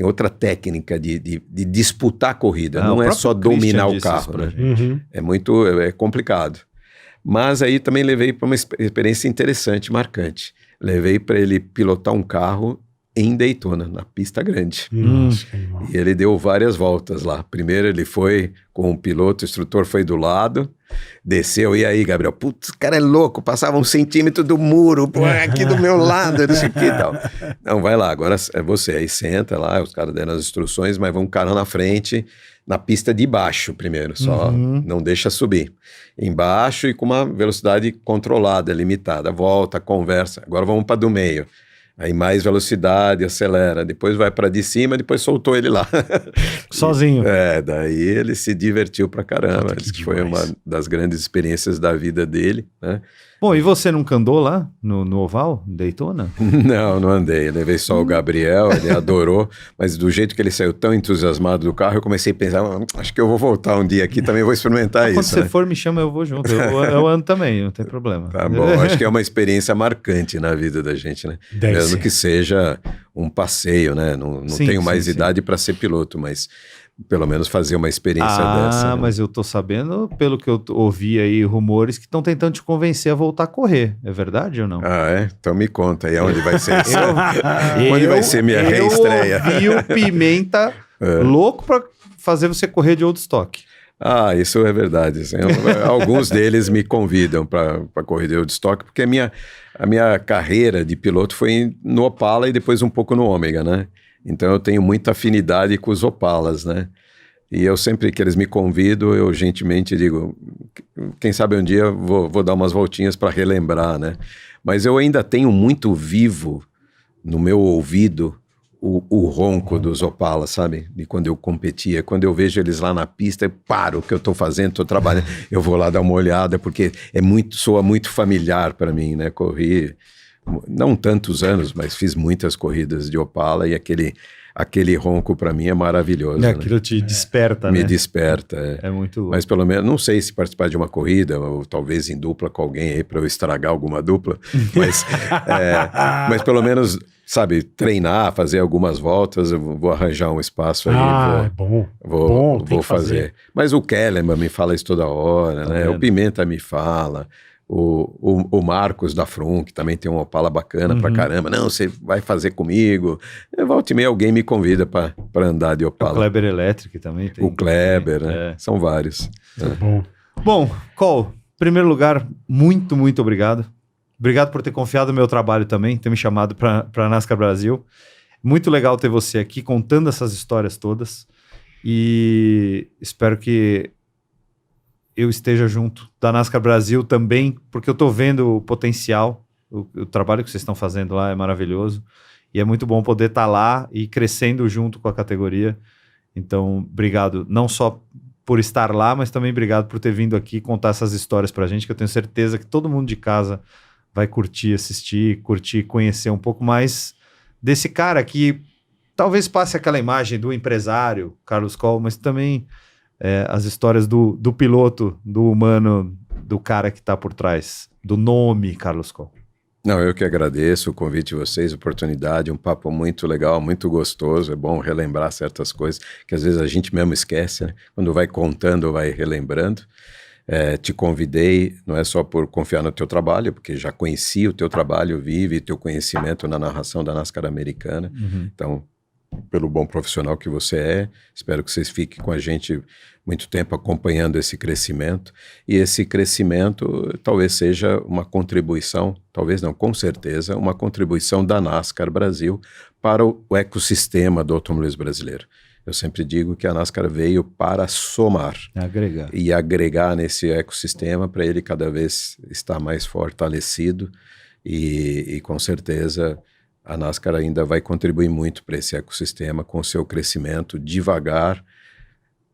outra técnica de disputar a corrida. Não é só dominar o carro, né? É complicado. Mas aí também levei para uma experiência interessante, marcante. Levei para ele pilotar um carro em Daytona, na pista grande. E ele deu várias voltas lá. Primeiro ele foi com o piloto, o instrutor foi do lado, desceu, e aí, Gabriel? Putz, o cara é louco, passava 1 centímetro do muro, aqui do meu lado, não sei o que e tal. Não, vai lá, agora é você. Aí senta lá, os caras deram as instruções, mas vão um cara na frente, na pista de baixo primeiro, só não deixa subir. Embaixo e com uma velocidade controlada, limitada. Volta, conversa, agora vamos para do meio. Aí mais velocidade, acelera, depois vai para de cima, depois soltou ele lá. Sozinho. Daí ele se divertiu pra caramba. Diz que foi uma das grandes experiências da vida dele, né? Bom, e você nunca andou lá no oval, Daytona? Não andei. Eu levei só o Gabriel, ele adorou, mas do jeito que ele saiu tão entusiasmado do carro, eu comecei a pensar: acho que eu vou voltar um dia aqui, também vou experimentar isso. Quando você for, me chama, eu vou junto. Eu ando também, não tem problema. Tá bom, acho que é uma experiência marcante na vida da gente, né? Mesmo que seja um passeio, né? Não tenho mais idade para ser piloto, mas pelo menos fazer uma experiência dessa. Mas eu tô sabendo, pelo que eu ouvi aí, rumores que estão tentando te convencer a voltar a correr. É verdade ou não? Então me conta aí onde vai ser isso. Onde vai ser minha reestreia? Eu ouvi o Pimenta louco pra fazer você correr de Old Stock. Isso é verdade. Alguns deles me convidam para correr de Old Stock, porque a minha carreira de piloto foi no Opala e depois um pouco no Ômega, né? Então eu tenho muita afinidade com os Opalas, né? E eu sempre que eles me convidam, eu gentilmente digo: quem sabe um dia vou dar umas voltinhas para relembrar, né? Mas eu ainda tenho muito vivo no meu ouvido o ronco dos Opalas, sabe? De quando eu competia. Quando eu vejo eles lá na pista, eu paro o que eu estou fazendo, estou trabalhando, eu vou lá dar uma olhada, porque soa muito familiar para mim, né? Corri não tantos anos, mas fiz muitas corridas de Opala, e aquele ronco para mim é maravilhoso. Aquilo te desperta, Me né? desperta. É muito louco. Mas pelo menos, não sei se participar de uma corrida, ou talvez em dupla com alguém aí, para eu estragar alguma dupla, mas pelo menos, sabe, treinar, fazer algumas voltas, eu vou arranjar um espaço aí. É bom. Vou fazer. Mas o Kellerman me fala isso toda hora, né? vendo? O Pimenta me fala. O Marcos da Frum, que também tem uma Opala bacana pra caramba. Não, você vai fazer comigo. Volta e meia alguém me convida pra andar de Opala. O Kleber Electric também tem. O Kleber, né? São vários. Bom, Col, em primeiro lugar, muito, muito obrigado. Obrigado por ter confiado no meu trabalho também, ter me chamado para NASCAR Brasil. Muito legal ter você aqui contando essas histórias todas. E espero que eu esteja junto da NASCAR Brasil também, porque eu estou vendo o potencial. O trabalho que vocês estão fazendo lá é maravilhoso. E é muito bom poder estar lá e crescendo junto com a categoria. Então, obrigado não só por estar lá, mas também obrigado por ter vindo aqui contar essas histórias pra gente, que eu tenho certeza que todo mundo de casa vai curtir, assistir, curtir, conhecer um pouco mais desse cara que talvez passe aquela imagem do empresário, Carlos Coll, mas também as histórias do piloto, do humano, do cara que está por trás, do nome Carlos Coll. Não, eu que agradeço o convite de vocês, a oportunidade, um papo muito legal, muito gostoso, é bom relembrar certas coisas que às vezes a gente mesmo esquece, né? Quando vai contando, vai relembrando. Te convidei, não é só por confiar no teu trabalho, porque já conheci o teu trabalho, vive teu conhecimento na narração da NASCAR americana, então, pelo bom profissional que você é, espero que vocês fiquem com a gente muito tempo acompanhando esse crescimento, e esse crescimento talvez seja uma contribuição, talvez não, com certeza, uma contribuição da NASCAR Brasil para o ecossistema do automobilismo brasileiro. Eu sempre digo que a NASCAR veio para somar. Agregar. E agregar nesse ecossistema para ele cada vez estar mais fortalecido e com certeza a NASCAR ainda vai contribuir muito para esse ecossistema com o seu crescimento devagar,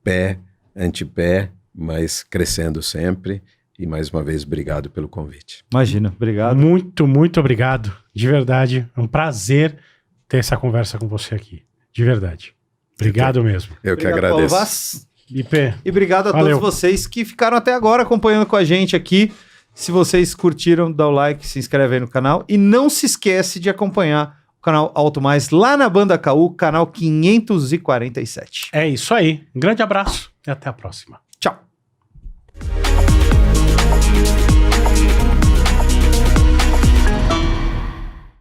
pé, antepé, mas crescendo sempre. E mais uma vez, obrigado pelo convite. Imagina, obrigado. Muito, muito obrigado. De verdade, é um prazer ter essa conversa com você aqui. De verdade. Obrigado mesmo. Eu que Obrigado, agradeço. Paulo Vaz. IP. E obrigado a Valeu. todos vocês que ficaram até agora acompanhando com a gente aqui. Se vocês curtiram, dá o like, se inscreve aí no canal. E não se esquece de acompanhar o canal Auto Mais lá na Banda KU, canal 547. É isso aí. Um grande abraço e até a próxima.